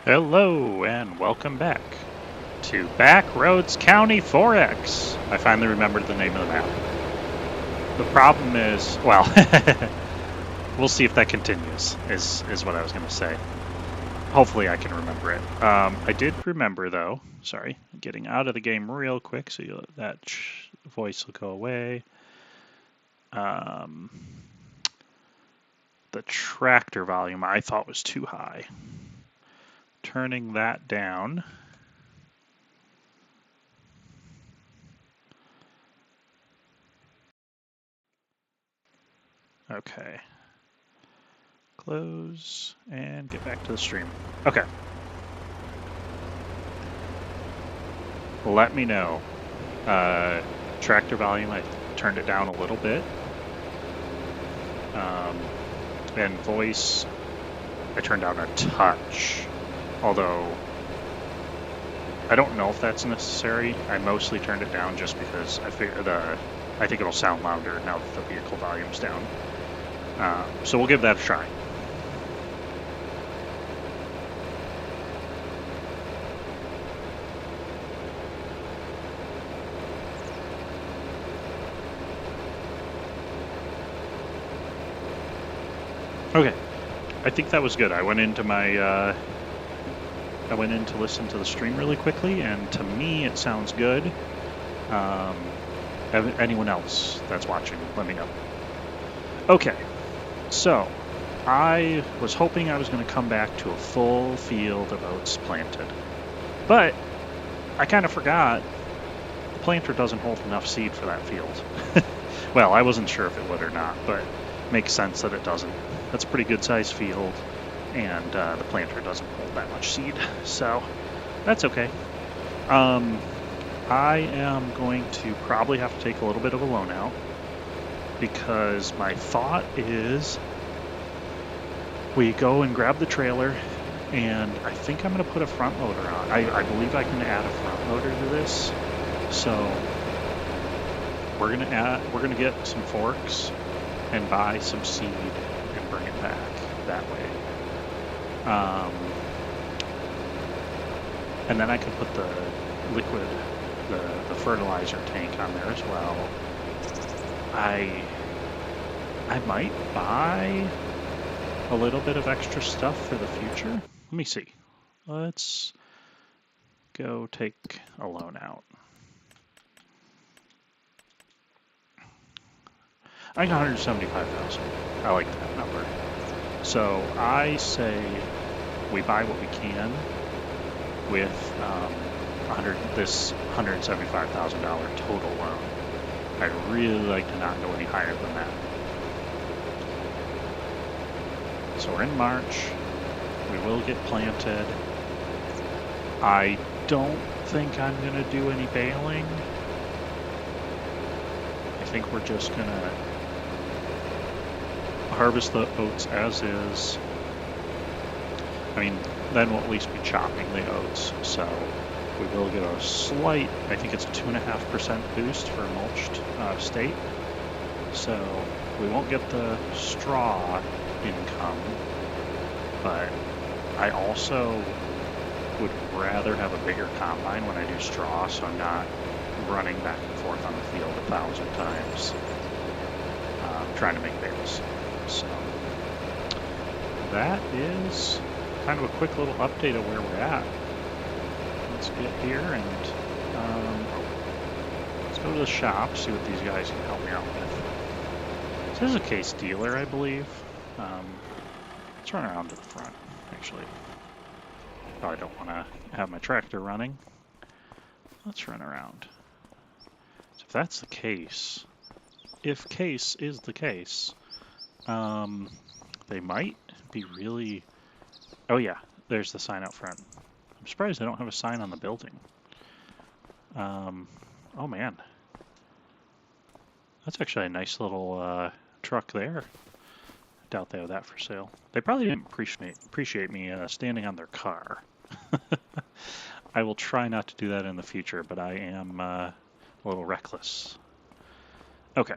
Hello and welcome back to Backroads County 4X. I finally remembered the name of the map. The problem is, well, we'll see if that continues, is what I was going to say. Hopefully I can remember it. I did remember, though, sorry, getting out of the game real quick so that voice will go away. The tractor volume I thought was too high. Turning that down. Okay. Close and get back to the stream. Okay. Let me know. Tractor volume, I turned it down a little bit. And voice, I turned down a touch. Although, I don't know if that's necessary. I mostly turned it down just because I think it'll sound louder now that the vehicle volume's down. So we'll give that a try. Okay, I think that was good. I went in to listen to the stream really quickly, and to me it sounds good. Anyone else that's watching, let me know. Okay, so I was hoping I was going to come back to a full field of oats planted, but I kind of forgot the planter doesn't hold enough seed for that field. Well, I wasn't sure if it would or not, but it makes sense that it doesn't. That's a pretty good sized field, and the planter doesn't hold that much seed, so that's okay. I am going to probably have to take a little bit of a loan out because my thought is we go and grab the trailer, and I think I'm going to put a front loader on. I believe I can add a front loader to this, so we're gonna get some forks and buy some seed and bring it back that way. And then I can put the liquid, the fertilizer tank on there as well. I might buy a little bit of extra stuff for the future. Let me see. Let's go take a loan out. I think 175,000. I like that number. So I say we buy what we can with this $175,000 total loan. I'd really like to not go any higher than that. So we're in March. We will get planted. I don't think I'm going to do any baling. I think we're just going to harvest the oats as is. I mean, then we'll at least be chopping the oats. So we will get a slight, I think it's a 2.5% boost for mulched state. So we won't get the straw income, but I also would rather have a bigger combine when I do straw, so I'm not running back and forth on the field 1,000 times trying to make bales. So that is kind of a quick little update of where we're at. Let's get here and let's go to the shop, see what these guys can help me out with. This is a case dealer, I believe. Let's run around to the front, actually. Probably don't want to have my tractor running. Let's run around. So if that's the case, if case is the case, they might be really... Oh yeah, there's the sign out front. I'm surprised they don't have a sign on the building. Oh man. That's actually a nice little truck there. Doubt they have that for sale. They probably didn't appreciate me standing on their car. I will try not to do that in the future, but I am a little reckless. Okay.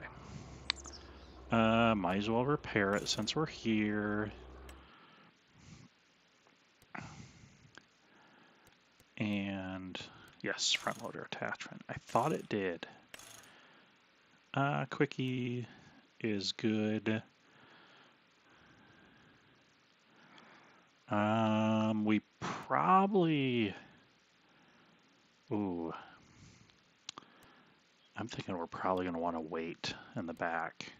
Might as well repair it since we're here. And yes, front loader attachment. I thought it did. Quickie is good. We probably... Ooh. I'm thinking we're probably going to want to wait in the back.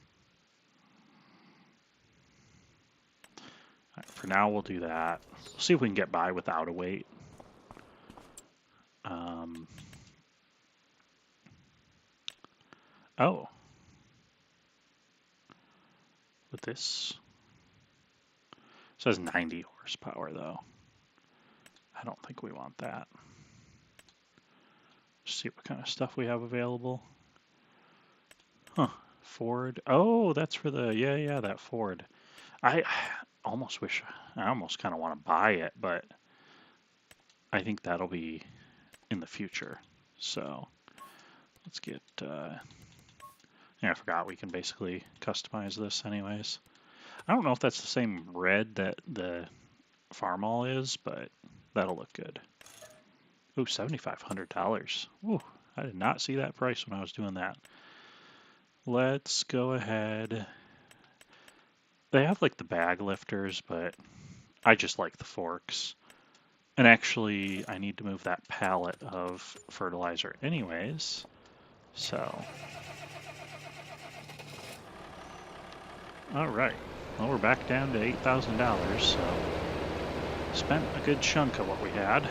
Right, for now, we'll do that. We'll see if we can get by without a wait. Oh. With this... It says 90 horsepower, though. I don't think we want that. See what kind of stuff we have available. Huh. Ford. Oh, that's for the... Yeah, that Ford. I almost wish... I almost kind of want to buy it, but I think that'll be in the future. So let's get... yeah, I forgot we can basically customize this anyways. I don't know if that's the same red that the Farmall is, but that'll look good. Ooh, $7,500. Ooh, I did not see that price when I was doing that. Let's go ahead. They have like the bag lifters, but I just like the forks. And actually, I need to move that pallet of fertilizer anyways. So, all right. Well, we're back down to $8,000, so spent a good chunk of what we had.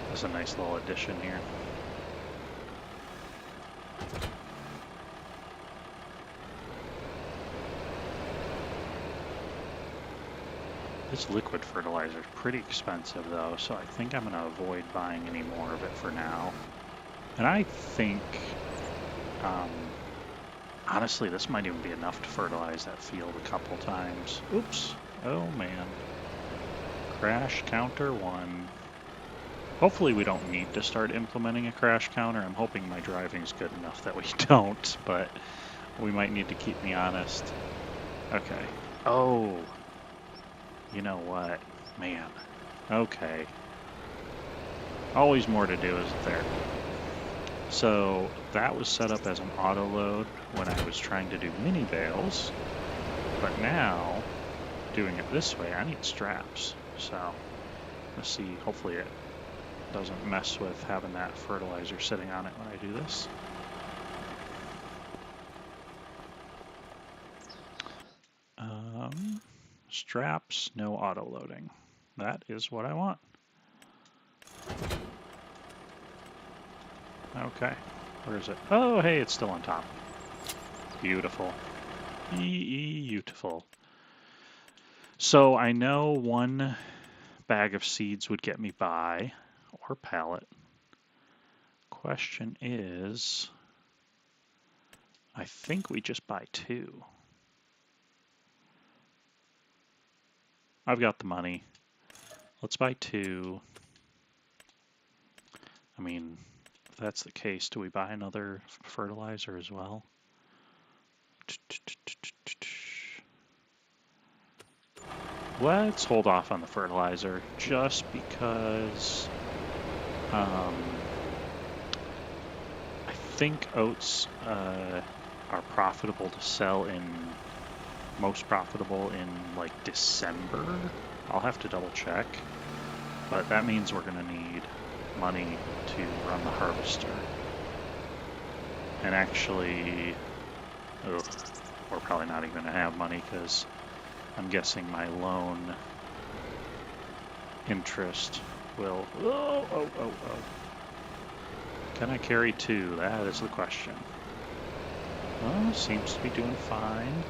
That's a nice little addition here. This liquid fertilizer is pretty expensive though, so I think I'm going to avoid buying any more of it for now. And I think, honestly, this might even be enough to fertilize that field a couple times. Oops. Oh man. Crash counter 1. Hopefully we don't need to start implementing a crash counter. I'm hoping my driving's good enough that we don't, but we might need to keep me honest. Okay. Oh. You know what? Man. Okay. Always more to do, isn't there? So that was set up as an auto load when I was trying to do mini bales, but now doing it this way, I need straps. So let's see, hopefully it doesn't mess with having that fertilizer sitting on it when I do this. Straps, no auto loading. That is what I want. Okay, where is it? Oh, hey, it's still on top. Beautiful. Beautiful. So I know one bag of seeds would get me by, or pallet. Question is, I think we just buy 2. I've got the money. Let's buy 2. I mean, if that's the case, do we buy another fertilizer as well? Let's hold off on the fertilizer just because I think oats are profitable to sell most profitable in like December. I'll have to double check, but that means we're gonna need money to run the harvester. And actually, we're probably not even gonna have money because I'm guessing my loan interest will, oh. Can I carry 2? That is the question. Well, seems to be doing fine.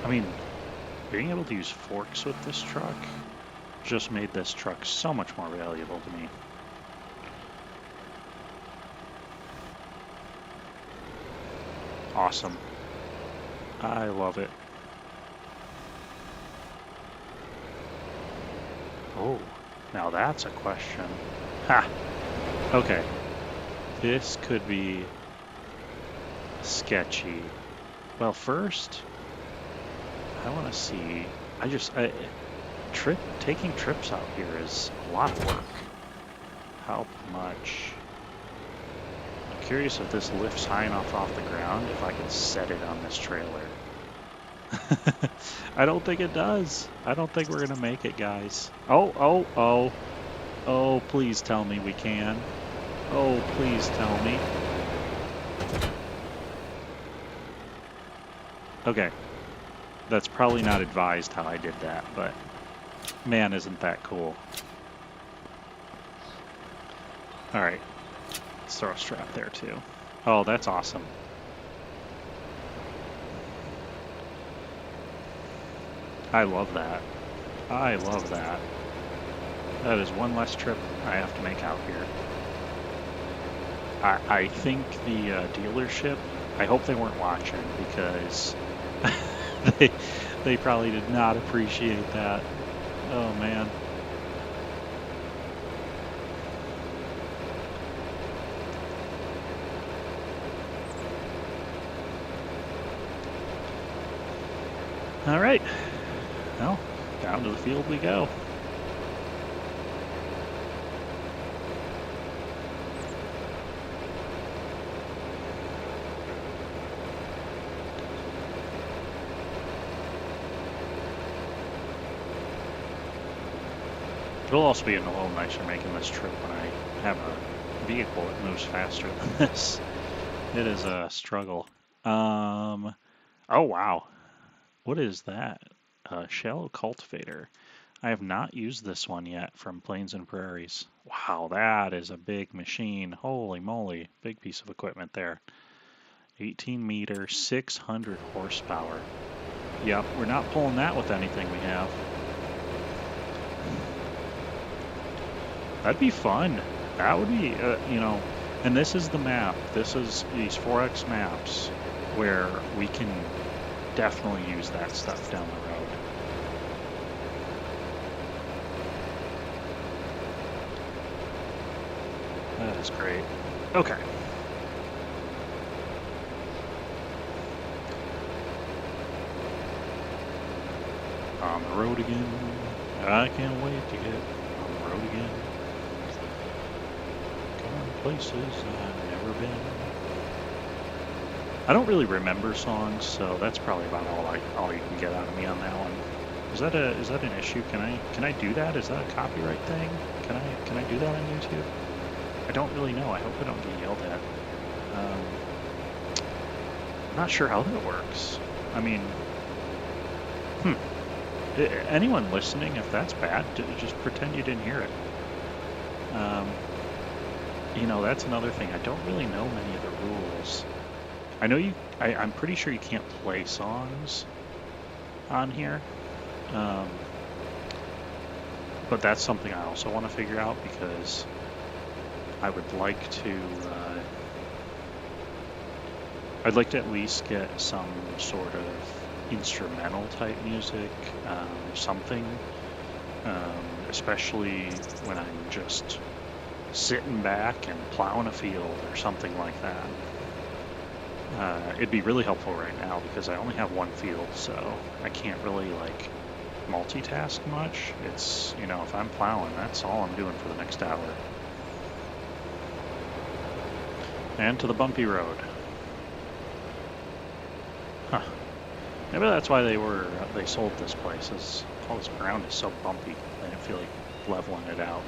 I mean, being able to use forks with this truck just made this truck so much more valuable to me. Awesome. I love it. Oh, now that's a question. Ha! Okay. This could be sketchy. Well, first, I want to see. Taking trips out here is a lot of work. How much? I'm curious if this lifts high enough off the ground if I can set it on this trailer. I don't think it does. I don't think we're gonna make it, guys. Oh, please tell me we can. Oh, please tell me. Okay. That's probably not advised how I did that, but man, isn't that cool. All right. Let's throw a strap there too. Oh, that's awesome. I love that. I love that. That is one less trip I have to make out here. I think the dealership, I hope they weren't watching because they probably did not appreciate that. Oh man. All right. Well, down to the field we go. It'll also be a little nicer making this trip when I have a vehicle that moves faster than this. It is a struggle. Oh wow. What is that? A shallow cultivator. I have not used this one yet from Plains and Prairies. Wow, that is a big machine. Holy moly. Big piece of equipment there. 18 meter, 600 horsepower. Yep, we're not pulling that with anything we have. That'd be fun. That would be, and this is the map. This is these 4X maps where we can definitely use that stuff down the road. That is great. Okay. On the road again. I can't wait to get on the road again. Going places I've never been. I don't really remember songs, so that's probably about all you can get out of me on that one. Is that an issue? Can I do that? Is that a copyright thing? Can I do that on YouTube? I don't really know. I hope I don't get yelled at. I'm not sure how that works. I mean, anyone listening, if that's bad, just pretend you didn't hear it. That's another thing. I don't really know many of the rules. I know I'm pretty sure you can't play songs on here. But that's something I also want to figure out because I would like to, I'd like to at least get some sort of instrumental type music, something, especially when I'm just sitting back and plowing a field or something like that. It'd be really helpful right now because I only have one field, so I can't really multitask much. It's, if I'm plowing, that's all I'm doing for the next hour. And to the bumpy road. Huh. Maybe that's why they sold this place, is all this ground is so bumpy. They didn't feel like leveling it out.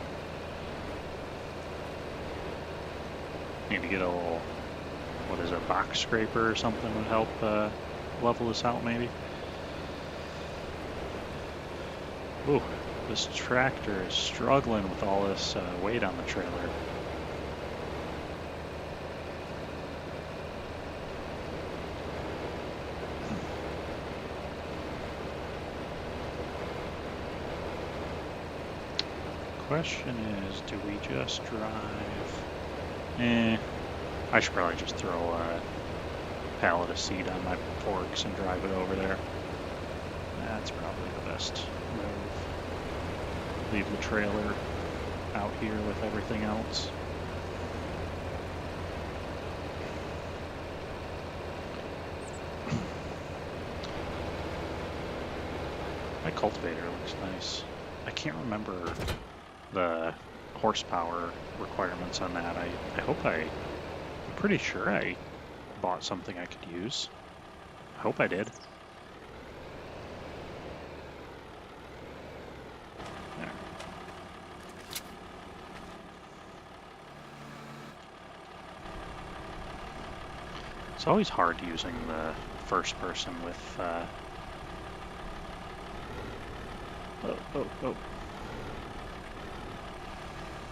Need to get a little, a box scraper or something would help level this out maybe. Ooh, this tractor is struggling with all this weight on the trailer. Question is, do we just drive? I should probably just throw a pallet of seed on my forks and drive it over there. That's probably the best move. leave the trailer out here with everything else. My cultivator looks nice. I can't remember the horsepower requirements on that. I'm pretty sure I bought something I could use. I hope I did. There. It's always hard using the first person with oh.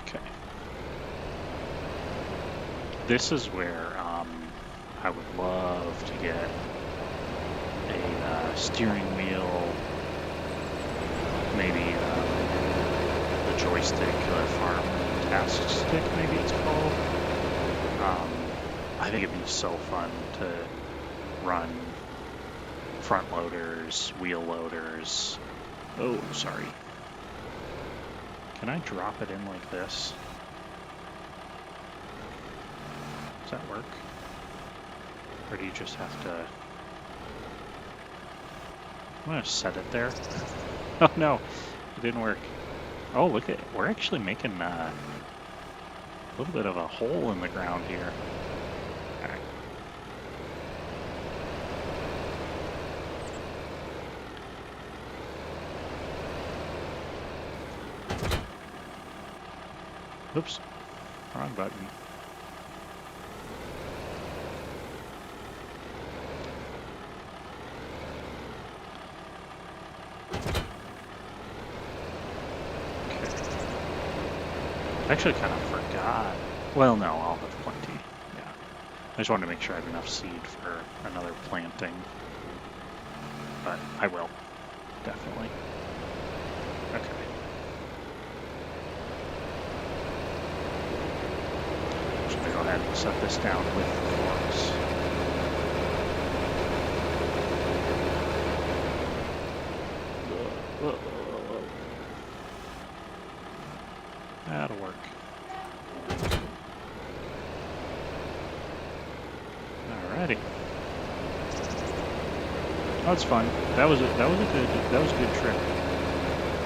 Okay. This is where I would love to get a steering wheel, maybe the joystick, farm task stick, maybe it's called. I think it'd be so fun to run front loaders, wheel loaders. Oh, sorry. Can I drop it in like this? Does that work? Or do you just have to... I'm gonna set it there. Oh no, it didn't work. Oh, look at, we're actually making a little bit of a hole in the ground here. All right. Oops, wrong button. I actually kind of forgot. Well, no, I'll have plenty. Yeah. I just wanted to make sure I have enough seed for another planting. But I will. Definitely. Okay. I'm just going to go ahead and set this down with the forks. That'll work. Alrighty. Oh, it's fun. That was a good trip.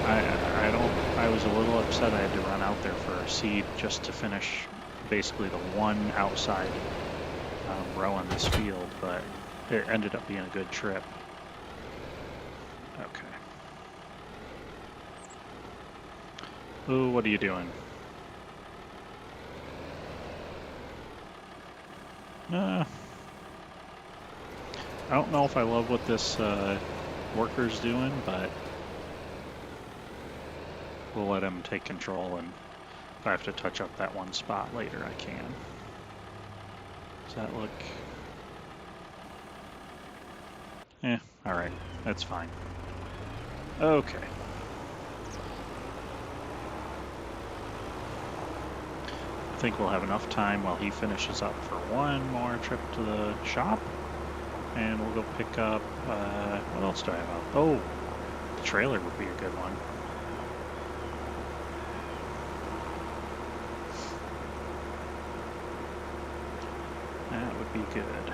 I was a little upset I had to run out there for a seed just to finish basically the one outside row on this field, but it ended up being a good trip. Okay. Ooh, what are you doing? I don't know if I love what this worker's doing, but we'll let him take control, and if I have to touch up that one spot later, I can. Does that look... alright, that's fine. Okay. I think we'll have enough time while he finishes up for one more trip to the shop, and we'll go pick up, what else do I have out? Oh, the trailer would be a good one. That would be good.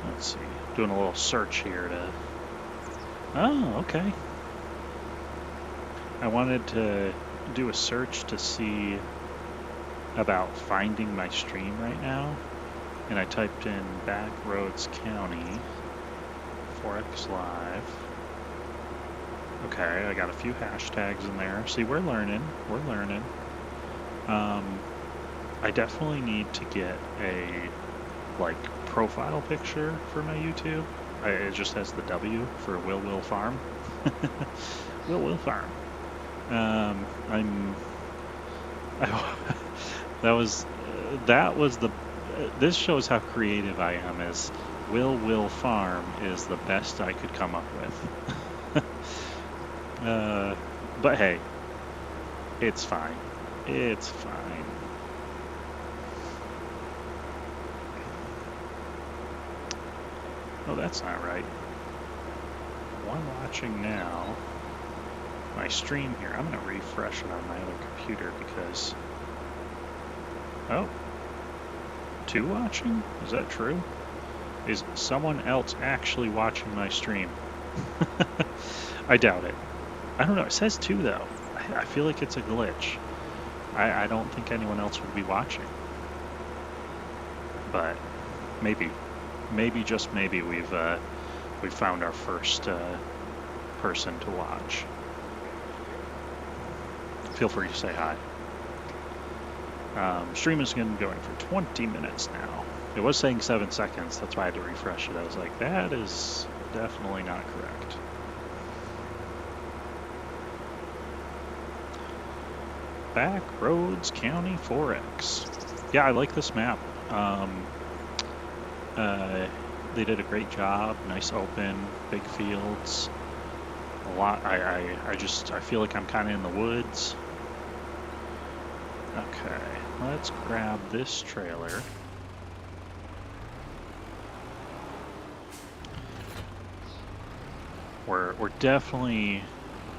Let's see, doing a little search here to... Oh, okay. I wanted to do a search to see about finding my stream right now, and I typed in Backroads County, Forex Live. Okay, I got a few hashtags in there. See, we're learning. I definitely need to get a, like, profile picture for my YouTube. it just has the W for Will Farm. Will Farm. That was the. This shows how creative I am. As Will Farm is the best I could come up with. But hey, it's fine. It's fine. Oh, that's not right. One watching now. My stream here. I'm going to refresh it on my other computer because... Oh. 2 watching? Is that true? Is someone else actually watching my stream? I doubt it. I don't know. It says 2 though. I feel like it's a glitch. I don't think anyone else would be watching. But maybe. Maybe, just maybe, we've found our first person to watch. Feel free to say hi. Stream is going for 20 minutes now. It was saying 7 seconds. That's why I had to refresh it. I was like, that is definitely not correct. Backroads County 4X. Yeah, I like this map. They did a great job. Nice open, big fields. A lot. I feel like I'm kind of in the woods. Okay, let's grab this trailer. We're definitely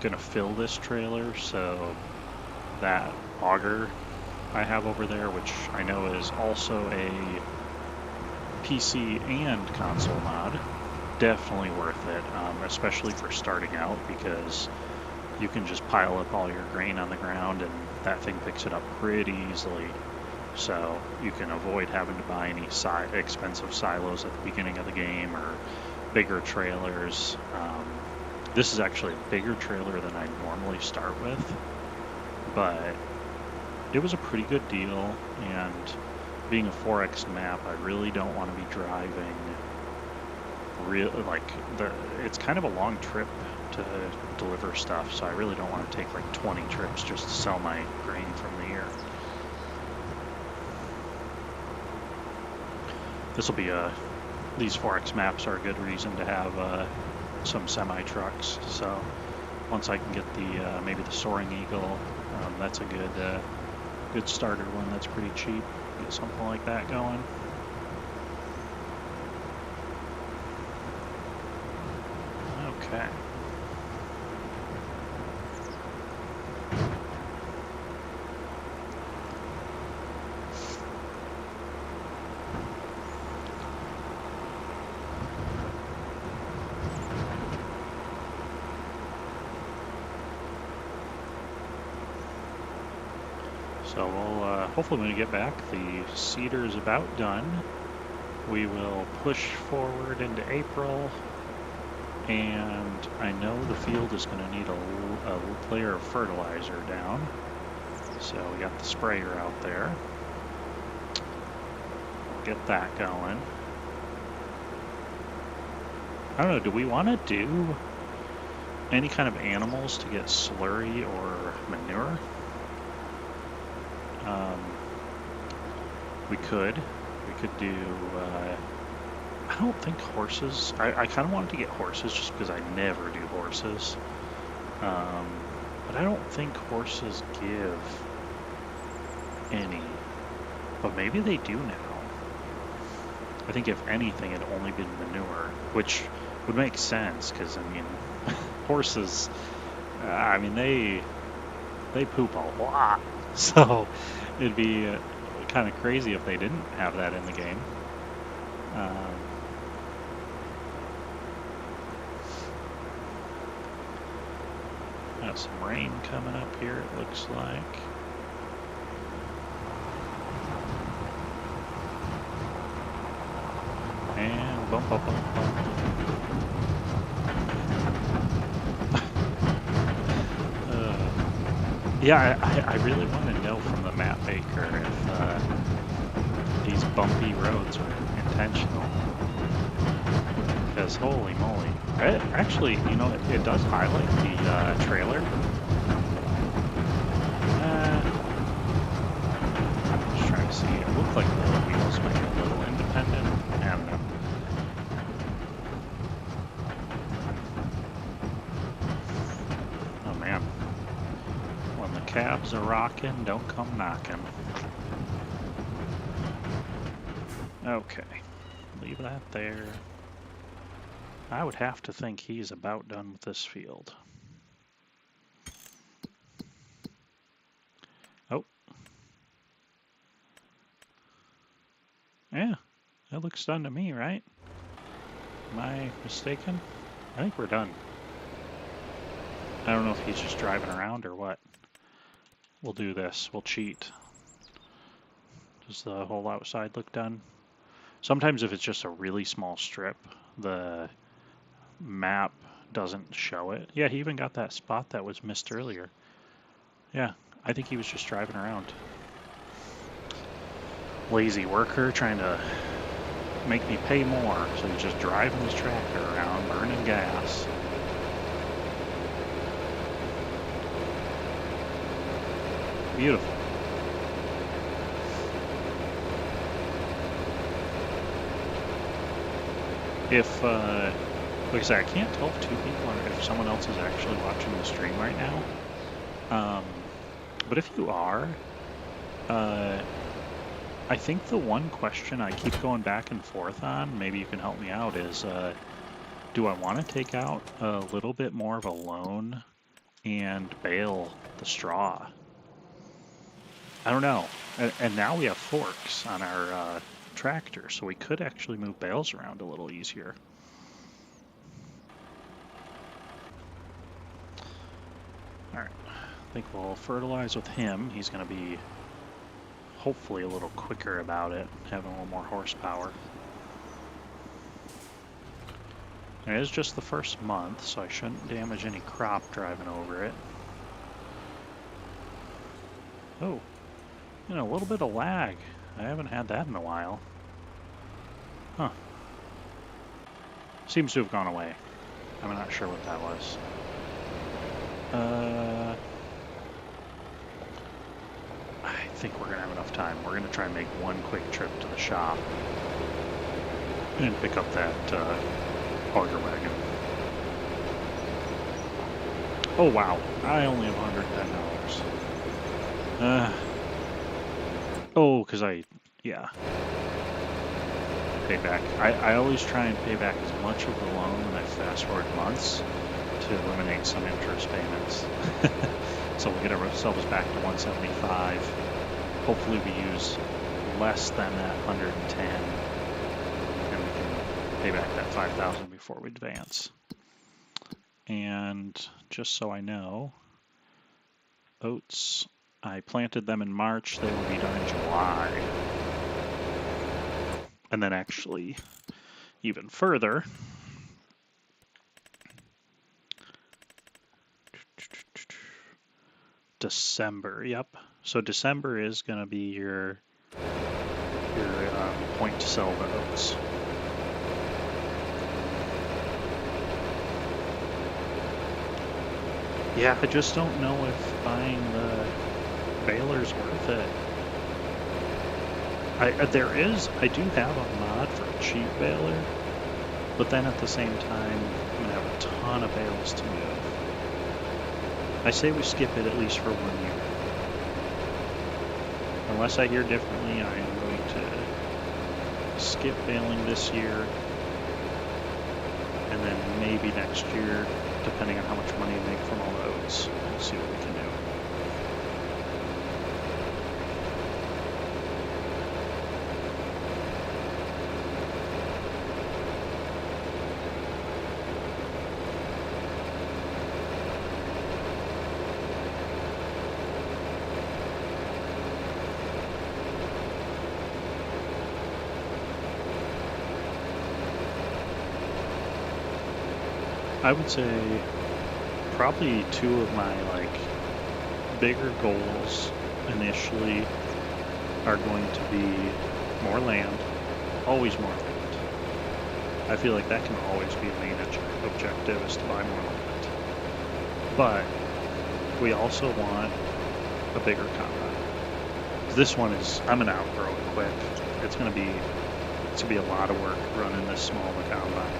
gonna fill this trailer, so that auger I have over there, which I know is also a PC and console mod, definitely worth it, especially for starting out, because you can just pile up all your grain on the ground and that thing picks it up pretty easily. So you can avoid having to buy any expensive silos at the beginning of the game or bigger trailers. This is actually a bigger trailer than I normally start with, but it was a pretty good deal, and being a 4X map, I really don't want to be driving it's kind of a long trip to deliver stuff, so I really don't want to take like 20 trips just to sell my grain from the year. This will be these 4X maps are a good reason to have some semi-trucks, so once I can get the maybe the Soaring Eagle, that's a good starter one that's pretty cheap. Get something like that going. Okay. So we'll hopefully when we get back, the seeder is about done. We will push forward into April, and I know the field is going to need a layer of fertilizer down. So we got the sprayer out there. We'll get that going. I don't know, do we want to do any kind of animals to get slurry or manure? We could do, I don't think horses, I kind of wanted to get horses just because I never do horses. But I don't think horses give any, but maybe they do now. I think if anything, it'd only been manure, which would make sense because, I mean, horses, I mean, they poop a lot. So it'd be kind of crazy if they didn't have that in the game. Got some rain coming up here, it looks like. And bump, bump, bump, bump. Yeah, I really want to know from the map maker if these bumpy roads are intentional. is. Holy moly. Actually, you know, it does highlight the trailer. Just trying to see. It looked like the wheels might be a little independent. I don't know. Oh man. When the cabs are rocking, don't come knocking. Okay. Leave that there. I would have to think he's about done with this field. Oh. Yeah, that looks done to me, right? Am I mistaken? I think we're done. I don't know if he's just driving around or what. We'll do this. We'll cheat. Does the whole outside look done? Sometimes if it's just a really small strip, the map doesn't show it. Yeah, he even got that spot that was missed earlier. Yeah, I think he was just driving around. Lazy worker trying to make me pay more, so he's just driving his tractor around, burning gas. Beautiful. If, like I said, I can't tell if two people are, if someone else is actually watching the stream right now. But if you are, I think the one question I keep going back and forth on, maybe you can help me out, is do I want to take out a little bit more of a loan and bale the straw? I don't know. And now we have forks on our tractor, so we could actually move bales around a little easier. All right, I think we'll fertilize with him. He's going to be hopefully a little quicker about it, having a little more horsepower. It is just the first month, so I shouldn't damage any crop driving over it. Oh, you know, a little bit of lag. I haven't had that in a while. Huh. Seems to have gone away. I'm not sure what that was. I think we're gonna have enough time. We're gonna try and make one quick trip to the shop and pick up that auger wagon. Oh wow, I only have $110. Oh, because yeah. Pay back. I always try and pay back as much of the loan when I fast forward months to eliminate some interest payments. So we'll get ourselves back to 175. Hopefully we use less than that 110 and we can pay back that 5,000 before we advance. And just so I know, oats, I planted them in March, they will be done in July. And then actually even further, December, yep. So December is going to be your point to sell the oats. Yeah, I just don't know if buying the baler's worth it. I do have a mod for a cheap baler, but then at the same time, I'm going to have a ton of bales to move. I say we skip it at least for 1 year. Unless I hear differently, I am going to skip baling this year, and then maybe next year, depending on how much money I make from all the oats, we'll see what we can do. I would say probably two of my bigger goals initially are going to be more land, always more land. I feel like that can always be a main objective, is to buy more land. But we also want a bigger combine. This one is, I'm gonna outgrow it quick. It's gonna be a lot of work running this small of a combine.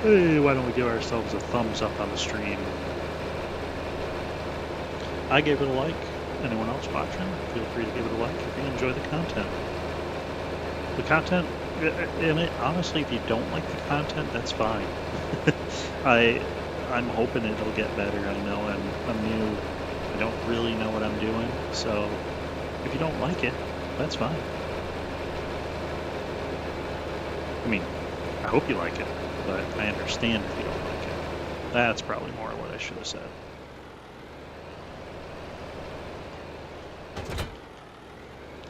Hey, why don't we give ourselves a thumbs up on the stream? I gave it a like. Anyone else watching, feel free to give it a like if you enjoy the content. The content, and honestly, if you don't like the content, that's fine. I'm hoping it'll get better. I know I'm new. I don't really know what I'm doing. So if you don't like it, that's fine. I mean, I hope you like it, but I understand if you don't like it. That's probably more what I should have said.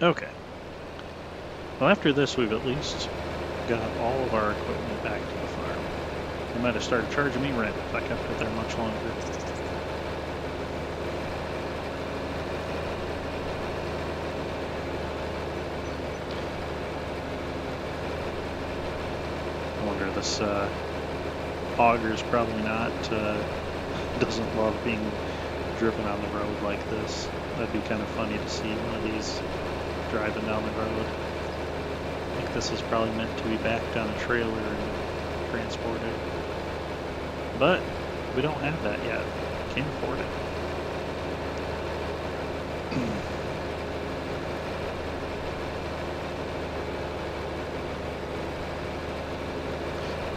Okay. Well, after this, we've at least got all of our equipment back to the farm. They might have started charging me rent if I kept it there much longer. I wonder, this auger's probably not, doesn't love being driven on the road like this. That'd be kind of funny to see one of these driving down the road. I think this is probably meant to be backed on a trailer and transported. But we don't have that yet. Can't afford it.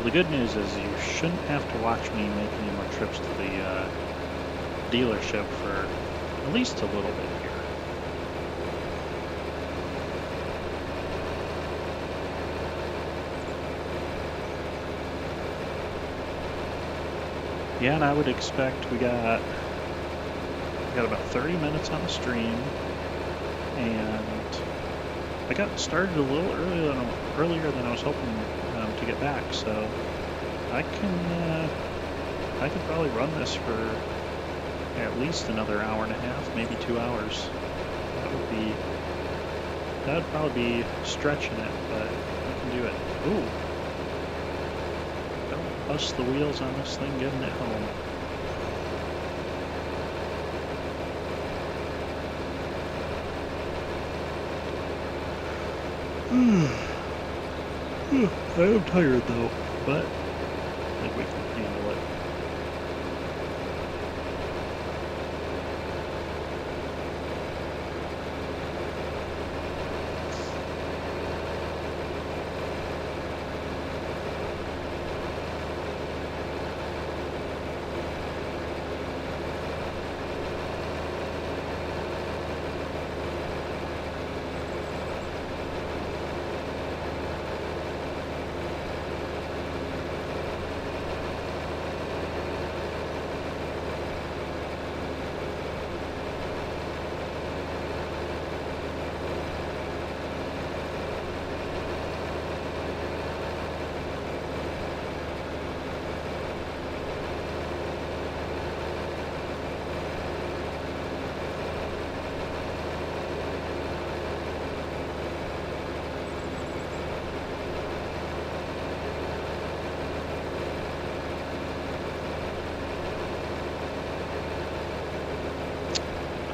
The good news is you shouldn't have to watch me make any more trips to the dealership for at least a little bit here. Yeah, and I would expect we got about 30 minutes on the stream, and I got started a little earlier than I was hoping to get back, so I can probably run this for at least another hour and a half, maybe 2 hours. That'd probably be stretching it, but I can do it. Ooh. Don't bust the wheels on this thing getting it home. I am tired though, but I think we can handle it.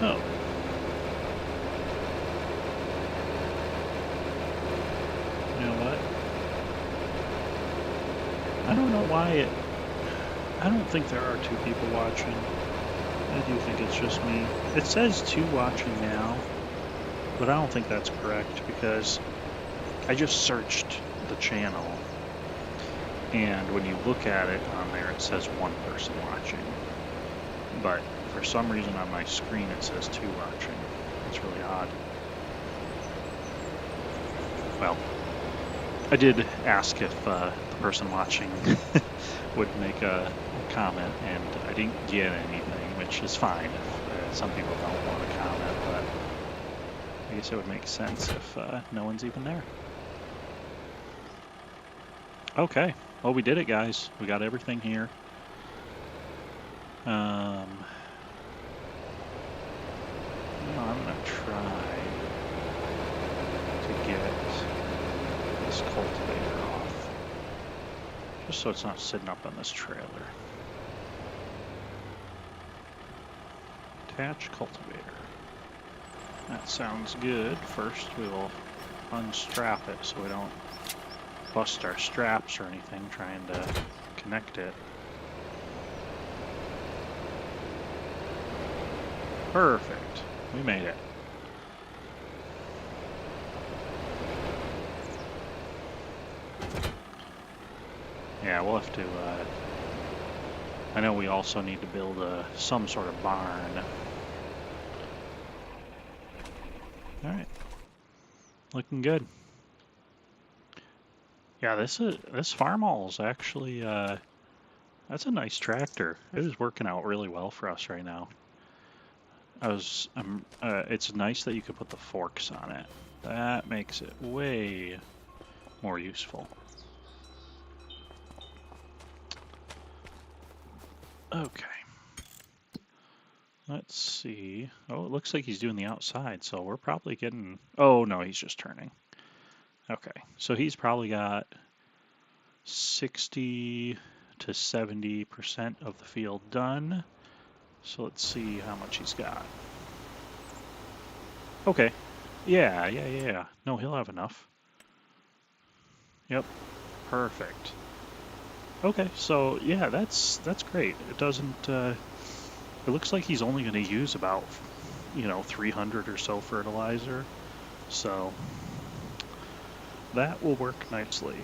Oh. You know what? I don't know why I don't think there are 2 people watching. I do think it's just me. It says 2 watching now, but I don't think that's correct because I just searched the channel, and when you look at it on there, it says 1 person watching. But for some reason on my screen it says 2 watching. It's really odd. Well, I did ask if the person watching would make a comment, and I didn't get anything, which is fine. Some people don't want to comment, but I guess it would make sense if no one's even there. Okay, well, we did it, guys. We got everything here. Well, I'm gonna try to get this cultivator off, just so it's not sitting up on this trailer. Attach cultivator. That sounds good. First, we will unstrap it so we don't bust our straps or anything trying to connect it. Perfect. We made it. Yeah, we'll have to, I know we also need to build some sort of barn. Alright. Looking good. Yeah, this Farmall is actually, that's a nice tractor. It is working out really well for us right now. It's nice that you can put the forks on it. That makes it way more useful. Okay. Let's see. Oh, it looks like he's doing the outside, so we're probably getting... Oh, no, he's just turning. Okay, so he's probably got 60 to 70% of the field done. So let's see how much he's got. Okay. Yeah. No, he'll have enough. Yep. Perfect. Okay, so yeah, that's great. It doesn't... it looks like he's only going to use about, 300 or so fertilizer. So that will work nicely.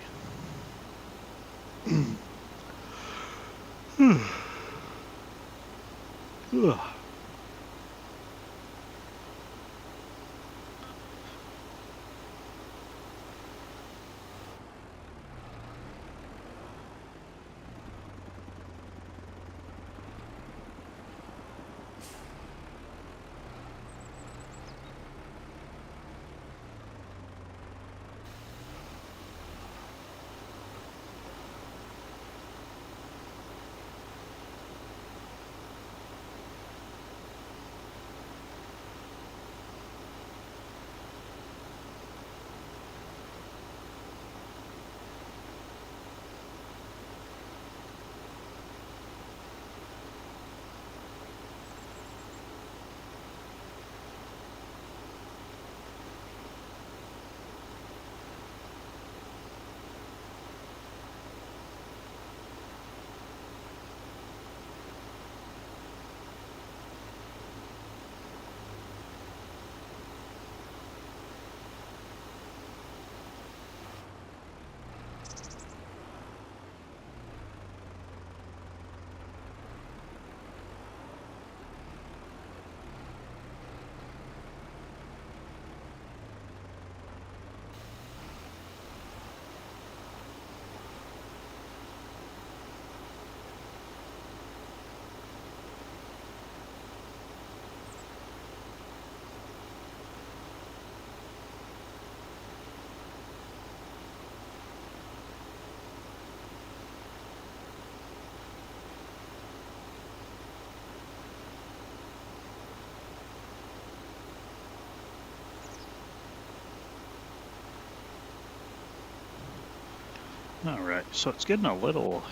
Alright, so it's getting a little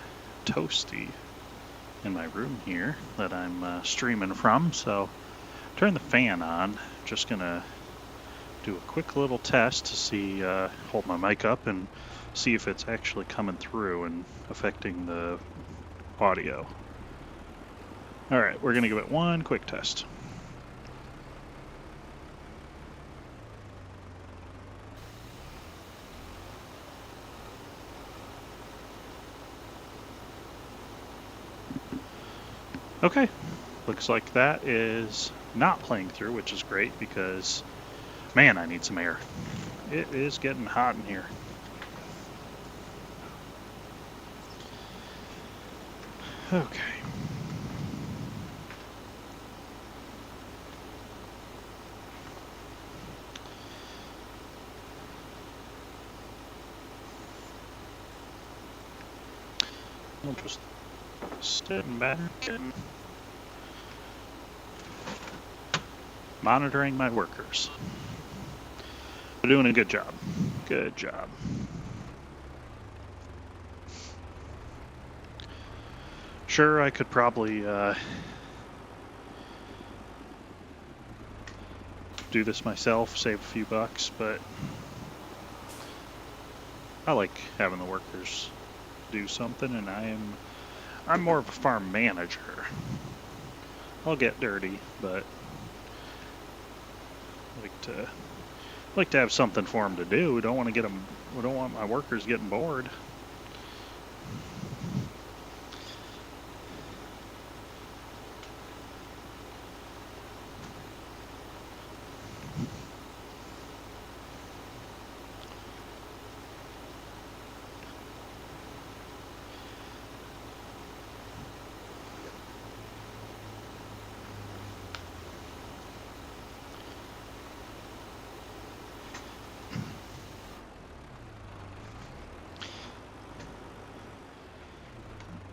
toasty in my room here that I'm streaming from, so turn the fan on. Just gonna do a quick little test to see, hold my mic up and see if it's actually coming through and affecting the audio. Alright, we're gonna give it one quick test. Okay, looks like that is not playing through, which is great because, man, I need some air. It is getting hot in here. Okay. I'm just sitting back and monitoring my workers. They're doing a good job. Good job. Sure, I could probably do this myself, save a few bucks, but I like having the workers do something, and I'm more of a farm manager. I'll get dirty, but I like to have something for them to do. We don't want to get them. We don't want my workers getting bored.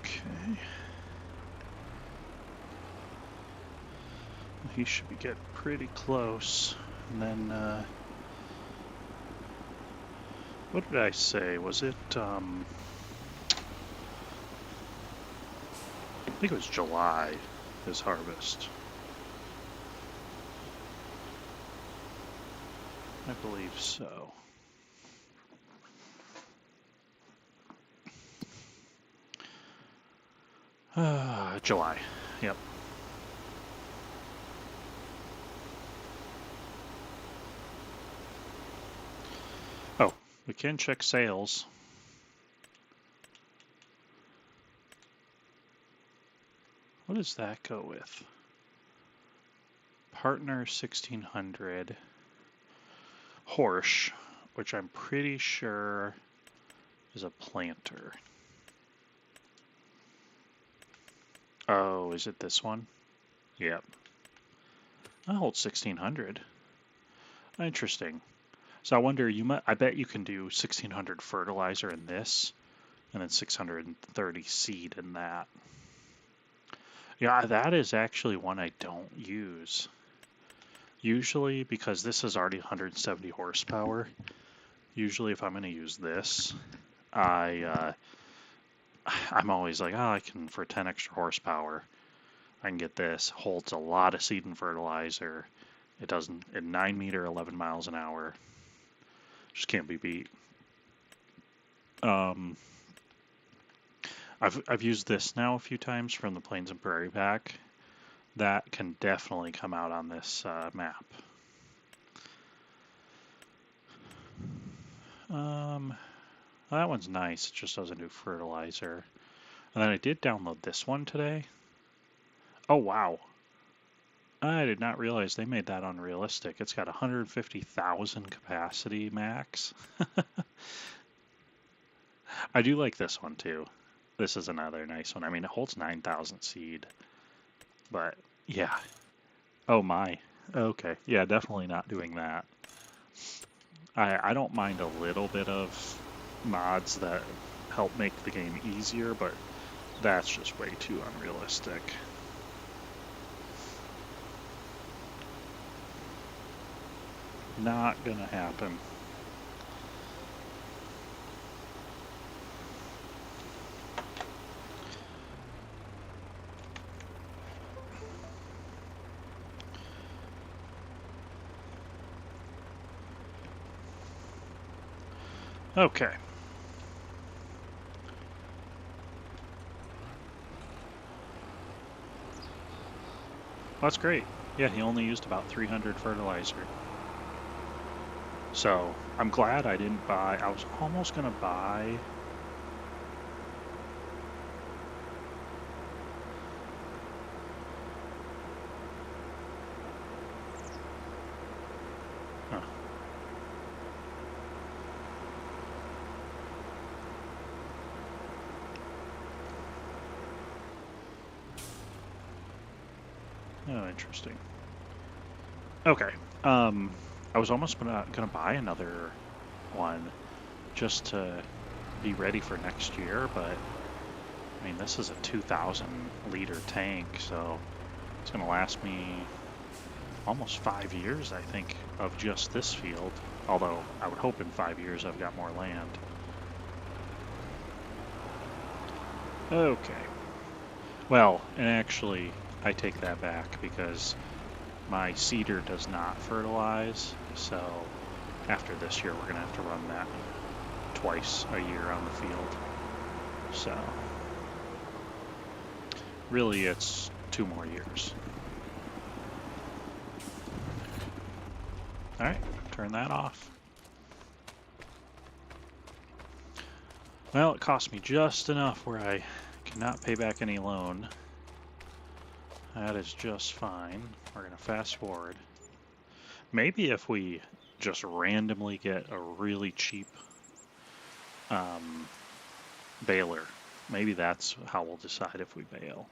Okay. He should be getting pretty close. And then, what did I say? Was it, I think it was July, his harvest. I believe so. July. Yep. Oh, we can check sales. What does that go with? Partner 1600. Horsch, which I'm pretty sure is a planter. Oh, is it this one? Yep. I hold 1600. Interesting. So I wonder, I bet you can do 1600 fertilizer in this, and then 630 seed in that. Yeah, that is actually one I don't use. Usually, because this is already 170 horsepower, usually if I'm going to use this, I'm always like, oh, I can, for 10 extra horsepower, I can get this. Holds a lot of seed and fertilizer. It doesn't, at 9 meter, 11 miles an hour. Just can't be beat. I've used this now a few times from the Plains and Prairie pack. That can definitely come out on this map. That one's nice. It just doesn't do fertilizer. And then I did download this one today. Oh, wow. I did not realize they made that unrealistic. It's got 150,000 capacity max. I do like this one too. This is another nice one. I mean, it holds 9,000 seed. But, yeah. Oh my. Okay. Yeah, definitely not doing that. I don't mind a little bit of mods that help make the game easier, but that's just way too unrealistic. Not gonna happen. Okay. Well, that's great. Yeah, he only used about 300 fertilizer. So, I'm glad I didn't buy. I was almost going to buy. Huh. Oh, interesting. Okay. I was almost gonna buy another one just to be ready for next year, but I mean, this is a 2,000 liter tank, so it's going to last me almost 5 years, I think, of just this field. Although I would hope in 5 years I've got more land. Okay. Well, and actually, I take that back because my seeder does not fertilize, so after this year we're going to have to run that twice a year on the field. So really it's 2 more years. All right, turn that off. Well, it cost me just enough where I cannot pay back any loan. That is just fine. We're going to fast forward. Maybe if we just randomly get a really cheap baler, maybe that's how we'll decide if we bale.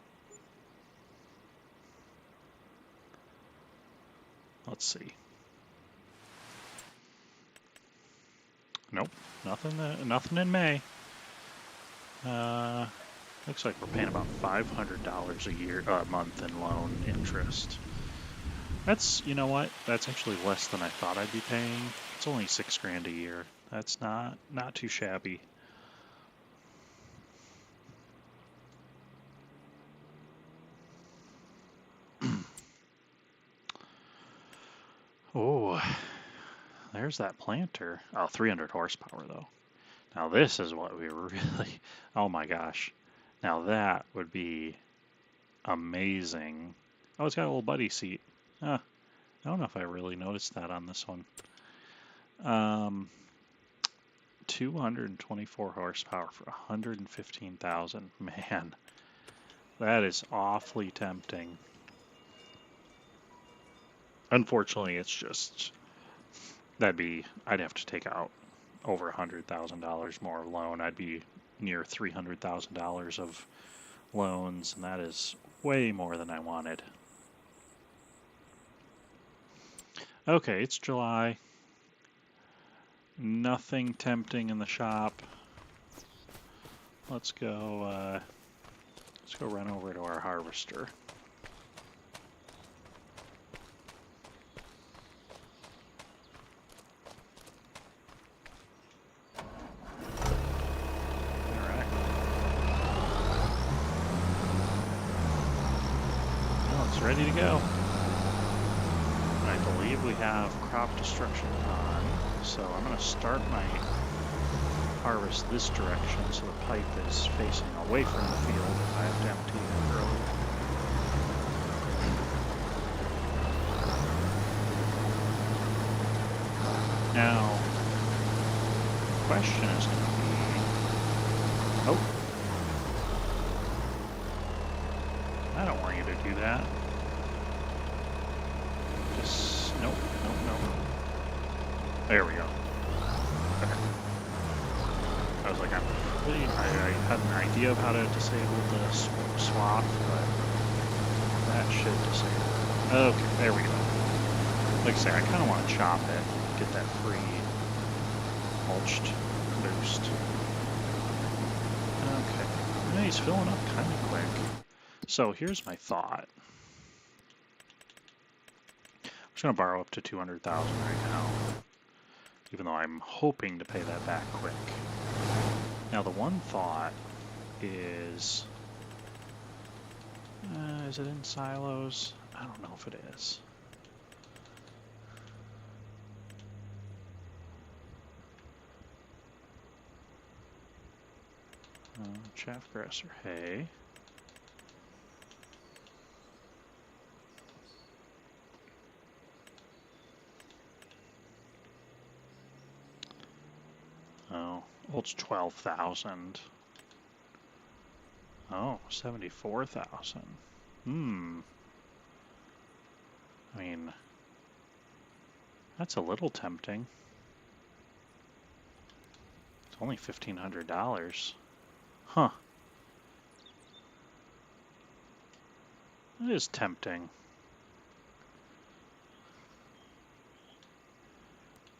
Let's see. Nope, nothing in May. Looks like we're paying about $500 a month in loan interest. That's, you know what? That's actually less than I thought I'd be paying. It's only $6 grand a year. That's not too shabby. Oh, there's that planter. Oh, 300 horsepower though. Now this is what we really, oh my gosh. Now that would be amazing. Oh, it's got a little buddy seat. I don't know if I really noticed that on this one. 224 horsepower for 115,000. Man, that is awfully tempting. Unfortunately, it's just I'd have to take out over $100,000 more of loan. I'd be near $300,000 of loans, and that is way more than I wanted. Okay, it's July. Nothing tempting in the shop. Let's go run over to our harvester. Alright. Well, it's ready to go. I believe we have crop destruction on, so I'm going to start my harvest this direction so the pipe is facing away from the field if I have to empty it early. Now, the question is going to be, oh, I don't want you to do that. Just, nope. There we go. Okay. I was like, I had an idea of how to disable the swath, but that should disable it. Okay, there we go. Like I say, I kind of want to chop it, get that free mulched boost. Okay, and he's filling up kind of quick. So here's my thought. I'm just going to borrow up to $200,000 right now, even though I'm hoping to pay that back quick. Now the one thought is it in silos? I don't know if it is. Chaff grass or hay. Oh, well, it's 12,000. Oh, 74,000. I mean, that's a little tempting. It's only $1,500. Huh. It is tempting.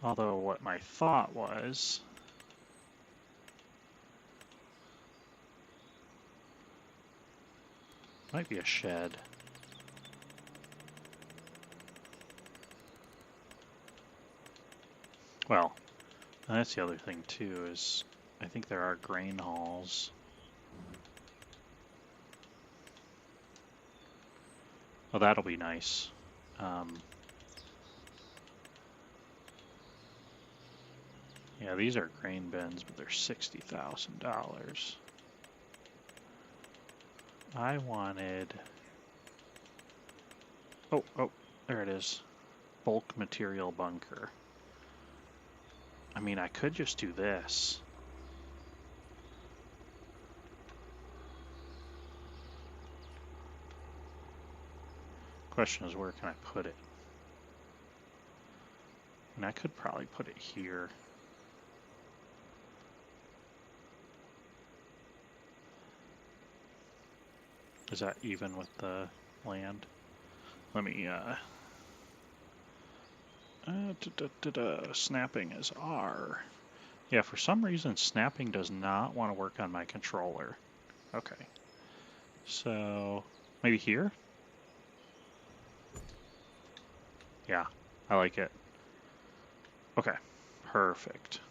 Although what my thought was, Might be a shed. Well, and that's the other thing too, is I think there are grain hauls. Well, that'll be nice. Yeah, these are grain bins, but they're $60,000. I wanted... Oh, there it is. Bulk material bunker. I mean, I could just do this. Question is, where can I put it? And I could probably put it here. Is that even with the land? Let me, snapping is R. Yeah, for some reason, snapping does not want to work on my controller. Okay. So, maybe here? Yeah, I like it. Okay, perfect.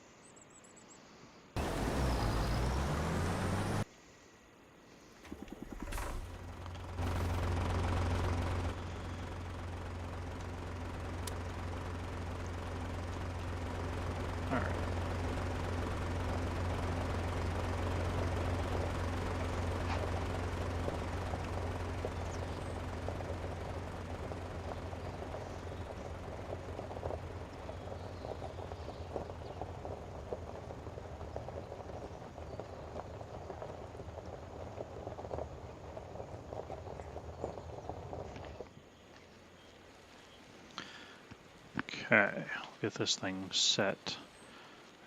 Okay, I'll get this thing set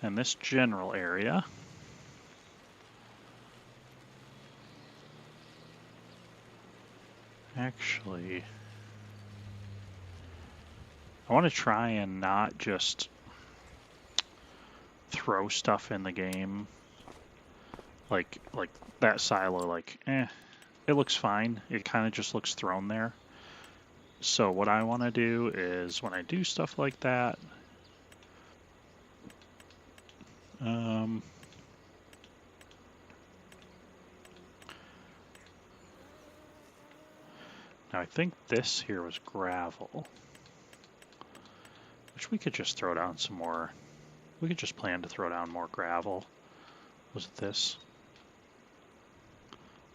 in this general area. Actually, I want to try and not just throw stuff in the game. Like that silo, it looks fine. It kind of just looks thrown there. So what I want to do is when I do stuff like that, now I think this here was gravel, which we could just throw down some more. We could just plan to throw down more gravel. Was it this?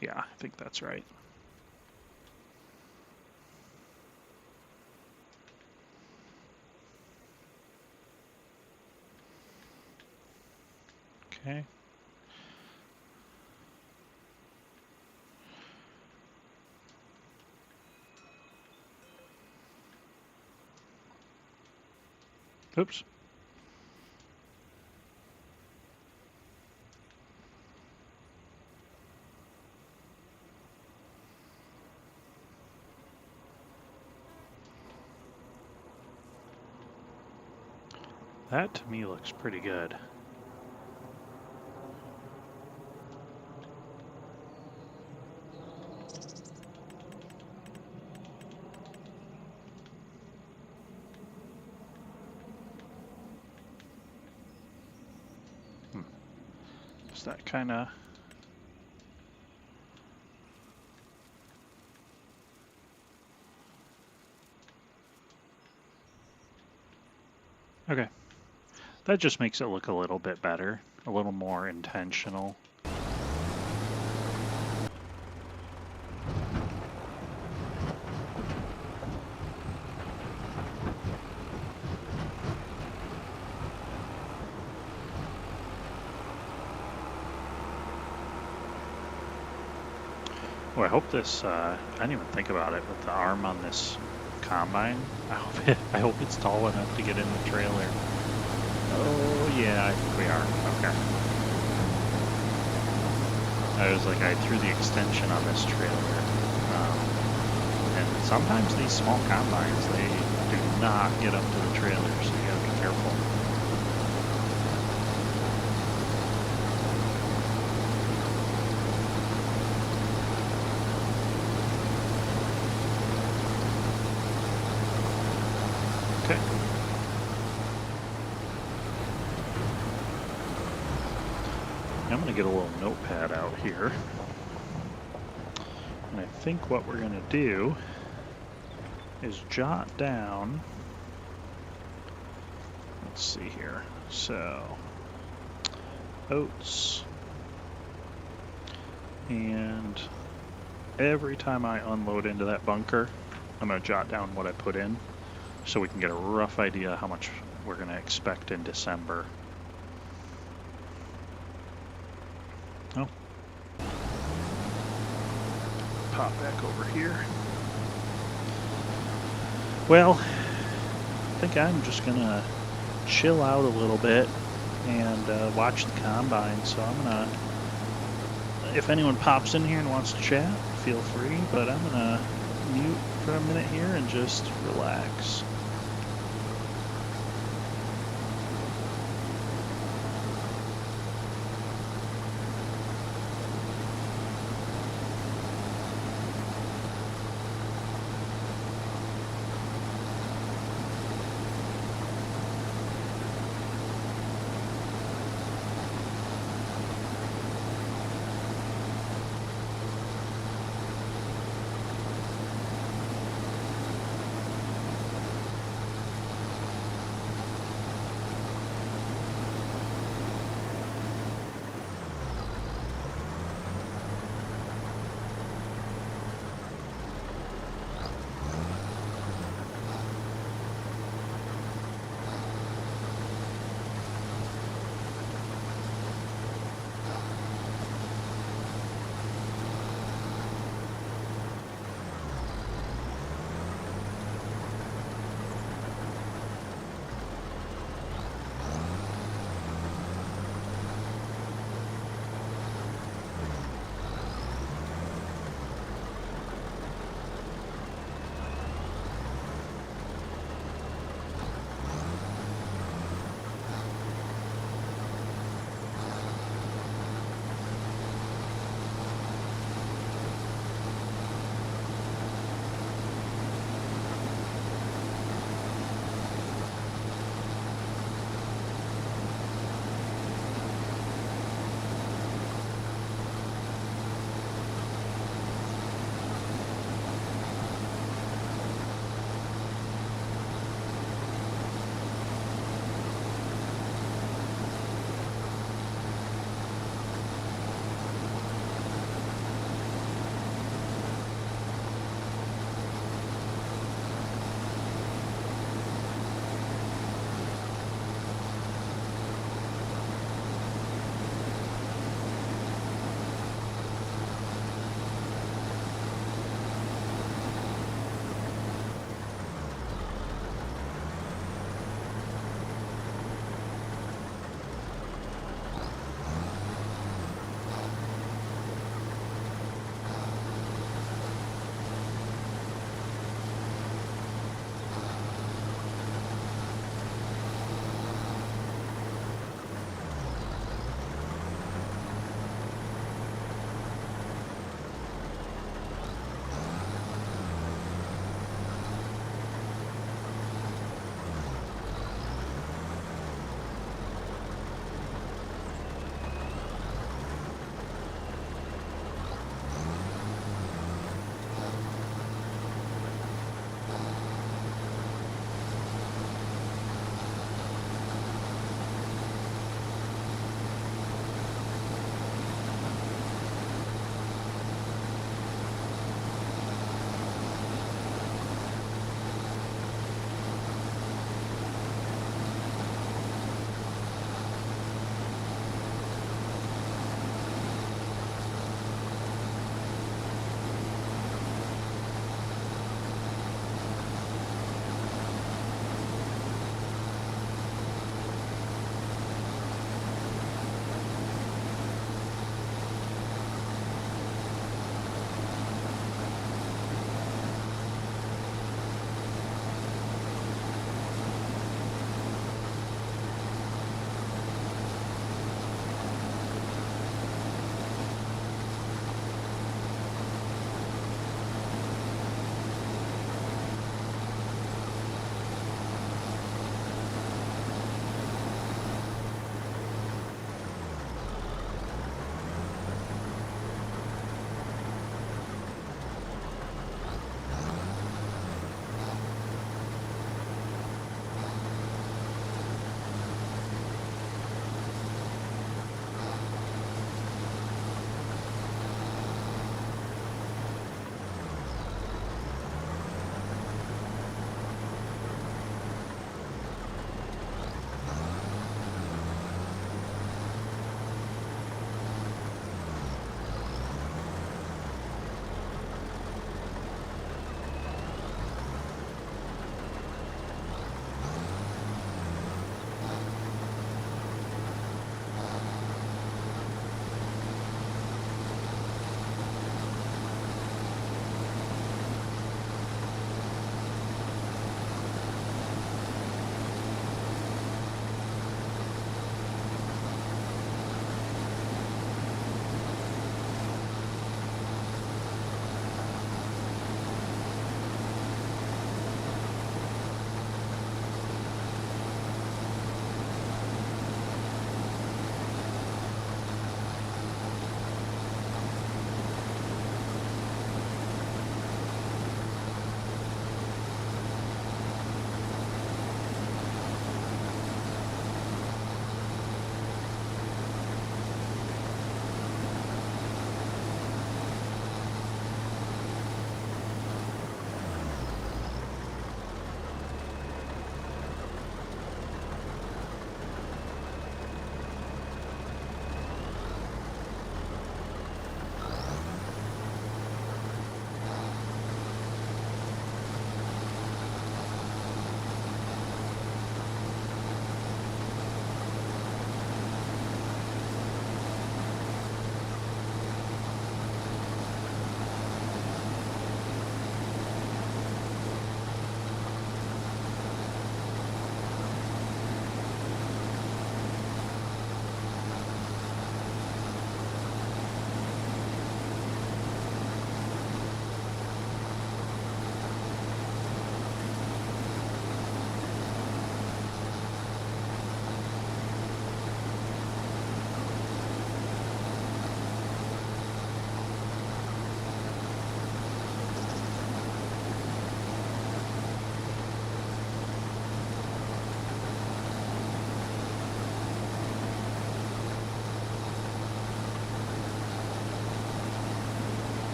Yeah, I think that's right. Okay. Oops. That to me looks pretty good. Is that kind of... Okay. That just makes it look a little bit better, a little more intentional. Oh, I hope this, I didn't even think about it, but the arm on this combine, I hope it's tall enough to get in the trailer. Oh yeah, I think we are. Okay. I was like, I threw the extension on this trailer. And sometimes these small combines, they do not get up to the trailer, so you gotta be careful. I'm going to get a little notepad out here. And I think what we're going to do is jot down, let's see here, so oats, and every time I unload into that bunker, I'm going to jot down what I put in so we can get a rough idea how much we're going to expect in December. Oh. Pop back over here. Well, I think I'm just going to chill out a little bit and watch the combine, so I'm going to, if anyone pops in here and wants to chat, feel free, but I'm going to mute for a minute here and just relax.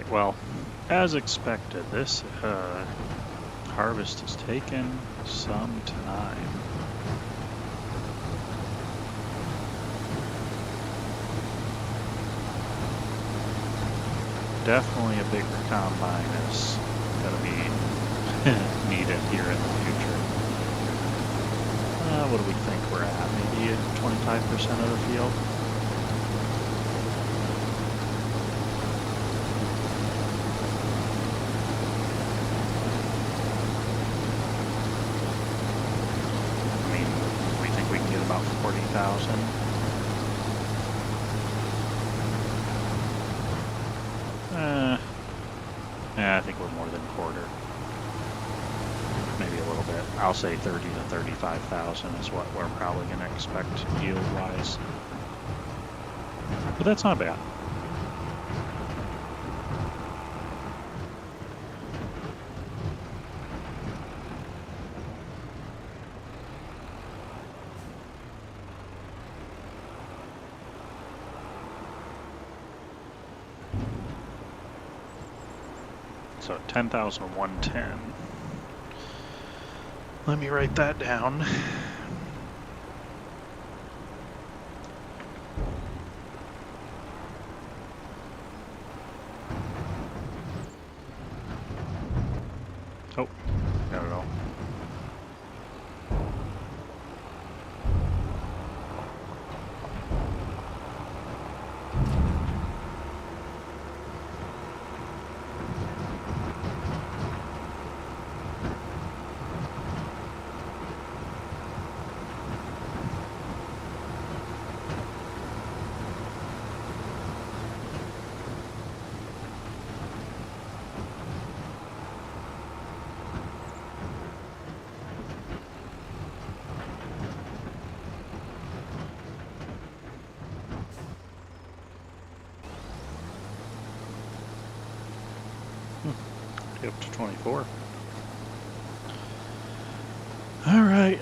Alright, well, as expected, this harvest has taken some time. Definitely a bigger combine is going to be needed here in the future. What do we think we're at? Maybe 25% of the field? I mean, we think we can get about 40,000. Yeah, I think we're more than a quarter. Maybe a little bit. I'll say 30 to 35,000 is what we're probably going to expect yield-wise. But that's not bad. So 10,110. Let me write that down. Oh, not at all. Up to 24. All right.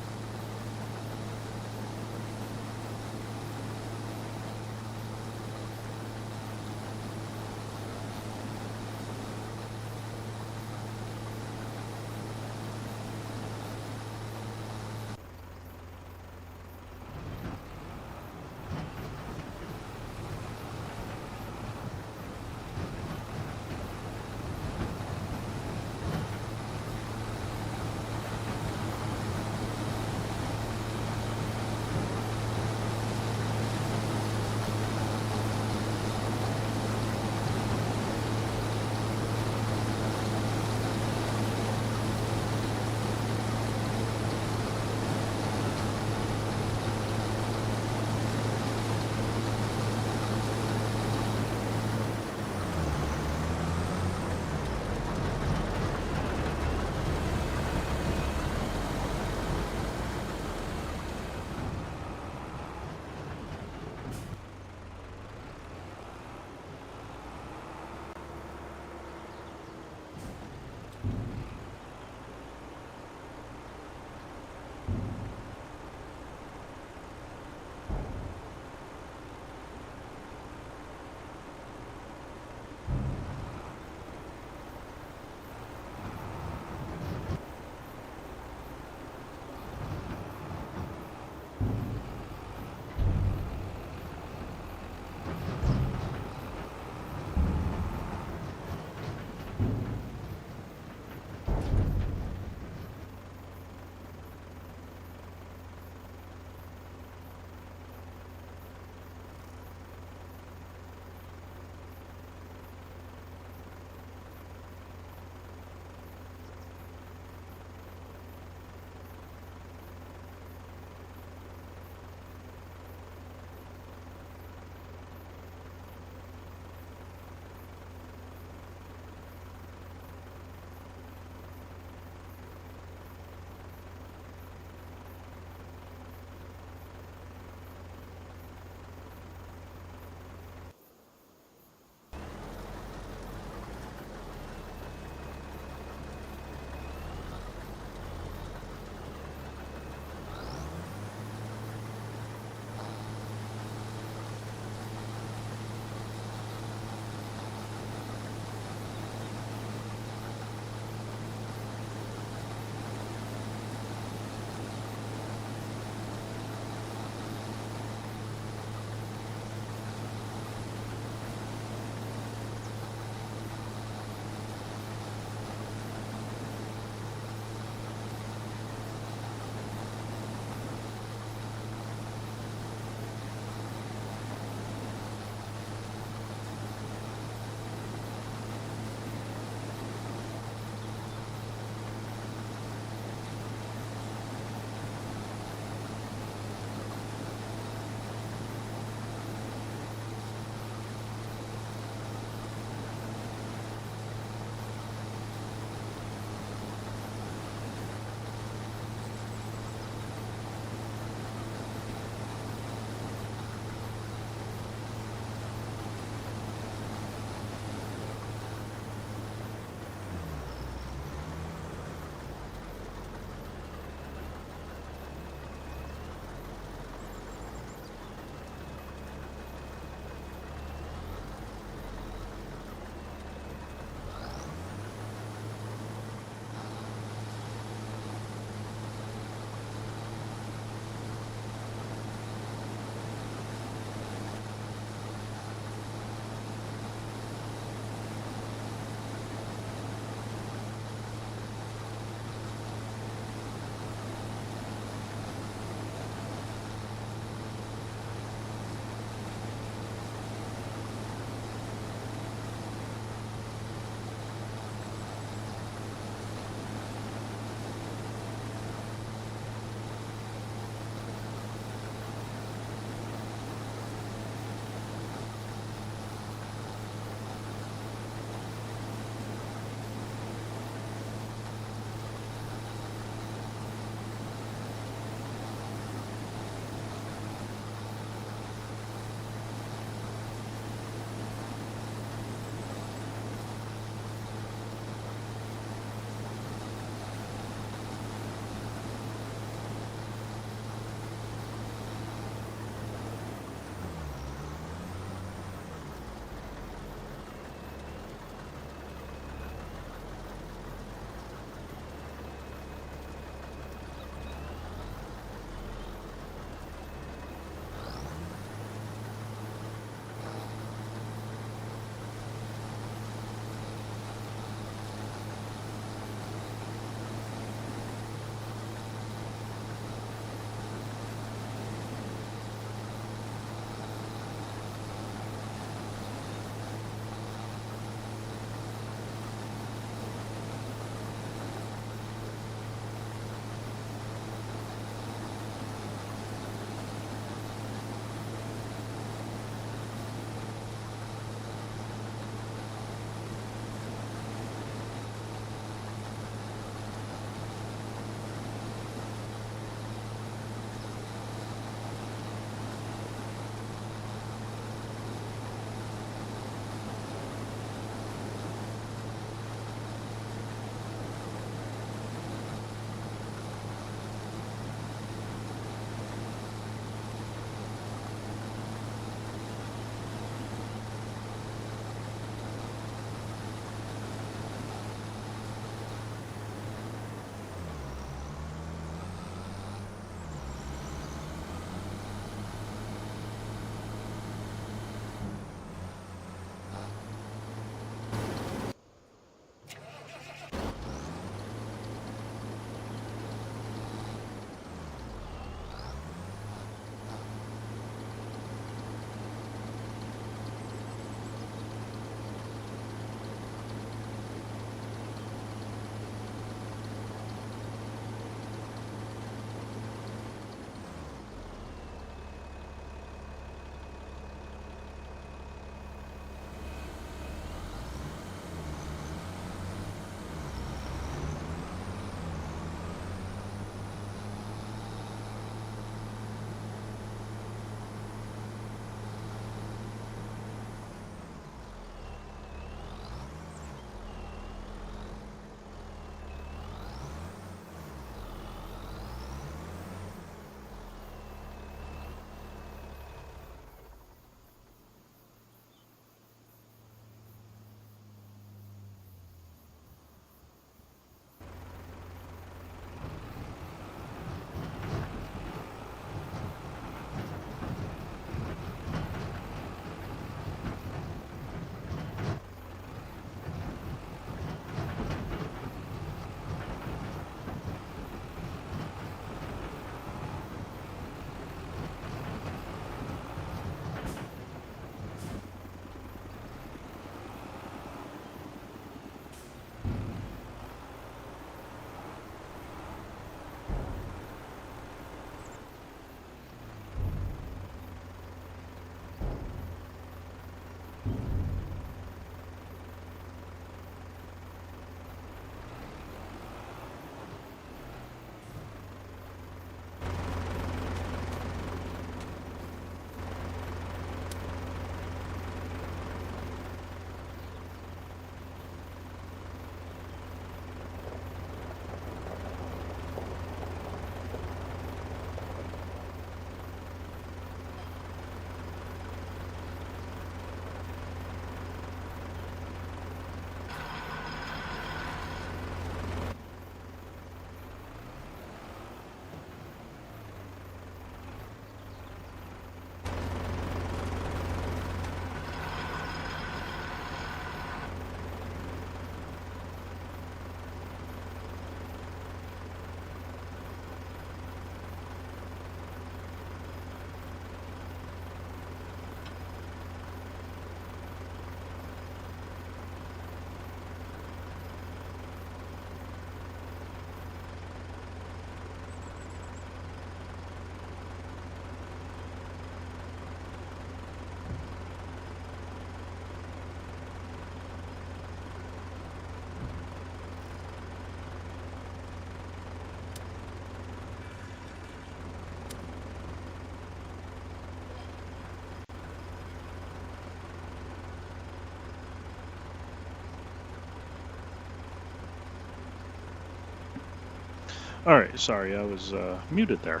All right, sorry, I was muted there.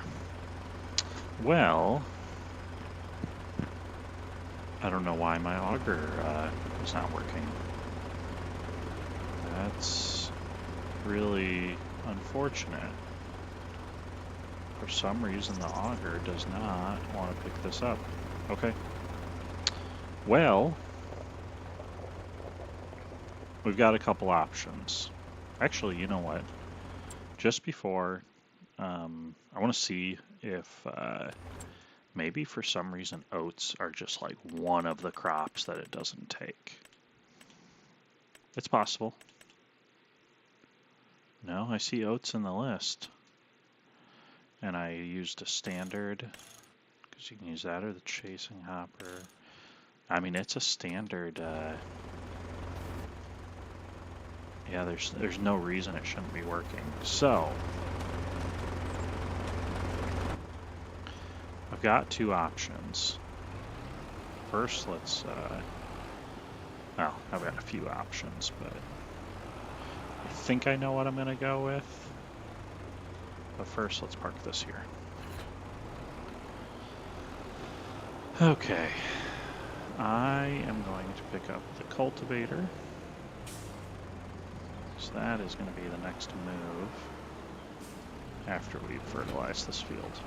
Well, I don't know why my auger is not working. That's really unfortunate. For some reason, the auger does not want to pick this up. Okay. Well, we've got a couple options. Actually, you know what? Just before, I want to see if maybe for some reason oats are just like one of the crops that it doesn't take. It's possible. No, I see oats in the list. And I used a standard, because you can use that or the chasing hopper. I mean, it's a standard. Yeah, there's no reason it shouldn't be working. So, I've got two options. First, let's, well, I've got a few options, but I think I know what I'm going to go with. But first, let's park this here. Okay. I am going to pick up the cultivator. So that is going to be the next move after we fertilize this field.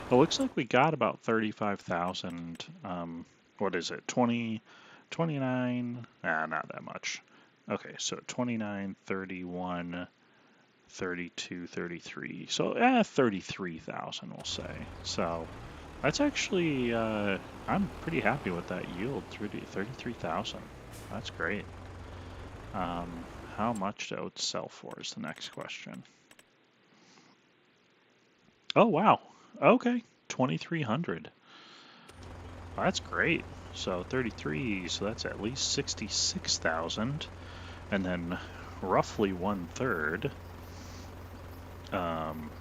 It looks like we got about 35,000, what is it, 29, not that much. Okay, so 29, 31, 32, 33, so 33,000 we'll say. So that's actually, I'm pretty happy with that yield, 33,000. That's great. How much do oats sell for is the next question. Oh, wow. Okay, 2,300. That's great. So 33, so that's at least 66,000. And then roughly 1/3,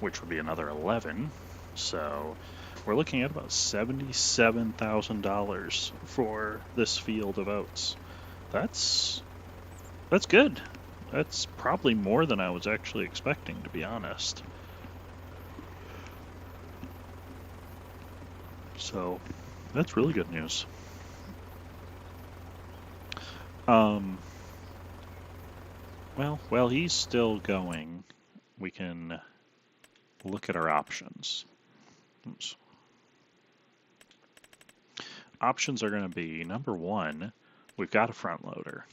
which would be another 11. So we're looking at about $77,000 for this field of oats. That's good. That's probably more than I was actually expecting, to be honest. So that's really good news. Well, he's still going. We can look at our options. Oops. Options are going to be, number one, we've got a front loader.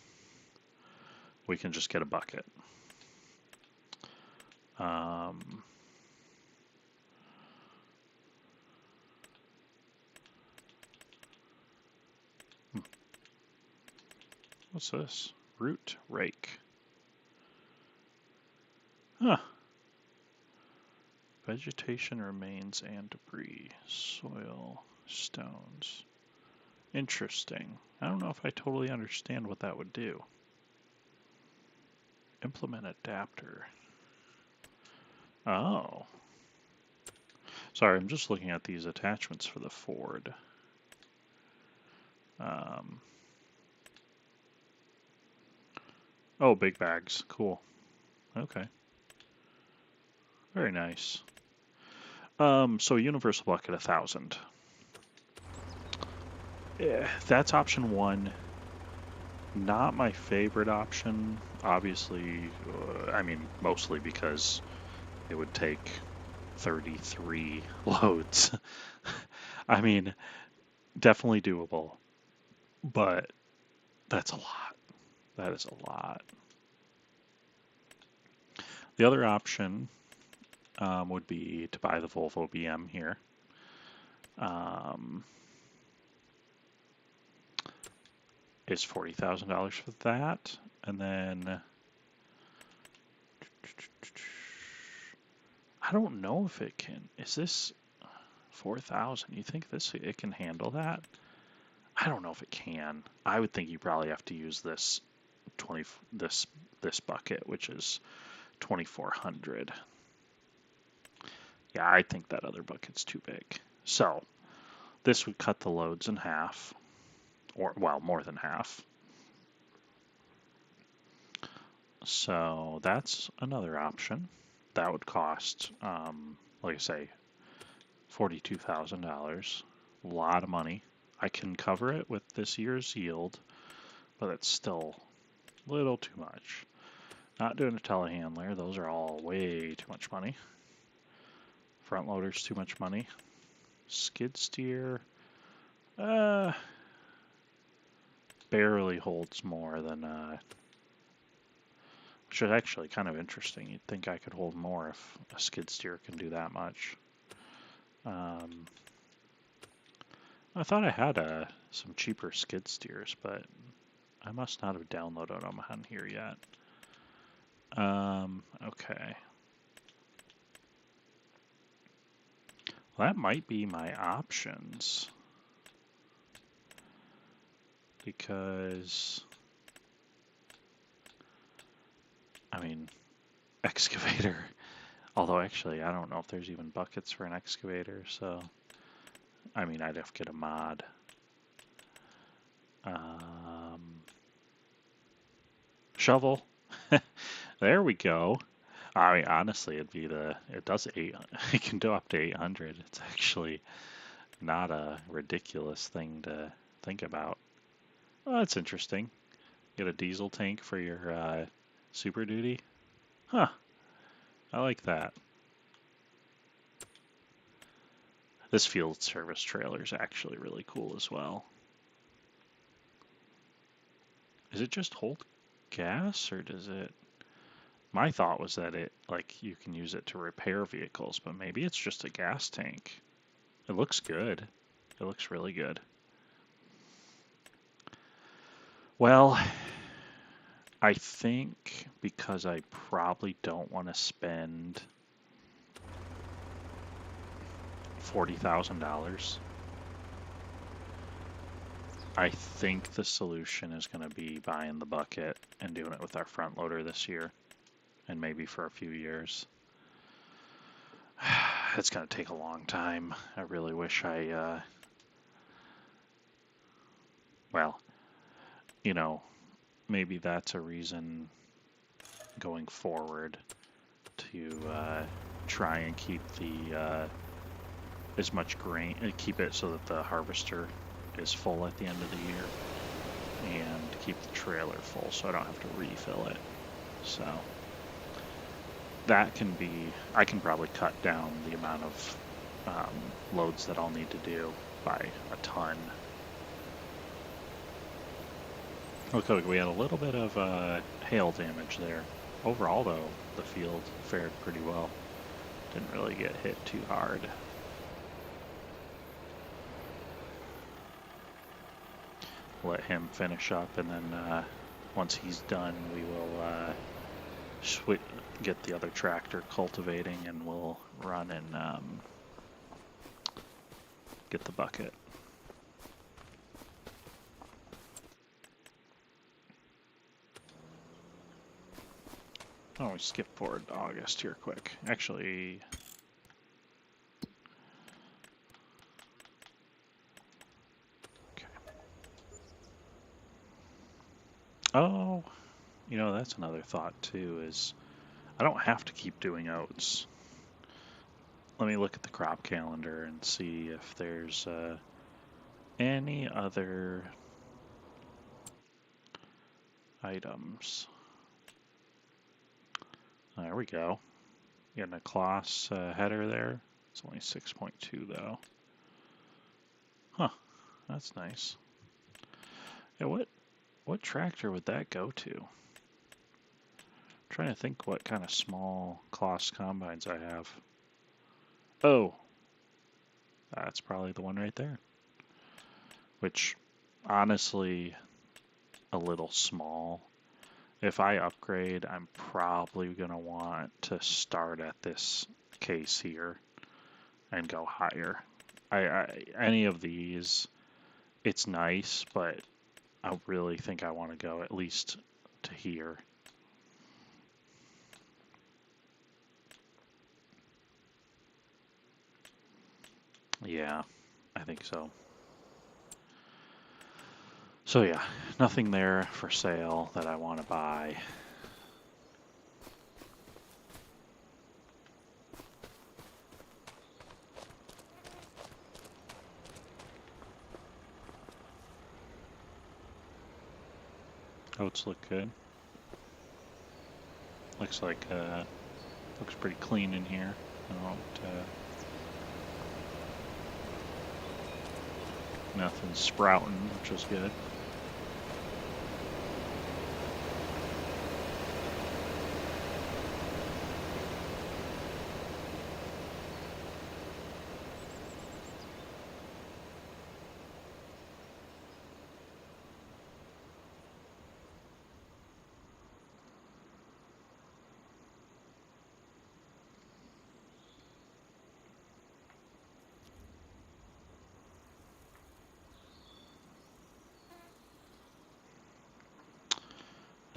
We can just get a bucket. What's this? Root rake. Huh. Vegetation remains and debris. Soil, stones. Interesting. I don't know if I totally understand what that would do. Implement adapter. Oh. Sorry, I'm just looking at these attachments for the Ford. Oh, big bags. Cool. Okay. Very nice. So universal bucket 1,000. Yeah, that's option one. Not my favorite option, obviously. I mean, mostly because it would take 33 loads. I mean, definitely doable, but that's a lot. That is a lot. The other option would be to buy the Volvo BM here. Is $40,000 for that, and then I don't know if it can. Is this 4,000? You think it can handle that? I don't know if it can. I would think you probably have to use this this bucket, which is 2,400. Yeah, I think that other bucket's too big. So this would cut the loads in half, or well, more than half. So that's another option. That would cost, like I say, $42,000. A lot of money. I can cover it with this year's yield, but it's still a little too much. Not doing a telehandler. Those are all way too much money. Front loader's too much money. Skid steer, barely holds more than, which is actually kind of interesting. You'd think I could hold more if a skid steer can do that much. I thought I had some cheaper skid steers, but I must not have downloaded them on here yet. Okay. Well, that might be my options. Because, I mean, excavator. Although actually, I don't know if there's even buckets for an excavator, so I mean, I'd have to get a mod. Shovel. There we go. I mean, honestly, it does 8, it can do up to 800. It's actually not a ridiculous thing to think about. Well, that's interesting. Get a diesel tank for your Super Duty. Huh. I like that. This field service trailer is actually really cool as well. Is it just hold gas, or does it... My thought was that you can use it to repair vehicles, but maybe it's just a gas tank. It looks good. It looks really good. Well, I think because I probably don't want to spend $40,000, I think the solution is going to be buying the bucket and doing it with our front loader this year, and maybe for a few years. It's going to take a long time. I really wish well, maybe that's a reason going forward to try and keep as much grain, keep it so that the harvester is full at the end of the year, and keep the trailer full so I don't have to refill it. So that can be, I can probably cut down the amount of loads that I'll need to do by a ton. Okay, we had a little bit of hail damage there. Overall, though, the field fared pretty well. Didn't really get hit too hard. Let him finish up, and then once he's done, we will get the other tractor cultivating, and we'll run and get the bucket. Oh, we skip forward to August here quick. Actually, okay. Oh, that's another thought too, is I don't have to keep doing oats. Let me look at the crop calendar and see if there's any other items. There we go. Getting a Claas header there. It's only 6.2 though. Huh, that's nice. Yeah, what tractor would that go to? I'm trying to think what kind of small Claas combines I have. Oh, that's probably the one right there. Which, honestly, a little small. If I upgrade, I'm probably going to want to start at this case here and go higher. Any of these, it's nice, but I really think I want to go at least to here. Yeah, I think so. So yeah, nothing there for sale that I want to buy. Oats look good. Looks like looks pretty clean in here. Nothing sprouting, which is good.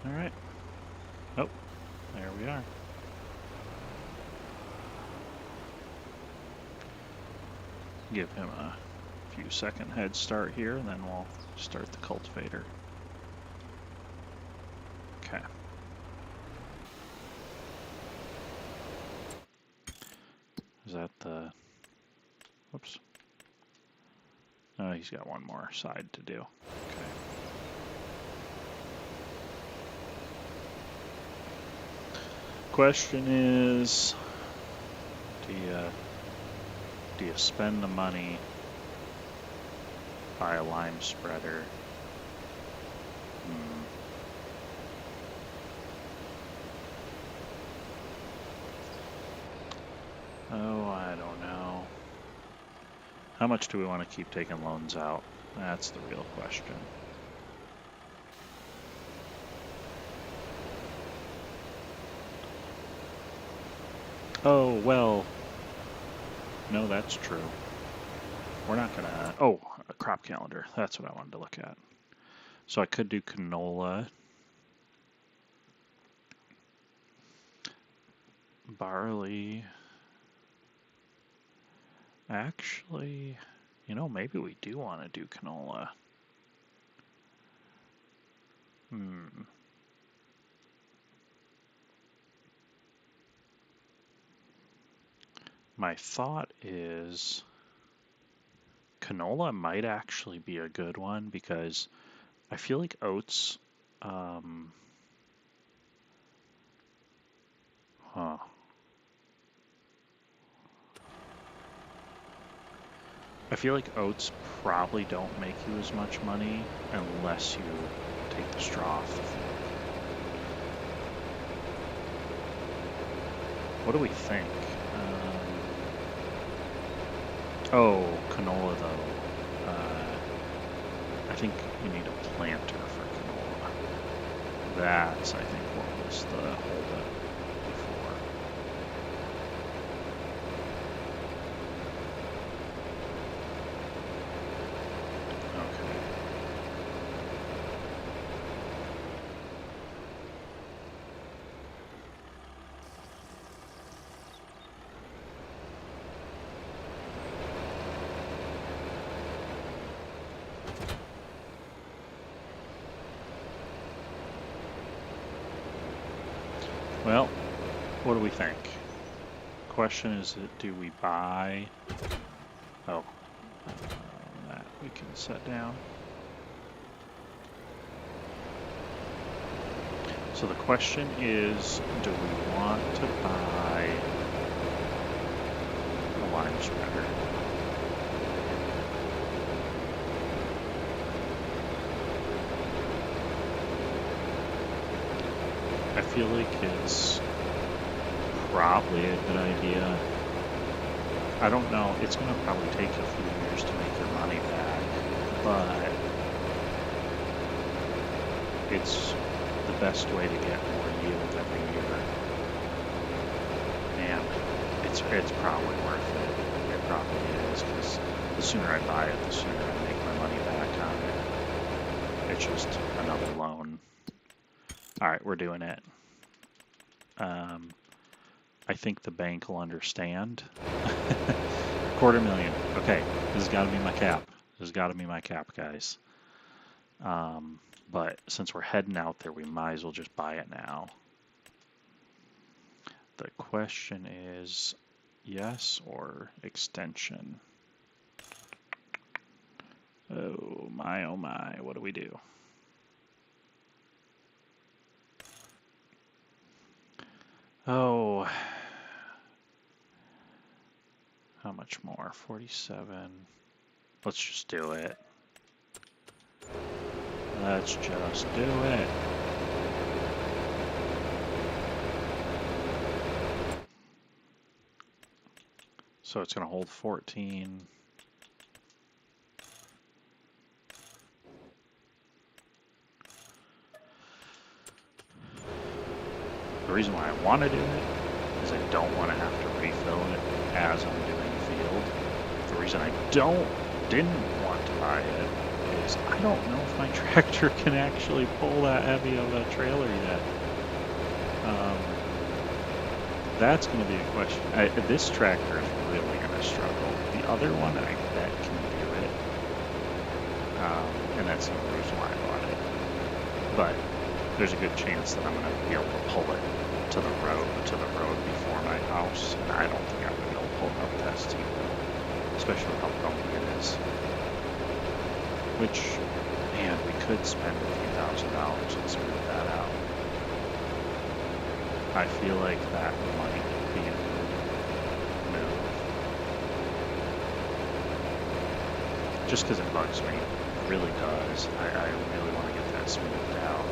All right. Oh, there we are. Give him a few second head start here, and then we'll start the cultivator. Okay. Is that the... Whoops. Oh, he's got one more side to do. Okay. Question is, do you spend the money, buy a lime spreader? Oh, I don't know. How much do we want to keep taking loans out? That's the real question. Oh, well, no, that's true. We're not gonna, oh, a crop calendar. That's what I wanted to look at. So I could do canola, barley. Actually, you know, maybe we do want to do canola. My thought is canola might actually be a good one because I feel like oats, I feel like oats probably don't make you as much money unless you take the straw off the field. What do we think? Oh, canola though. I think you need a planter for canola. That's, I think, what was the holdup before. Okay. Well, what do we think? Question is, do we buy? Oh, that we can set down. So the question is, do we want to buy a lime spreader? I feel like it's probably a good idea. I don't know, it's going to probably take a few years to make your money back, but it's the best way to get more yield every year. And it's probably worth it. It probably is, because the sooner I buy it, the sooner I make my money back on it. It's just another loan. All right, we're doing it. I think the bank will understand. $250,000. Okay, this has got to be my cap. This has got to be my cap, guys. But since we're heading out there, we might as well just buy it now. The question is yes or extension. Oh my, what do we do? Oh, how much more? 47. Let's just do it. Let's just do it. So it's going to hold 14. The reason why I want to do it is I don't want to have to refill it as I'm doing field. The reason I didn't want to buy it is I don't know if my tractor can actually pull that heavy of a trailer yet. That's going to be a question. This tractor is really going to struggle. The other one, I bet, can do it. And that's the only reason why I bought it. But there's a good chance that I'm going to be able to pull it to the road before my house. And I don't think I'm going to be able to pull it up that steep hill, especially how bumpy it is. Which, man, we could spend a few $1,000s and smooth that out. I feel like that might be a good move. Just because it bugs me. It really does. I really want to get that smoothed out.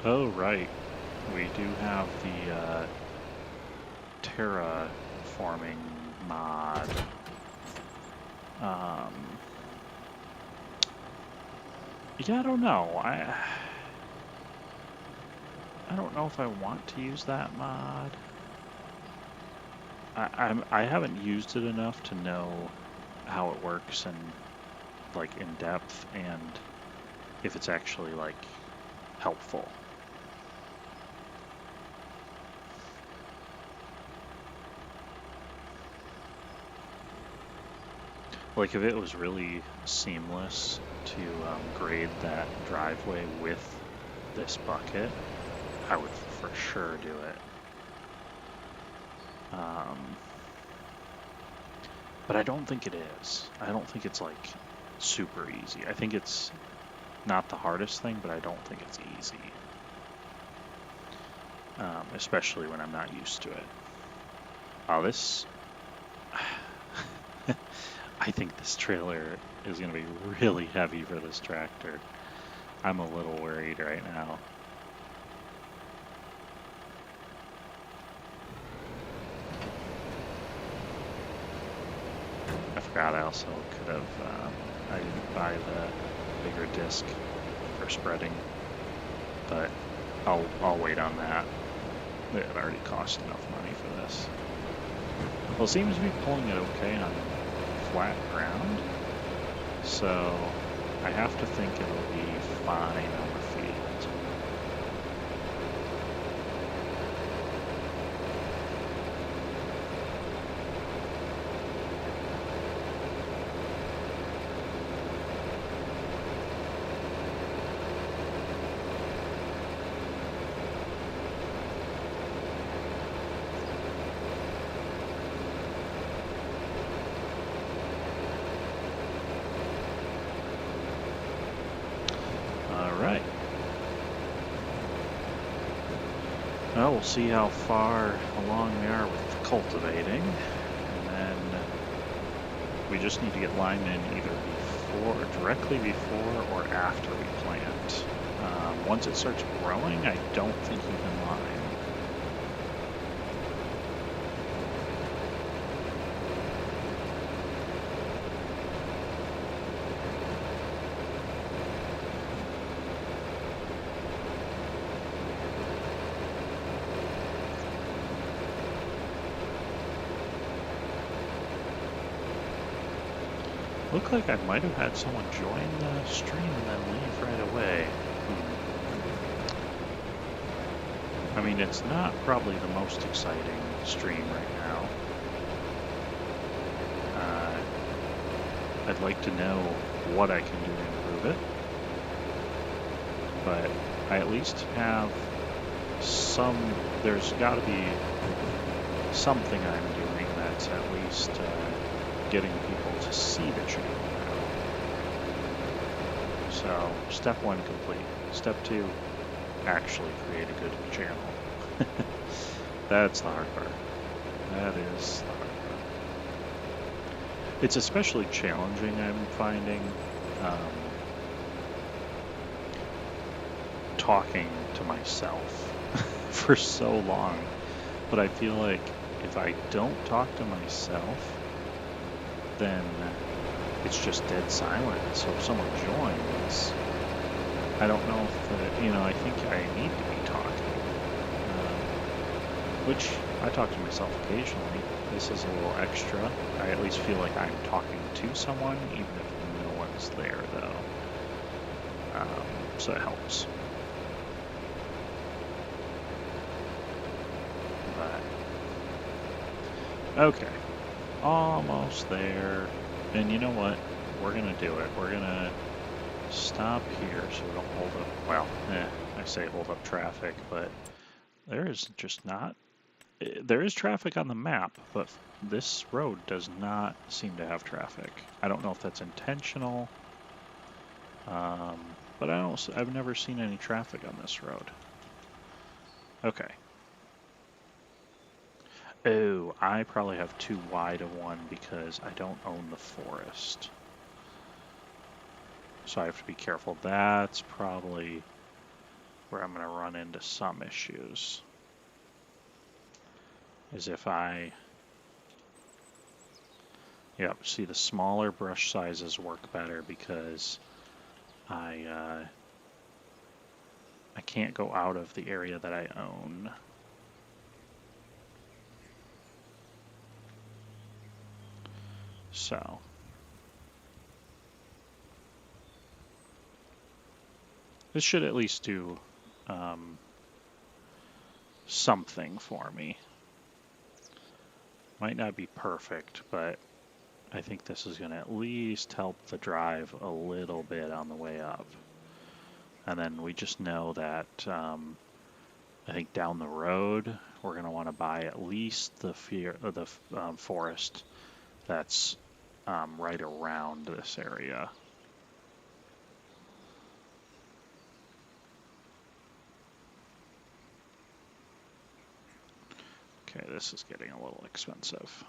Oh, right. We do have the terraforming mod. Yeah, I don't know. I don't know if I want to use that mod. I haven't used it enough to know how it works and like in depth and if it's actually like helpful. Like if it was really seamless to grade that driveway with this bucket, I would for sure do it. But I don't think it is. I don't think it's like super easy. I think it's not the hardest thing, but I don't think it's easy. Especially when I'm not used to it. Oh, this... I think this trailer is going to be really heavy for this tractor. I'm a little worried right now. I forgot I also could have, I didn't buy the bigger disc for spreading, but I'll wait on that. It already cost enough money for this. Well, it seems to be pulling it okay on flat ground, so I have to think it'll be fine on the field. Well, we'll see how far along we are with cultivating, and then we just need to get lined in either directly before or after we plant. Once it starts growing, I don't think you can line. Looked like I might have had someone join the stream and then leave right away. I mean, it's not probably the most exciting stream right now. I'd like to know what I can do to improve it. But I at least have there's got to be something I'm doing that's at least getting people to see the channel now. So, step 1 complete. Step 2, actually create a good channel. That's the hard part. That is the hard part. It's especially challenging, I'm finding, talking to myself for so long. But I feel like if I don't talk to myself, then it's just dead silent. So if someone joins, I don't know if, I think I need to be talking. Which I talk to myself occasionally. This is a little extra. I at least feel like I'm talking to someone, even if no one's there, though. So it helps. Okay, almost there. And you know what? We're gonna do it. We're gonna stop here so we don't hold up, well, I say hold up traffic, but there is just not, there is traffic on the map, but this road does not seem to have traffic. I don't know if that's intentional, but I've never seen any traffic on this road. Okay. Oh, I probably have too wide a one because I don't own the forest. So I have to be careful. That's probably where I'm going to run into some issues. Is if yep, see the smaller brush sizes work better because I can't go out of the area that I own. So this should at least do something for me. Might not be perfect, but I think this is going to at least help the drive a little bit on the way up. And then we just know that I think down the road we're going to want to buy at least the forest that's right around this area. Okay, this is getting a little expensive.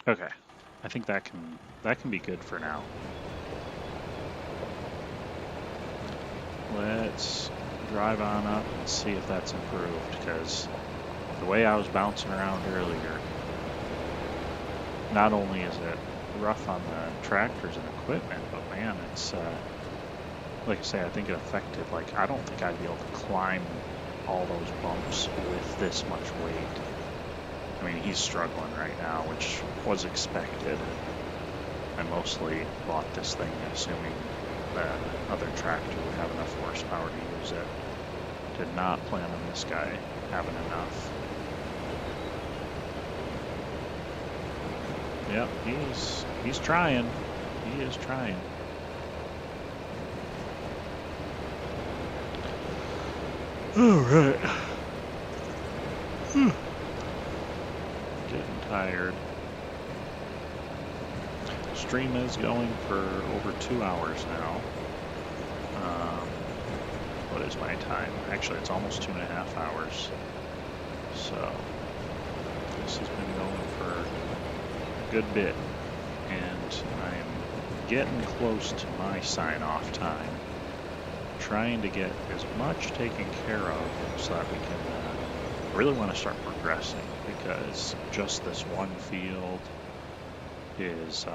Okay, I think that can be good for now. Let's drive on up and see if that's improved, because the way I was bouncing around earlier, not only is it rough on the tractors and equipment, but man, it's like I say, I think it affected, like, I don't think I'd be able to climb all those bumps with this much weight. I mean, he's struggling right now, which was expected. I mostly bought this thing assuming that other tractor would have enough horsepower to use it. Did not plan on this guy having enough. Yep, he's trying. He is trying. All right. Getting tired. Stream is going for over 2 hours now. What is my time? Actually, it's almost 2.5 hours. So this has been going for a good bit, and I'm getting close to my sign-off time. Trying to get as much taken care of so that we can really want to start progressing, because just this one field is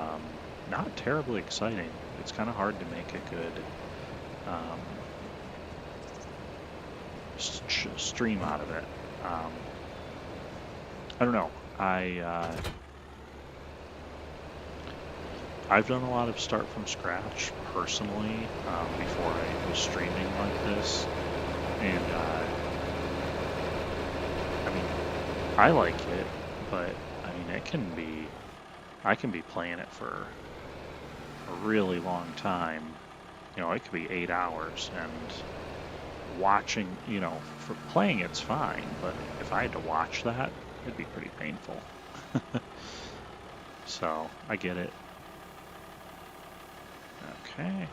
not terribly exciting. It's kind of hard to make a good stream out of it. I don't know. I've done a lot of start from scratch personally before I was streaming like this, and I mean, I like it, but I mean, I can be playing it for a really long time. You know, it could be 8 hours, and watching, you know, for playing it's fine, but if I had to watch that, it'd be pretty painful. So, I get it. Okay.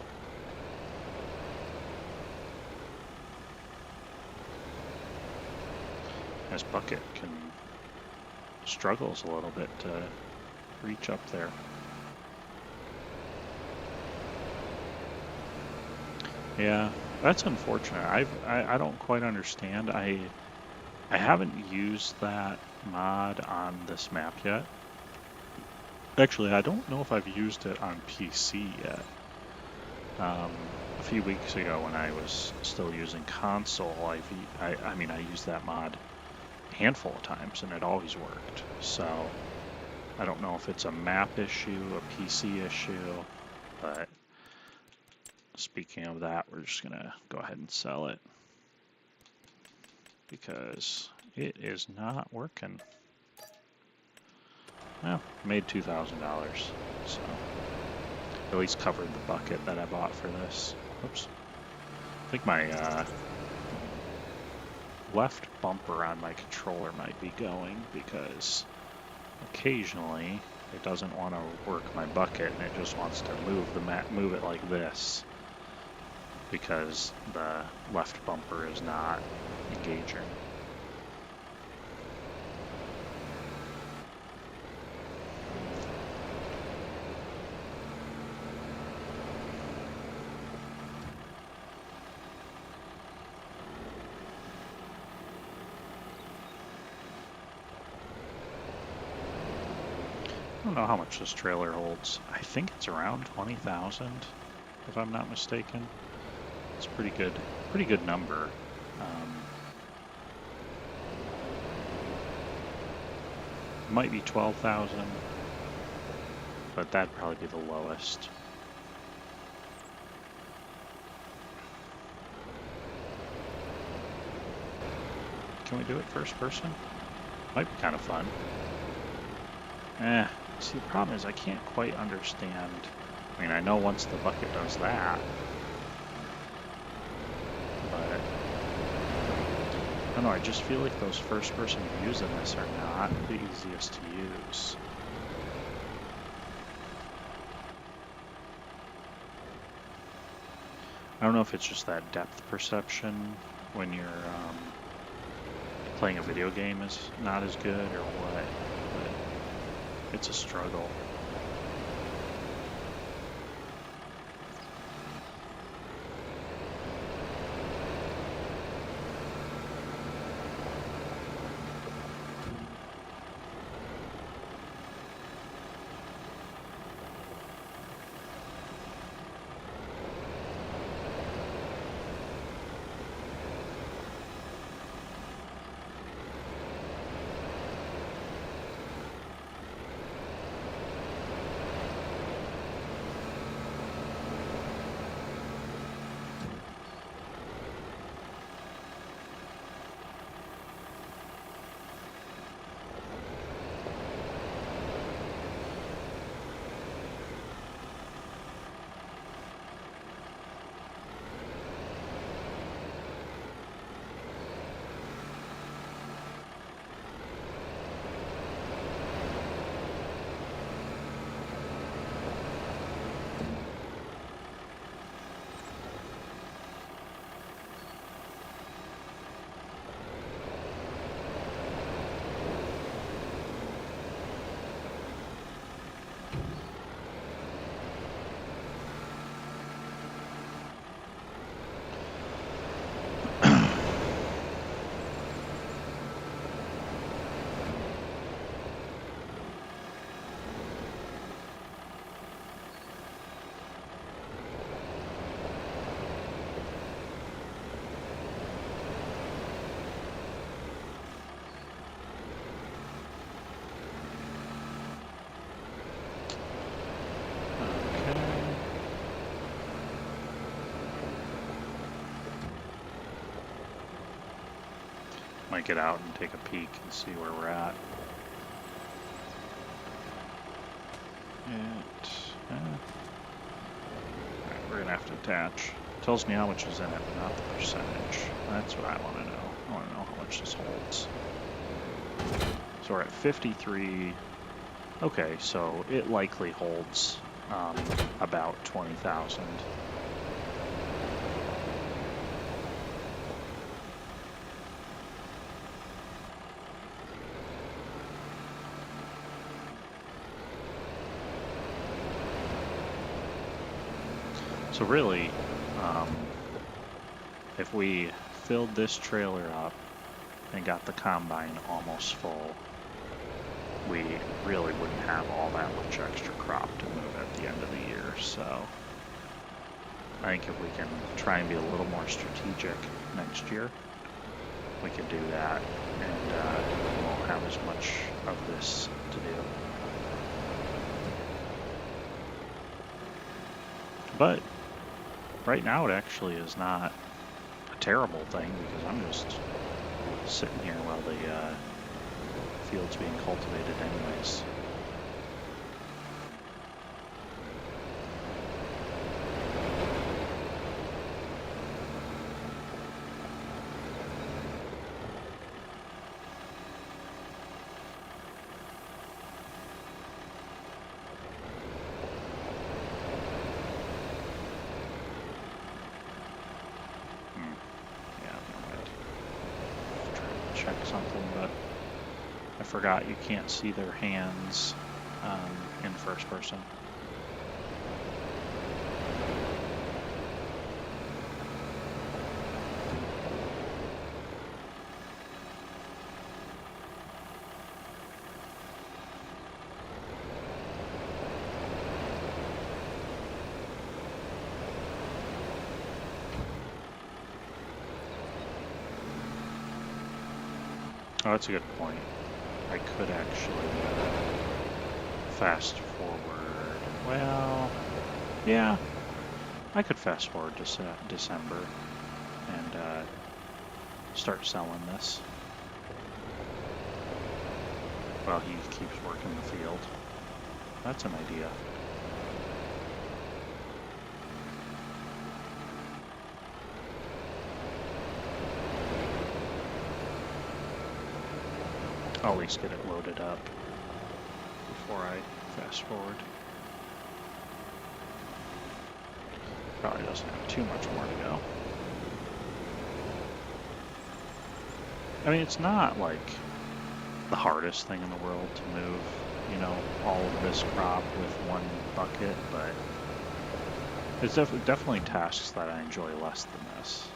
This bucket struggles a little bit to reach up there. Yeah, that's unfortunate. I don't quite understand. I haven't used that mod on this map yet. Actually, I don't know if I've used it on PC yet. A few weeks ago when I was still using console, I mean, I used that mod a handful of times and it always worked. So I don't know if it's a map issue, a PC issue, but speaking of that, we're just gonna go ahead and sell it because it is not working. Well, made $2,000, so at least covered the bucket that I bought for this. Oops. I think my left bumper on my controller might be going because occasionally it doesn't want to work my bucket and it just wants to move it like this because the left bumper is not engaging. I don't know how much this trailer holds. I think it's around 20,000, if I'm not mistaken. It's a pretty good number. Might be 12,000, but that'd probably be the lowest. Can we do it first person? Might be kind of fun. See, the problem is I can't quite understand. I mean, I know once the bucket does that, but I don't know, I just feel like those first-person views in this are not the easiest to use. I don't know if it's just that depth perception when you're playing a video game is not as good or what, but it's a struggle. might get out and take a peek and see where we're at. Alright, we're gonna have to attach. It tells me how much is in it, but not the percentage. That's what I want to know. I want to know how much this holds. So we're at 53. Okay, so it likely holds about 20,000. So really, if we filled this trailer up and got the combine almost full, we really wouldn't have all that much extra crop to move at the end of the year. So I think if we can try and be a little more strategic next year, we can do that, and we won't have as much of this to do. But right now it actually is not a terrible thing, because I'm just sitting here while the field's being cultivated anyways. Check something, but I forgot you can't see their hands in first person. Oh, that's a good point. I could actually fast forward. Well, yeah, I could fast forward to December and start selling this while he keeps working the field. That's an idea. I'll at least get it loaded up before I fast forward. Probably doesn't have too much more to go. I mean, it's not like the hardest thing in the world to move, you know, all of this crop with one bucket, but it's definitely tasks that I enjoy less than this.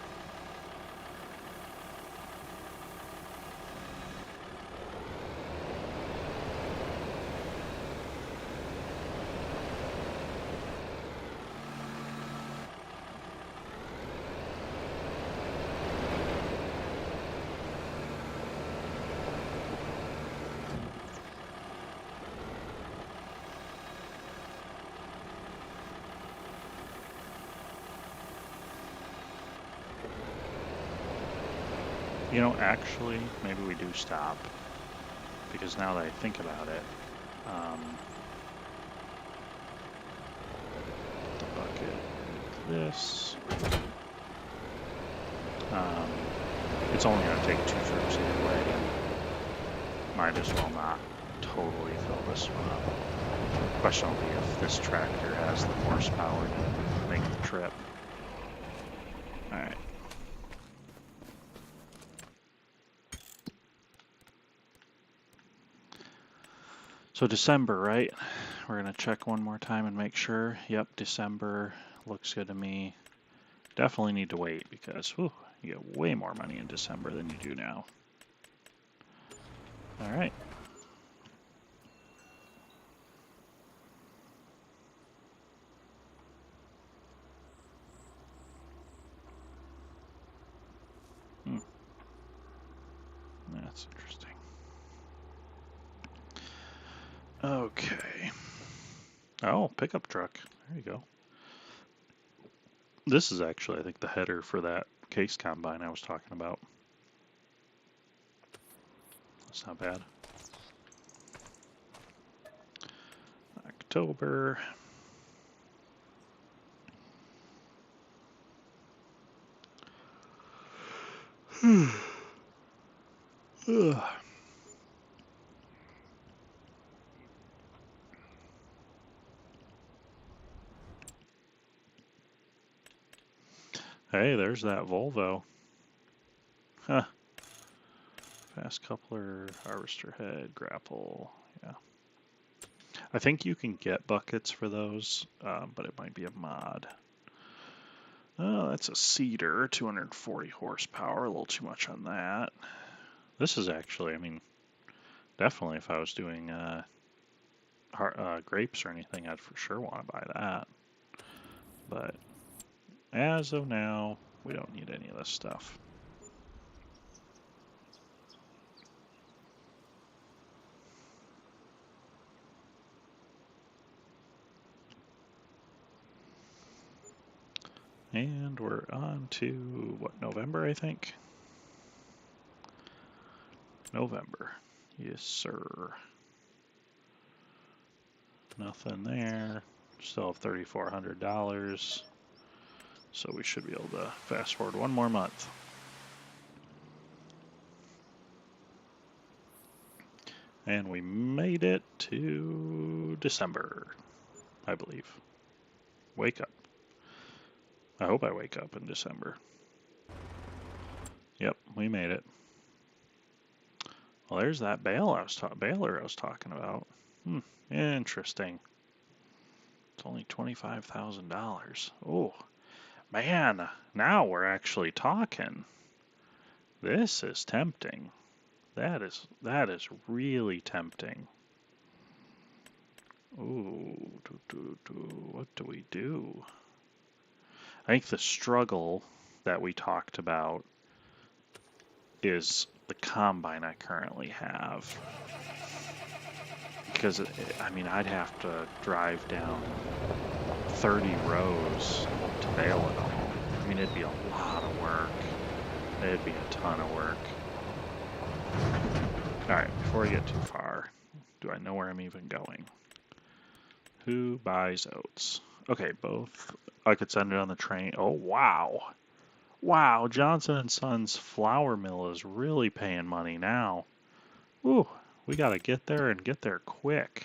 You know, actually, maybe we do stop, because now that I think about it, the bucket like this, it's only going to take 2 trips either way. Might as well not totally fill this one up. Question will be if this tractor has the horsepower to make the trip. Alright. So December, right? We're going to check one more time and make sure. Yep, December looks good to me. Definitely need to wait, because whew, you get way more money in December than you do now. All right. That's interesting. Okay. Oh, pickup truck. There you go. This is actually, I think, the header for that case combine I was talking about. That's not bad. October. Hey, there's that Volvo. Huh. Fast coupler, harvester head, grapple. Yeah. I think you can get buckets for those, but it might be a mod. Oh, that's a Cedar, 240 horsepower, a little too much on that. This is actually, I mean, definitely if I was doing grapes or anything, I'd for sure want to buy that. But as of now, we don't need any of this stuff. And we're on to, what, November, I think? November. Yes, sir. Nothing there. Still have $3,400. So we should be able to fast forward one more month. And we made it to December, I believe. Wake up. I hope I wake up in December. Yep, we made it. Well, there's that baler I was talking about. Interesting. It's only $25,000. Oh, man, now we're actually talking. This is tempting. That is really tempting. Ooh, what do we do? I think the struggle that we talked about is the combine I currently have. Because, I mean, I'd have to drive down 30 rows to bale it all. I mean, it'd be a lot of work. It'd be a ton of work. Alright, before I get too far, do I know where I'm even going? Who buys oats? Okay, both. I could send it on the train. Oh, wow. Wow, Johnson & Sons flour mill is really paying money now. Ooh, we got to get there and get there quick.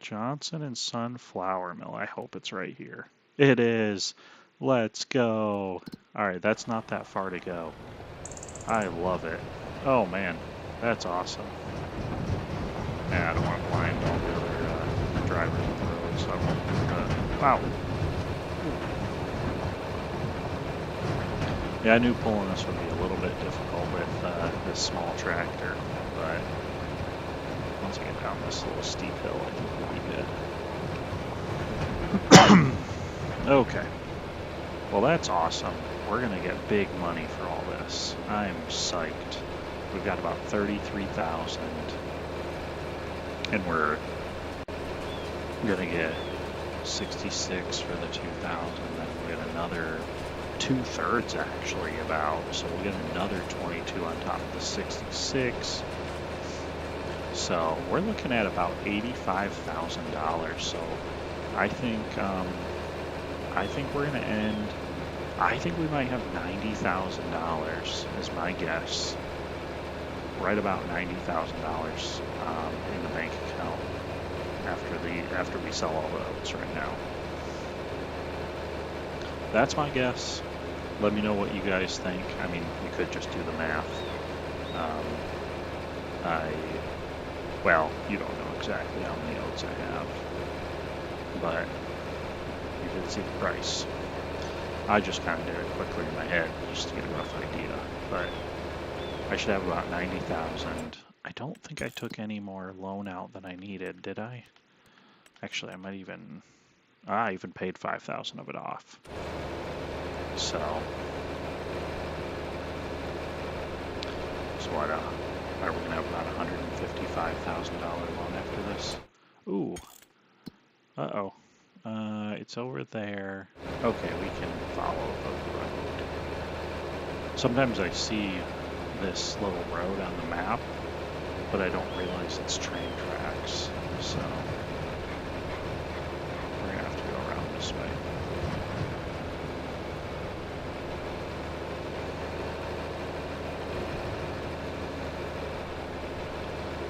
Johnson & Son flour mill. I hope it's right here. It is. Let's go. All right, that's not that far to go. I love it. Oh, man, that's awesome. Yeah, I don't want to blind all the other drivers on the road, so I won't. Wow. Yeah, I knew pulling this would be a little bit difficult with this small tractor, but once I get down this little steep hill, I think we'll be good. Okay. Well, that's awesome. We're going to get big money for all this. I'm psyched. We've got about 33,000, and we're going to get 66 for the 2,000, then we'll get another 2/3 actually about, so we'll get another 22 on top of the 66. So we're looking at about $85,000. So I think we're gonna end. I think we might have $90,000 is my guess. Right about $90,000 in the bank account after we sell all the oats right now. That's my guess. Let me know what you guys think. I mean, we could just do the math. Well, you don't know exactly how many oats I have, but you did see the price. I just kind of did it quickly in my head just to get a rough idea, but I should have about 90,000. I don't think I took any more loan out than I needed, did I? Actually, I might even... I even paid 5,000 of it off. So what, are we going to have about $155,000 loan after this? Ooh. Uh-oh. It's over there. Okay, we can follow the road. Sometimes I see this little road on the map, but I don't realize it's train tracks, so we're gonna have to go around this way.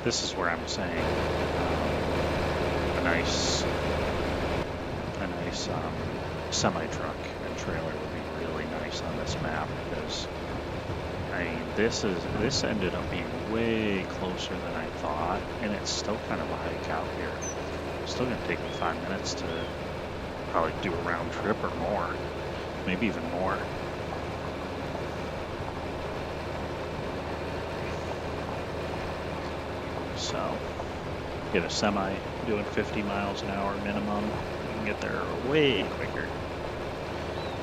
This is where I'm saying a nice semi-truck and trailer would be really nice on this map, because I mean this ended up being way closer than I thought, and it's still kind of a hike out here. It's still gonna take me 5 minutes to probably do a round trip or more, maybe even more. So get a semi doing 50 miles an hour minimum, you can get there way quicker,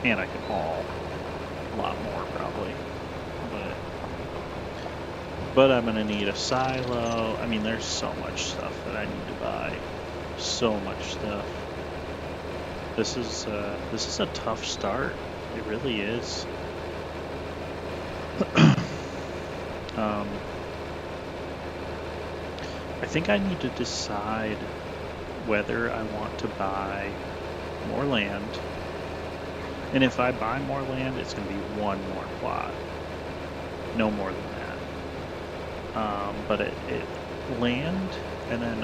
and I can haul a lot more probably, but I'm gonna need a silo. I mean, there's so much stuff that I need to buy, so much stuff. This is a tough start, it really is. I think I need to decide whether I want to buy more land, and if I buy more land, it's going to be one more plot, no more than that. But it land, and then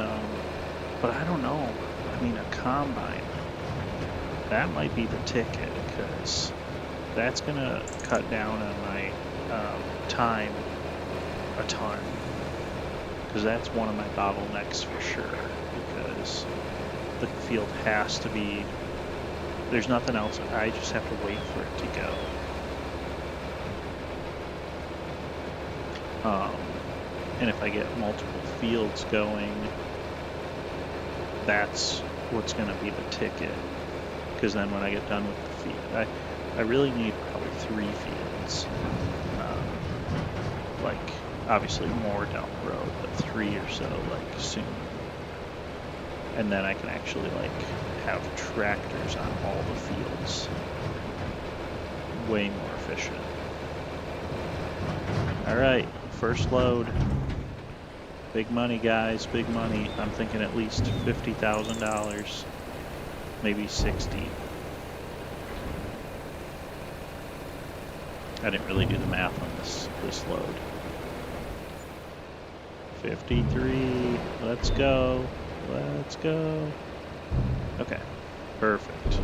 but I don't know. I mean, a combine, that might be the ticket, because that's going to cut down on my time a ton. Because that's one of my bottlenecks for sure, because the field has to be, there's nothing else, I just have to wait for it to go. And if I get multiple fields going, that's what's going to be the ticket, because then when I get done with the field, I really need probably 3 fields, like obviously more down the road, but 3 or so, like soon. And then I can actually like have tractors on all the fields. Way more efficient. Alright, first load. Big money, guys, big money. I'm thinking at least $50,000. Maybe 60. I didn't really do the math on this load. 53, let's go, let's go. Okay, perfect.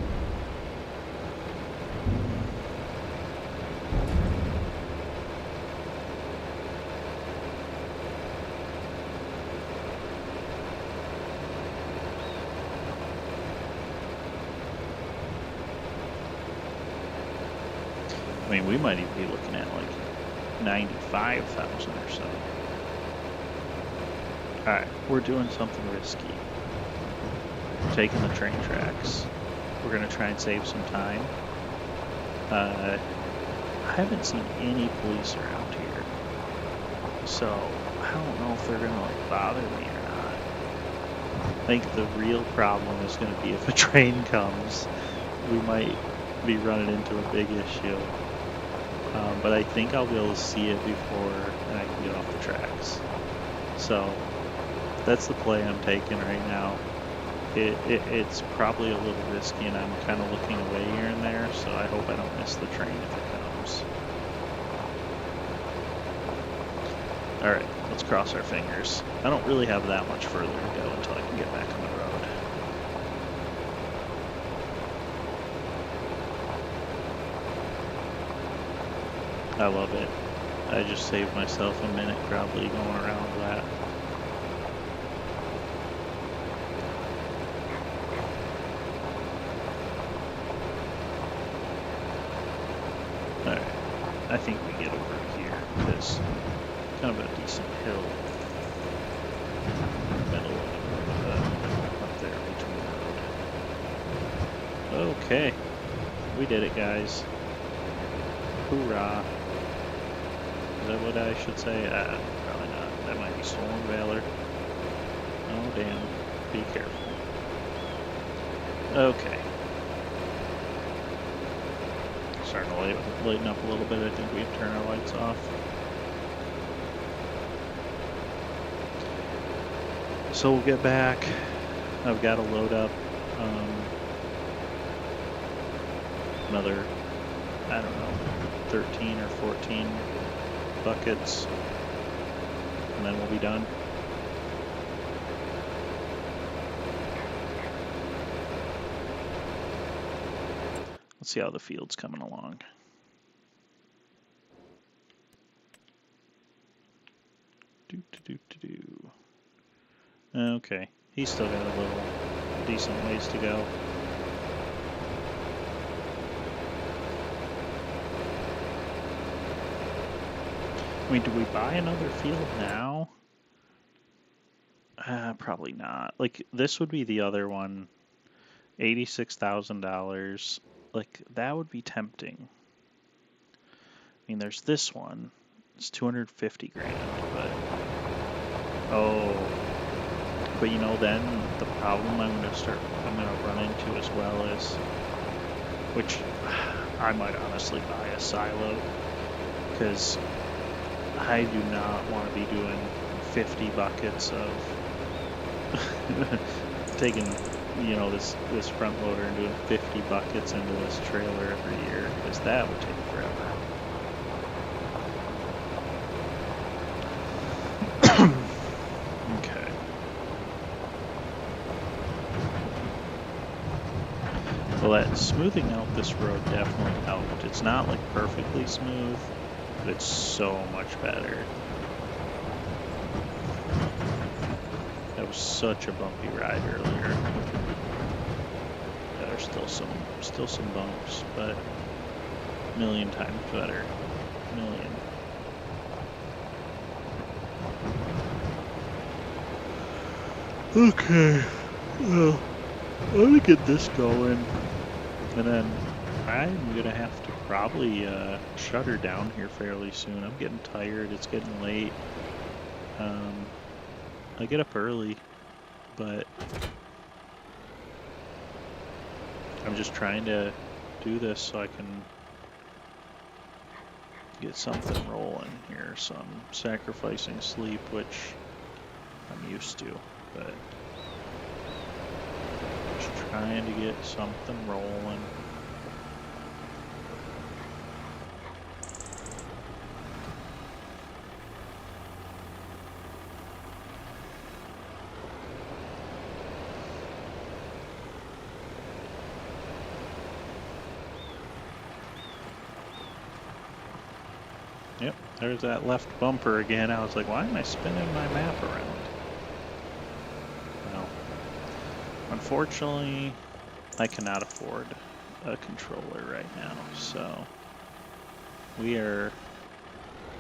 I mean, we might even be looking at like 95,000 or so. Alright, we're doing something risky. We're taking the train tracks. We're going to try and save some time. I haven't seen any police around here, so I don't know if they're going to like bother me or not. I think the real problem is going to be if a train comes, we might be running into a big issue. But I think I'll be able to see it before I can get off the tracks. So that's the play I'm taking right now. It's probably a little risky, and I'm kind of looking away here and there, so I hope I don't miss the train if it comes. Alright, let's cross our fingers. I don't really have that much further to go until I can get back on the road. I love it. I just saved myself a minute probably going around that. Alright, I think we get over here, because it's kind of a decent hill. Middle of up there between the road. Okay, we did it, guys. Hoorah. Is that what I should say? Probably not. That might be stolen valor. Oh, damn. Be careful. Okay. Starting to lighten up a little bit. I think we can turn our lights off. So we'll get back. I've got to load up another, I don't know, 13 or 14 buckets, and then we'll be done. Let's see how the field's coming along. Okay, he's still got a little decent ways to go. I mean, do we buy another field now? Probably not. Like, this would be the other one. $86,000. Like, that would be tempting. I mean, there's this one. It's 250 grand, but... Oh. But you know, then the problem I'm gonna run into as well is... Which, I might honestly buy a silo. Because I do not want to be doing 50 buckets of... taking, you know, this front loader and doing 50 buckets into this trailer every year, because that would take forever. Okay. Well, that smoothing out this road definitely helped. It's not like perfectly smooth, but it's so much better. That was such a bumpy ride earlier. Yeah, there's still some bumps, but a million times better. A million. Okay. Well, I'm gonna get this going, and then I'm gonna have to probably shut her down here fairly soon. I'm getting tired. It's getting late. I get up early, but I'm just trying to do this so I can get something rolling here. So I'm sacrificing sleep, which I'm used to, but just trying to get something rolling. Yep, there's that left bumper again. I was like, why am I spinning my map around? Well, unfortunately, I cannot afford a controller right now, so we are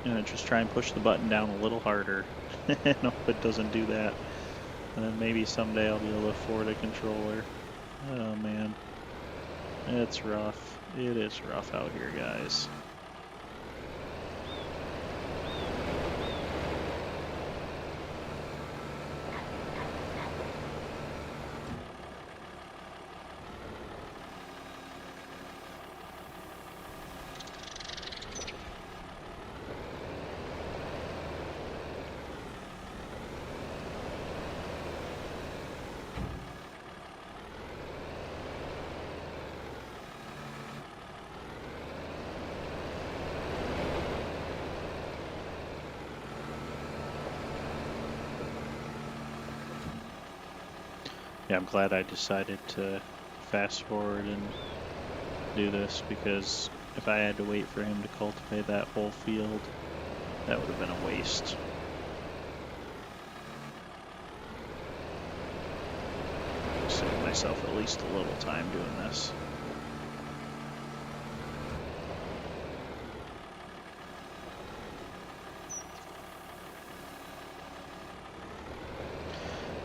gonna just try and push the button down a little harder and hope it doesn't do that. And then maybe someday I'll be able to afford a controller. Oh man, it's rough. It is rough out here, guys. Yeah, I'm glad I decided to fast forward and do this, because if I had to wait for him to cultivate that whole field, that would have been a waste. Save myself at least a little time doing this.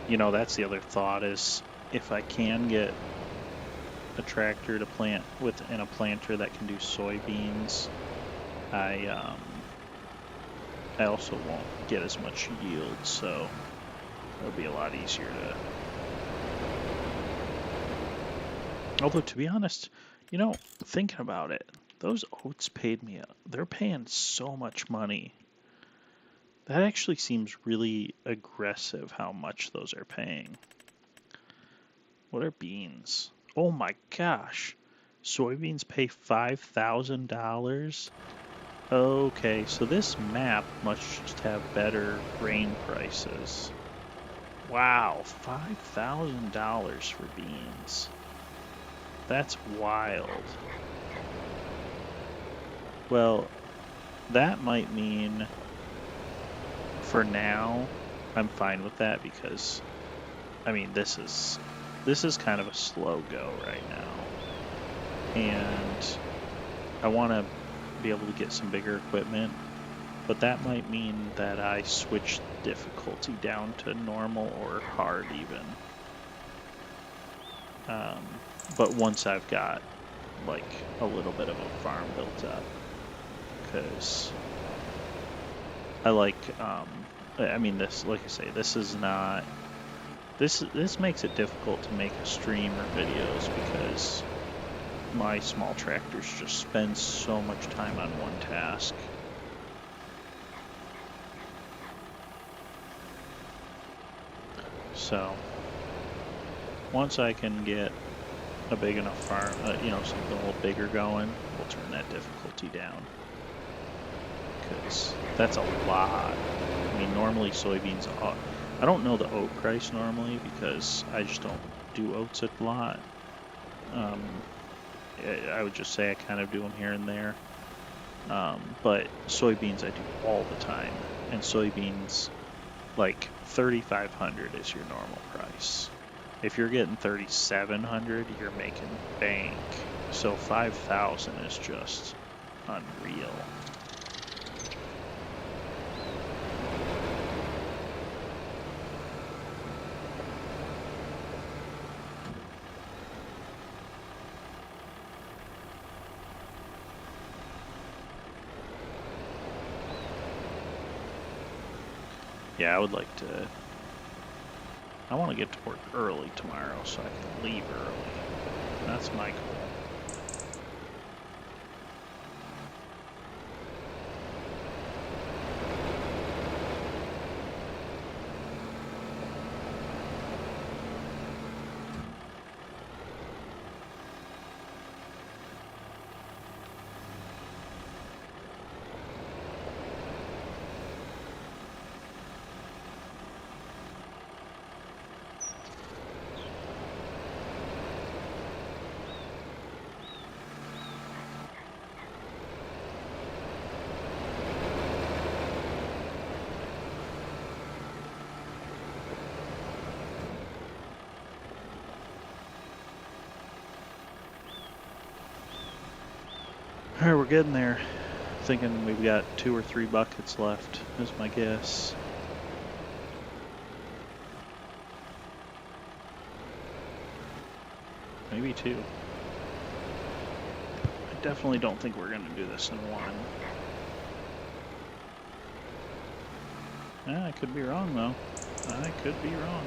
You know, that's the other thought, is if I can get a tractor to plant and a planter that can do soybeans, I also won't get as much yield, so it'll be a lot easier to... Although, to be honest, you know, thinking about it, those oats paid me, they're paying so much money That actually seems really aggressive how much those are paying. What are beans? Oh my gosh. Soybeans pay $5,000? Okay, so this map must have better grain prices. Wow, $5,000 for beans. That's wild. Well, that might mean for now I'm fine with that because I mean this is kind of a slow go right now. And I want to be able to get some bigger equipment, but that might mean that I switch difficulty down to normal or hard even. But once I've got like a little bit of a farm built up, because I like, I mean this, like I say, this is not, this makes it difficult to make a stream or videos because my small tractors just spend so much time on one task. So once I can get a big enough farm, you know, something a little bigger going, we'll turn that difficulty down. Because that's a lot. I mean, normally soybeans, I don't know the oat price normally because I just don't do oats a lot. I would just say I kind of do them here and there. But soybeans I do all the time. And soybeans, like 3,500 is your normal price. If you're getting 3,700, you're making bank. So 5,000 is just unreal. Yeah, I would like to. I want to get to work early tomorrow so I can leave early. That's my goal. Alright, we're getting there. Thinking we've got 2 or 3 buckets left, is my guess. Maybe 2. I definitely don't think we're going to do this in 1. I could be wrong, though. I could be wrong.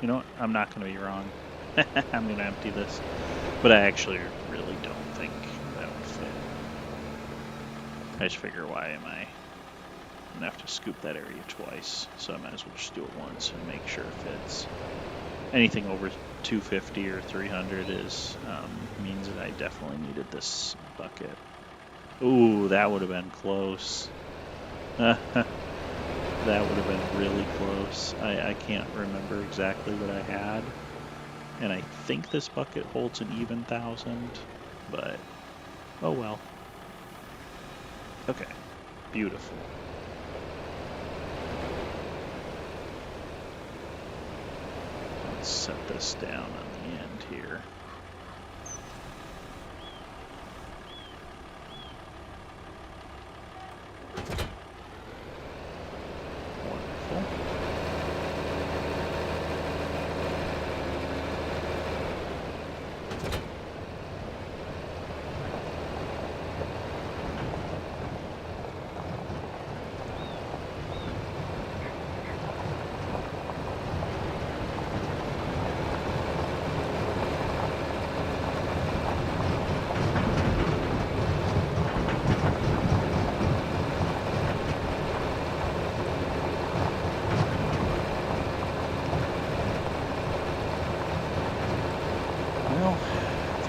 You know what? I'm not going to be wrong. I'm going to empty this. But I actually really don't think that would fit. I just figure, why am I going to have to scoop that area twice? So I might as well just do it once and make sure it fits. Anything over 250 or 300 is means that I definitely needed this bucket. Ooh, that would have been close. That would have been really close. I can't remember exactly what I had. And I think this bucket holds an even 1,000, but oh well. Okay, beautiful. Let's set this down on the end here.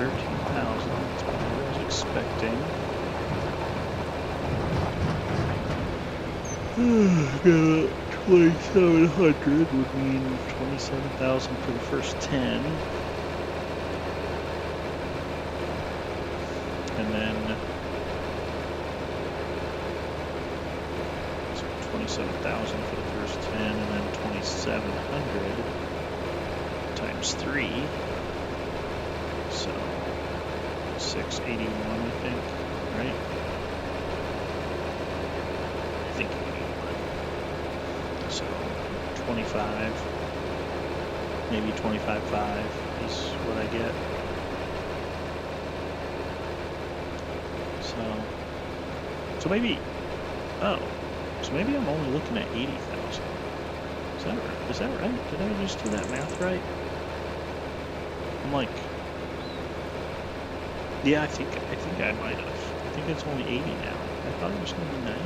13,000. That's what I was expecting. 2,700 would mean 27,000 for the first 10. And then 27,000 for the first 10, and then 2,700 times 3. So 681, I think, right? I think 81. So 25, maybe 25.5 is what I get. So maybe, oh, so maybe I'm only looking at 80,000. Is that right? Did I just do that math right? I'm like, yeah, I think I might have. I think it's only 80 now. I thought it was going to be 90.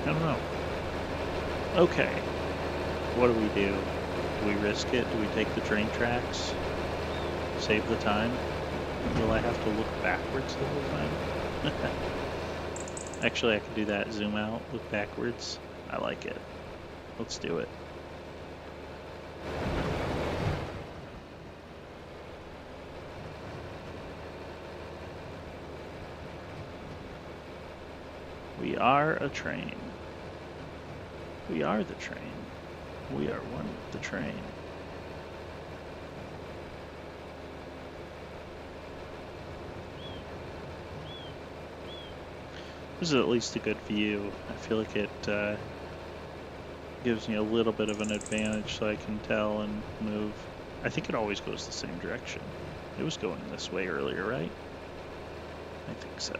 I don't know. Okay. What do? Do we risk it? Do we take the train tracks? Save the time? Will I have to look backwards the whole time? Actually, I can do that. Zoom out, look backwards. I like it. Let's do it. We are a train. We are the train. We are one with the train. This is at least a good view. I feel like it gives me a little bit of an advantage so I can tell and move. I think it always goes the same direction. It was going this way earlier, right? I think so.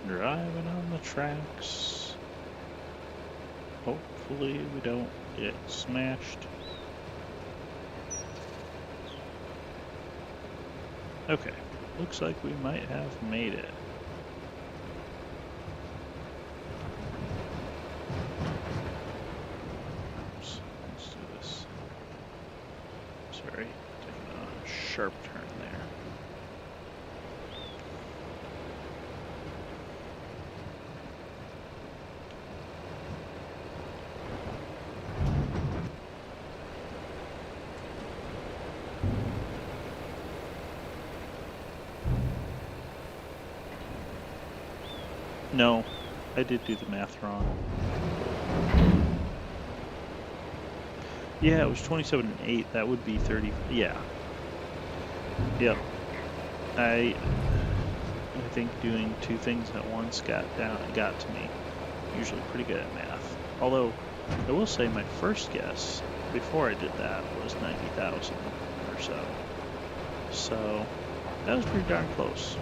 Driving on the tracks. Hopefully we don't get smashed. Okay, looks like we might have made it. Oops, let's do this. Sorry, taking a sharp turn there. No, I did do the math wrong. Yeah, it was 27 and 8. That would be 30. Yeah. Yep. I think doing two things at once got to me. Usually pretty good at math. Although I will say my first guess before I did that was 90,000 or so. So that was pretty darn close.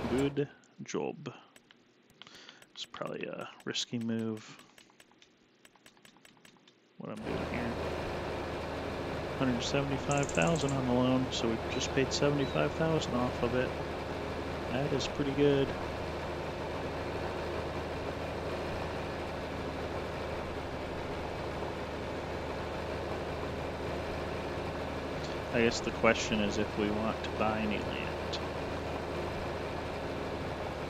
Good job. It's probably a risky move. What I'm doing here. 175,000 on the loan, so we just paid 75,000 off of it. That is pretty good. I guess the question is if we want to buy any land.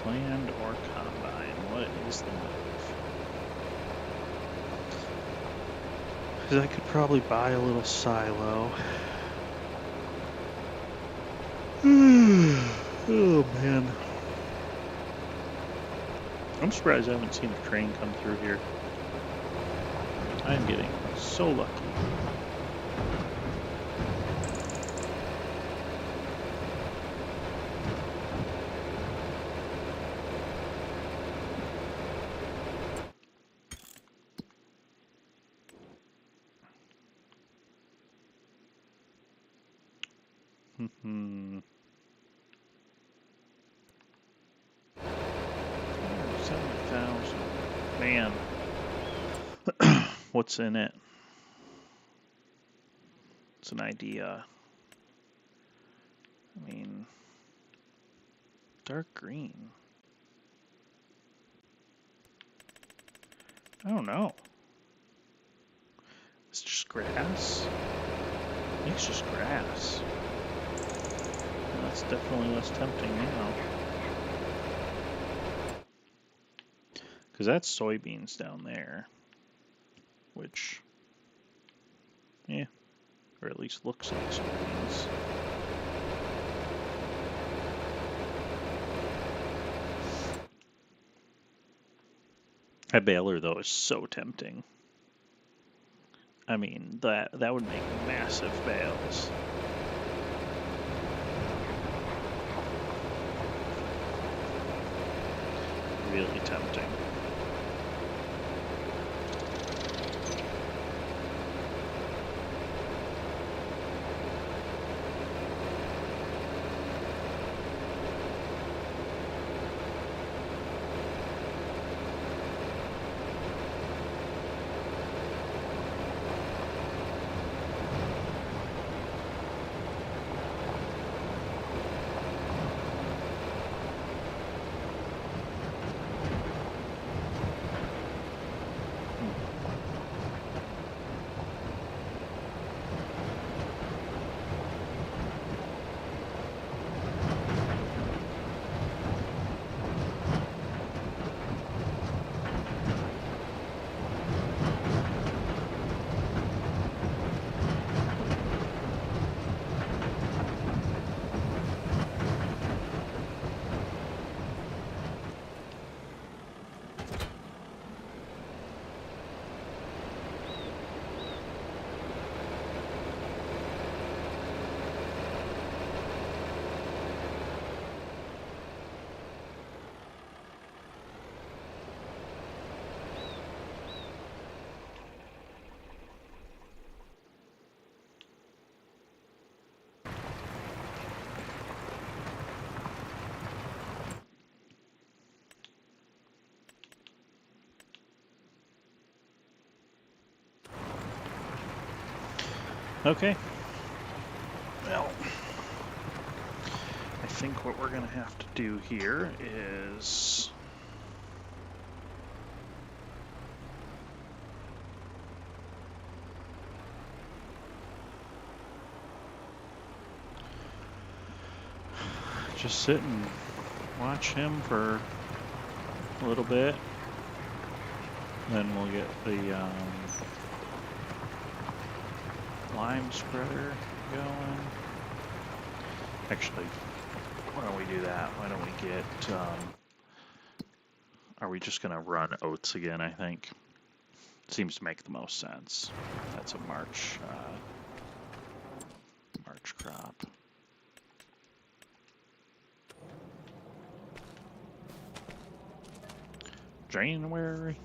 Land or combine, what is the move? Because I could probably buy a little silo. Oh man. I'm surprised I haven't seen a train come through here. I'm getting so lucky. $70,000. Man. What's in it? It's an idea. I mean, dark green. I don't know. It's just grass. I think it's just grass. That's definitely less tempting now. Because that's soybeans down there. Which, yeah, or at least looks like soybeans. That baler, though, is so tempting. I mean, that would make massive bales. Really tempting. Okay. Well, I think what we're going to have to do here is just sit and watch him for a little bit. Then we'll get the lime spreader going. Actually, why don't we do that? Why don't we get, are we just going to run oats again, I think? Seems to make the most sense. That's a March crop. January.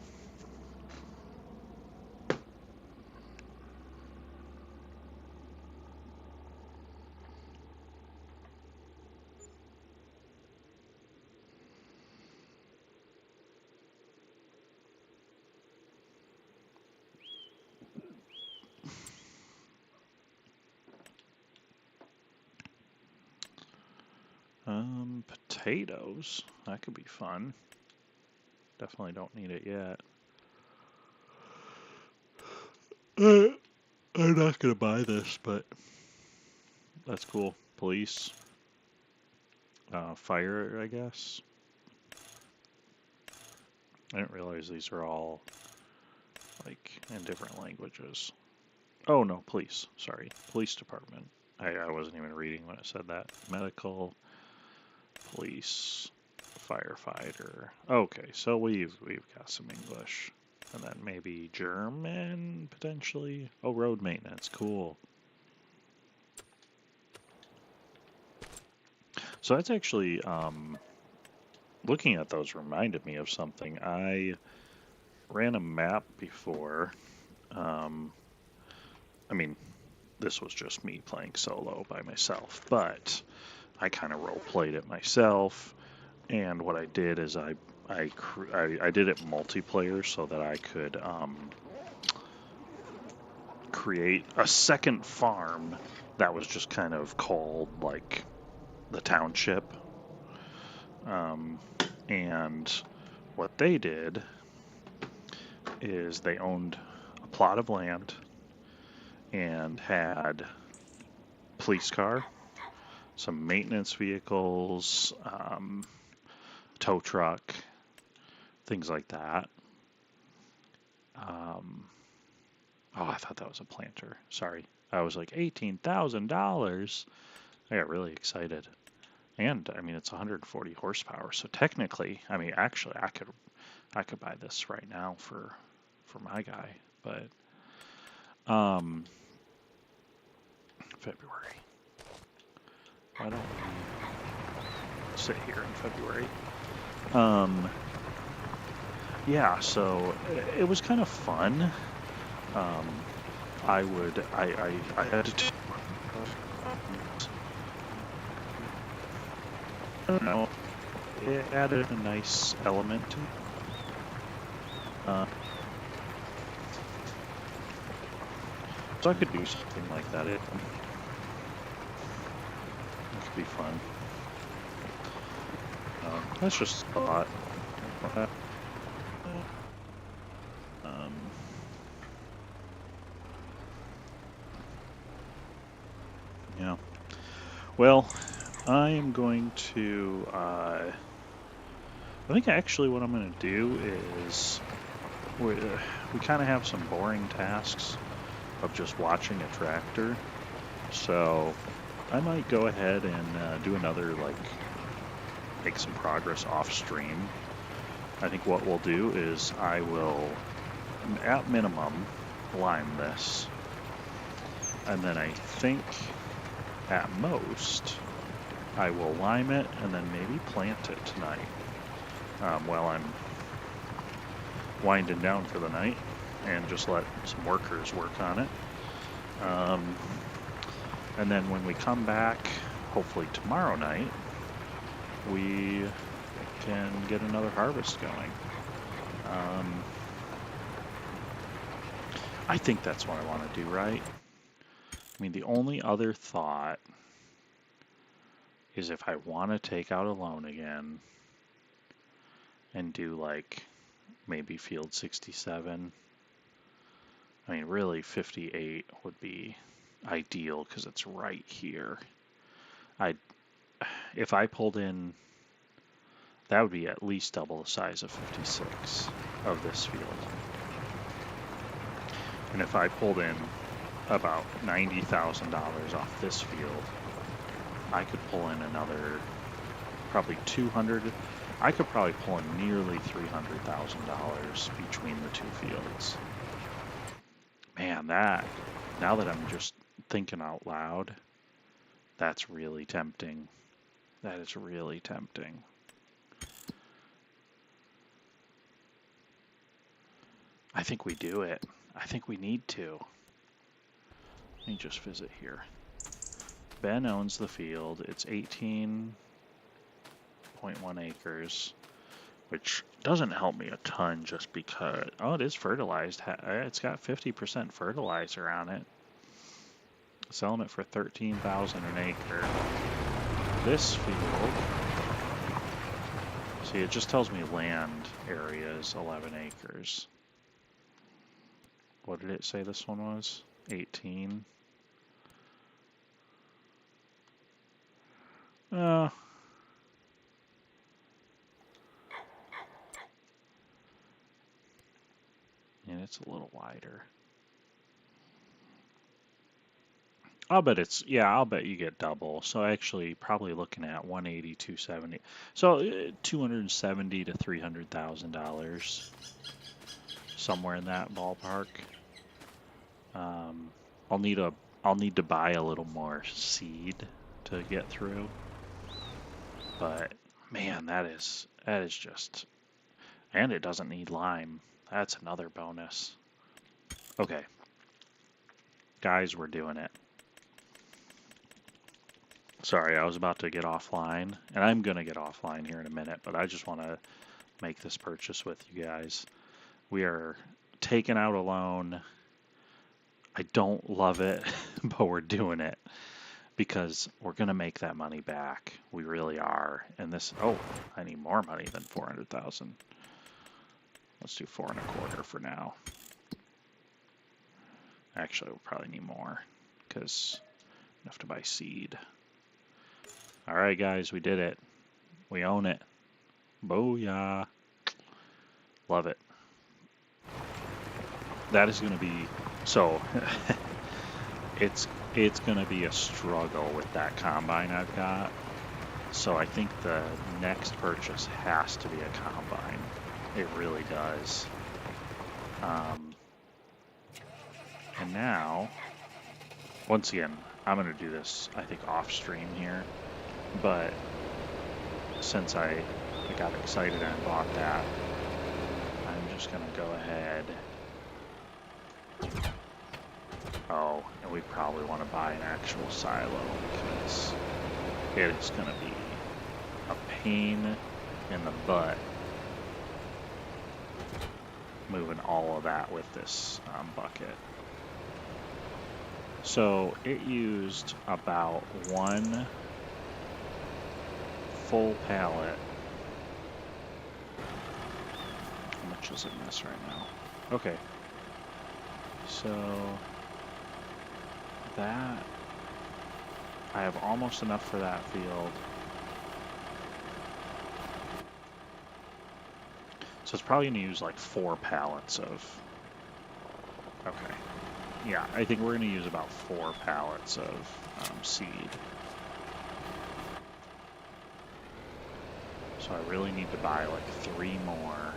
Potatoes. That could be fun. Definitely don't need it yet. I'm not gonna buy this, but that's cool. Police. Fire, I guess. I didn't realize these are all like in different languages. Oh no, police. Sorry, police department. I wasn't even reading when it said that. Medical, police, firefighter. Okay, so we've got some English, and then maybe German potentially. Oh, road maintenance. Cool. So that's actually looking at those reminded me of something. I ran a map before. I mean, this was just me playing solo by myself, but I kind of role played it myself. And what I did is I did it multiplayer so that I could create a second farm that was just kind of called like the township. And what they did is they owned a plot of land and had police car, some maintenance vehicles, tow truck, things like that. Oh, I thought that was a planter. Sorry. I was like $18,000. I got really excited. And I mean, it's 140 horsepower. So technically, I mean, actually, I could buy this right now for my guy. But February. Why don't we sit here in February? Yeah. So it was kind of fun. I had to. I don't know. It added a nice element to it. So I could do something like that. It could be fun. That's just a thought. Yeah. Well, I am going to. I think actually what I'm going to do is we kind of have some boring tasks of just watching a tractor. So I might go ahead and do another, like, make some progress off stream. I think what we'll do is I will, at minimum, lime this. And then I think at most I will lime it and then maybe plant it tonight while I'm winding down for the night, and just let some workers work on it. And then when we come back, hopefully tomorrow night, we can get another harvest going. I think that's what I want to do, right? I mean, the only other thought is if I want to take out a loan again and do, like, maybe field 67. I mean, really 58 would be ideal because it's right here. If I pulled in, that would be at least double the size of 56 of this field. And if I pulled in about $90,000 off this field, I could pull in another probably 200. I could probably pull in nearly $300,000 between the two fields. Man, now that I'm just thinking out loud, that's really tempting. That is really tempting. I think we do it. I think we need to. Let me just visit here. Ben owns the field. It's 18.1 acres, which doesn't help me a ton just because, oh, it is fertilized. It's got 50% fertilizer on it. Selling it for $13,000 an acre. This field, see, it just tells me land area is 11 acres. What did it say this one was? 18. And it's a little wider. I'll bet you get double. So actually probably looking at 180, 270. So $270 to $300,000. Somewhere in that ballpark. I'll need to buy a little more seed to get through. But man, that is just, and it doesn't need lime. That's another bonus. Okay. Guys, we're doing it. Sorry, I was about to get offline, and I'm going to get offline here in a minute, but I just want to make this purchase with you guys. We are taking out a loan. I don't love it, but we're doing it because we're going to make that money back. We really are. And this, oh, I need more money than 400,000. Let's do 4.25 for now. Actually, we'll probably need more because I have to buy seed. All right, guys, we did it. We own it. Booyah. Love it. That is going to be, so it's going to be a struggle with that combine I've got. So I think the next purchase has to be a combine. It really does. And now, once again, I'm going to do this, I think, off stream here. But since I got excited and bought that, I'm just going to go ahead. Oh, and we probably want to buy an actual silo because it is going to be a pain in the butt moving all of that with this bucket. So it used about 1 full pallet. How much is it in this right now? Okay. So that, I have almost enough for that field. So it's probably going to use like 4 pallets of, okay. Yeah, I think we're going to use about 4 pallets of seed. So I really need to buy like 3 more.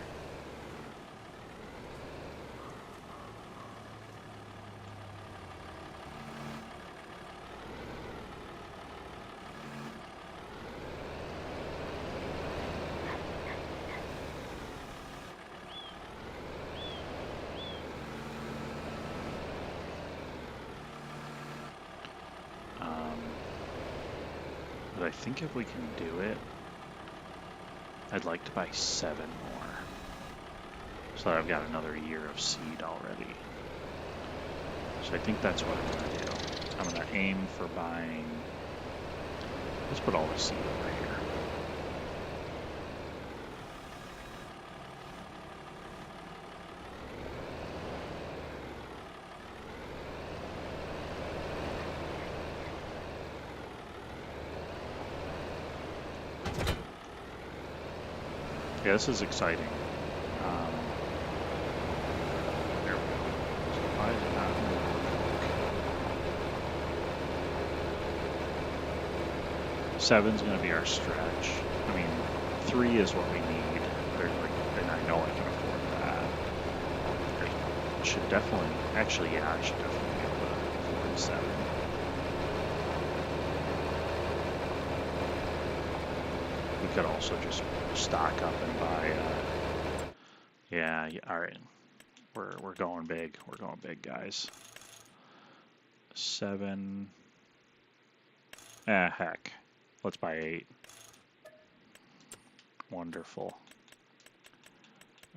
But I think if we can do it, I'd like to buy 7 more. So that I've got another year of seed already. So I think that's what I'm going to do. I'm going to aim for buying, let's put all the seed over here. Yeah, this is exciting. There we go. So why is it not moving? 7's going to be our stretch. I mean, 3 is what we need. And I know I can afford that. I should definitely, actually, yeah, I should definitely be able to afford 7. We could also just stock up and buy, yeah, all right. We're going big. We're going big, guys. 7. Heck. Let's buy 8. Wonderful.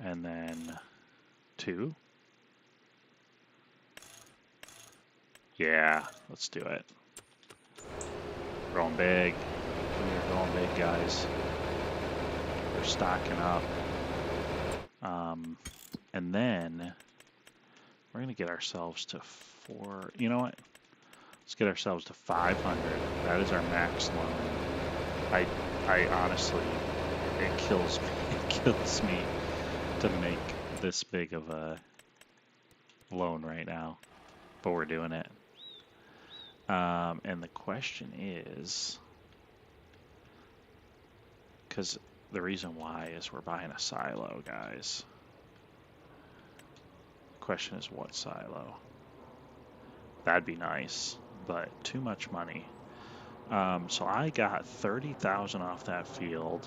And then 2. Yeah, let's do it. We're going big. We're going big, guys. We're stocking up. And then we're going to get ourselves to 4. You know what? Let's get ourselves to 500. That is our max loan. I honestly, it kills me. It kills me to make this big of a loan right now, but we're doing it. And the question is, because the reason why is we're buying a silo, guys. The question is what silo? That'd be nice, but too much money. So I got 30,000 off that field,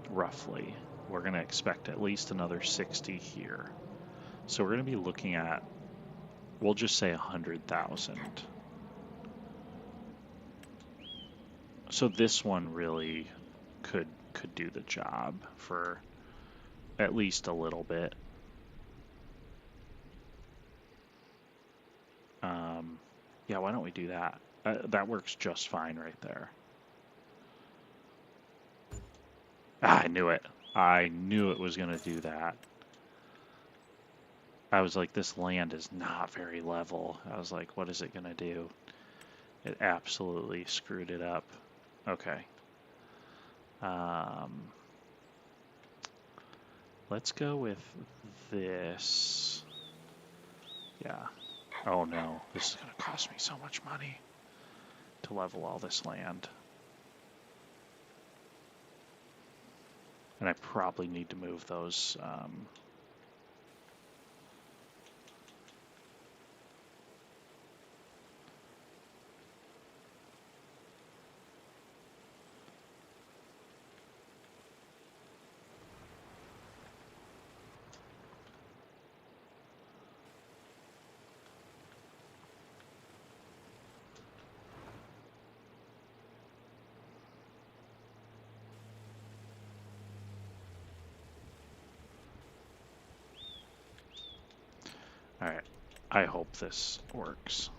roughly. We're going to expect at least another 60 here. So we're going to be looking at, we'll just say 100,000. So this one really could do the job for at least a little bit. Yeah, why don't we do that? That works just fine right there. Ah, I knew it. I knew it was going to do that. I was like, this land is not very level. I was like, what is it going to do? It absolutely screwed it up. Okay. Let's go with this. Yeah. Oh no, this is going to cost me so much money to level all this land. And I probably need to move those. All right. I hope this works.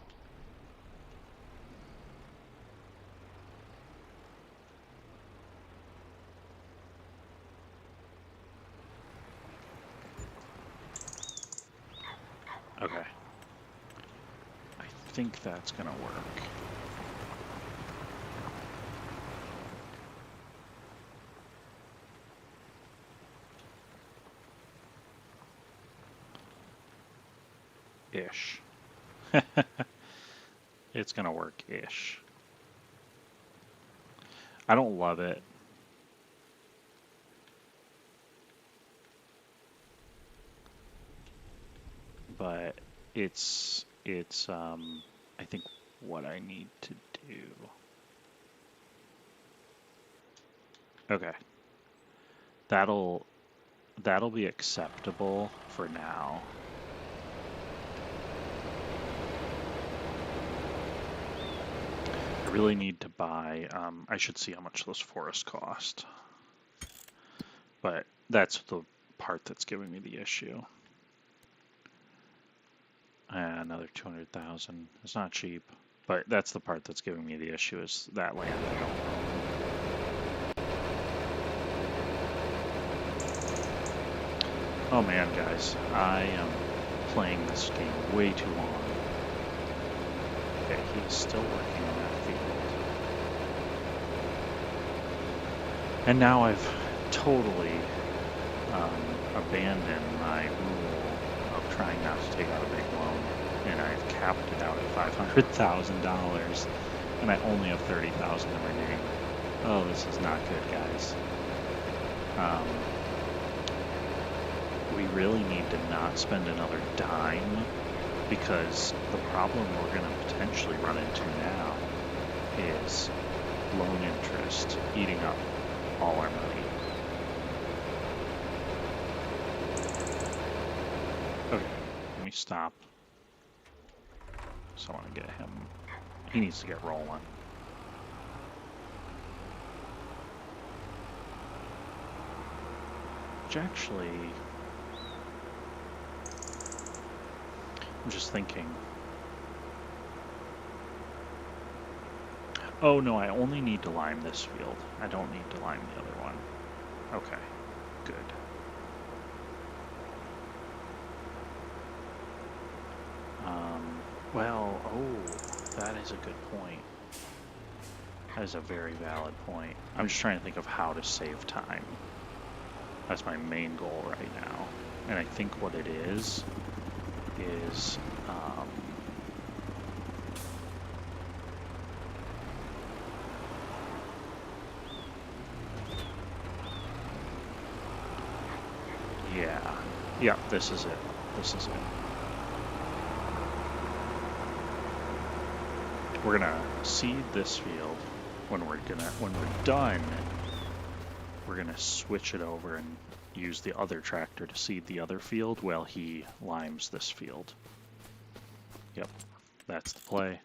Okay. I think that's going to work. Ish. It's going to work-ish. I don't love it. But it's I think what I need to do. Okay. That'll be acceptable for now. I really need to buy, I should see how much those forests cost. But that's the part that's giving me the issue. Another 200,000. It's not cheap, but that's the part that's giving me the issue is that land I don't own. Oh man, guys, I am playing this game way too long. Okay, he's still working on that field. And now I've totally abandoned my rule of trying not to take out a big loan, and I've capped it out at $500,000, and I only have $30,000 in my name. Oh, this is not good, guys. We really need to not spend another dime, because the problem we're going to potentially run into now is loan interest eating up all our money. Okay, let me stop. So I want to get him. He needs to get rolling. Which actually, I'm just thinking. Oh no, I only need to lime this field. I don't need to lime the other one. Okay, good. Well, oh, that is a good point. That is a very valid point. I'm just trying to think of how to save time. That's my main goal right now. And I think what it is yeah, this is it. This is it. We're gonna seed this field. When we're done, we're gonna switch it over and use the other tractor to seed the other field while he limes this field. Yep, that's the play.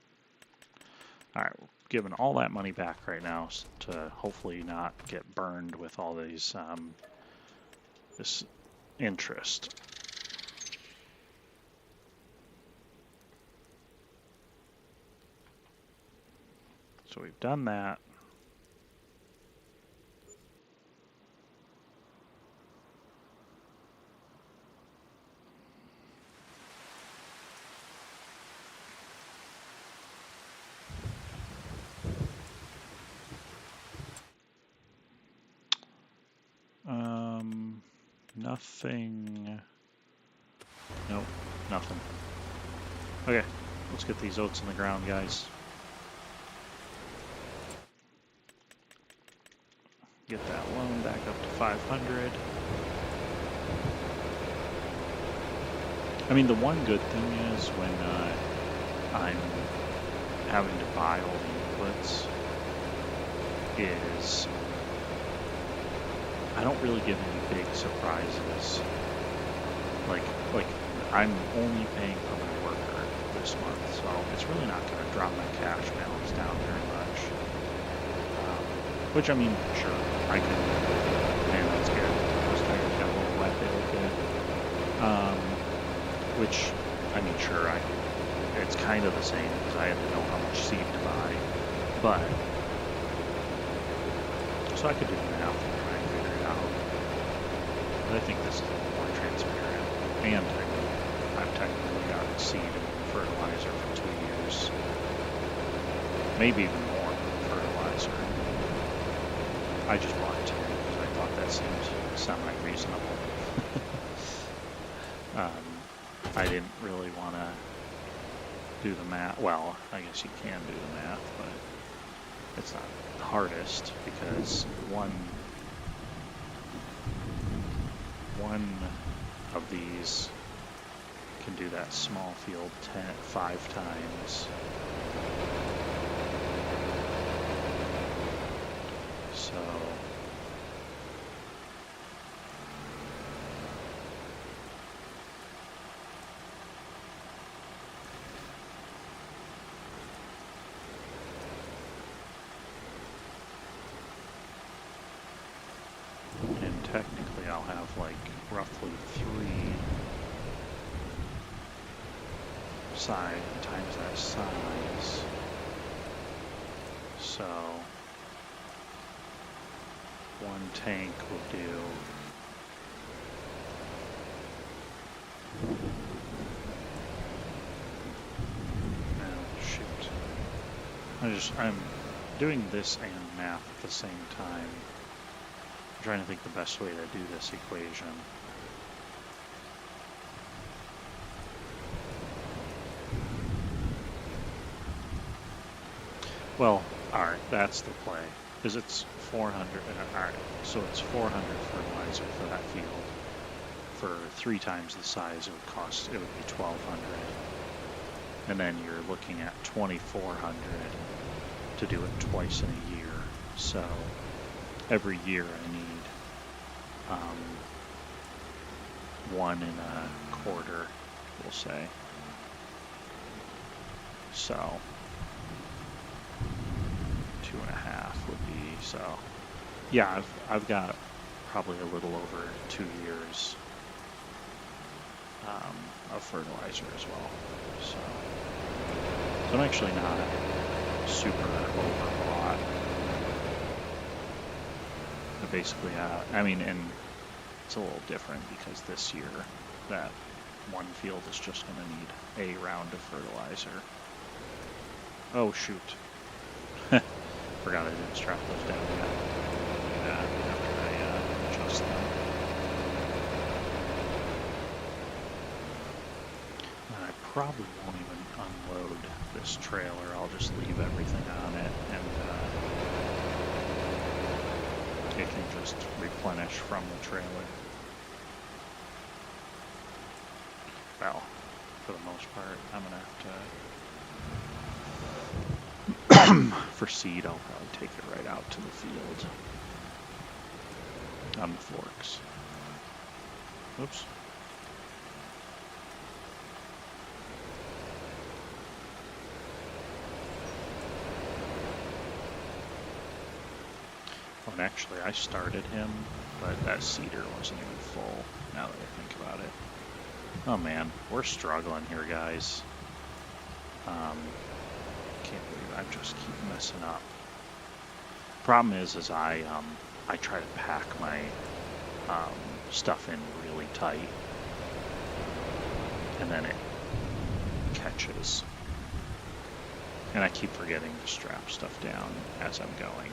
All right, giving all that money back right now to hopefully not get burned with all these this interest. So we've done that. Nothing. Nope, nothing. Okay, let's get these oats in the ground, guys. Get that loan back up to 500. I mean, the one good thing is when I'm having to buy all the inputs is I don't really get any big surprises. Like I'm only paying for my worker this month, so it's really not going to drop my cash balance down very much. Which, I mean, sure, I can. Man, that's good. Those tires got a little wet. They look good. Which, I mean, sure, it's kind of the same because I had to know how much seed to buy, but so I could do the math and try and figure it out. But I think this is a little more transparent, and I've technically got seed and fertilizer for 2 years, maybe even more fertilizer. I just bought 2 because I thought that seemed semi-reasonable. I didn't really want to do the math. Well, I guess you can do the math, but it's not the hardest because one of these can do that small field 5 times. So technically I'll have like roughly 3 times that size. So 1 tank will do I'm doing this and math at the same time. I'm trying to think the best way to do this equation. Well, alright, that's the play. Because it's 400, alright, so it's 400 fertilizer for that field. For 3 times the size, it would be 1,200. And then you're looking at 2,400 to do it twice in a year. So every year I need 1.25, we'll say. So 2.5 would be, so yeah, I've got probably a little over 2 years of fertilizer as well. So I'm actually not super overbought. But basically, I mean, and it's a little different because this year that one field is just going to need a round of fertilizer. Oh shoot. Forgot I didn't strap those down yet. After I adjust them. And I probably won't even unload this trailer. I'll just leave everything on it and it can just replenish from the trailer. Well, for the most part, I'm going to have to... For seed, I'll probably take it right out to the field on the forks. Oops. And actually, I started him, but that cedar wasn't even full, now that I think about it. Oh man, we're struggling here, guys. Can't believe I just keep messing up. Problem is I try to pack my stuff in really tight, and then it catches. And I keep forgetting to strap stuff down as I'm going.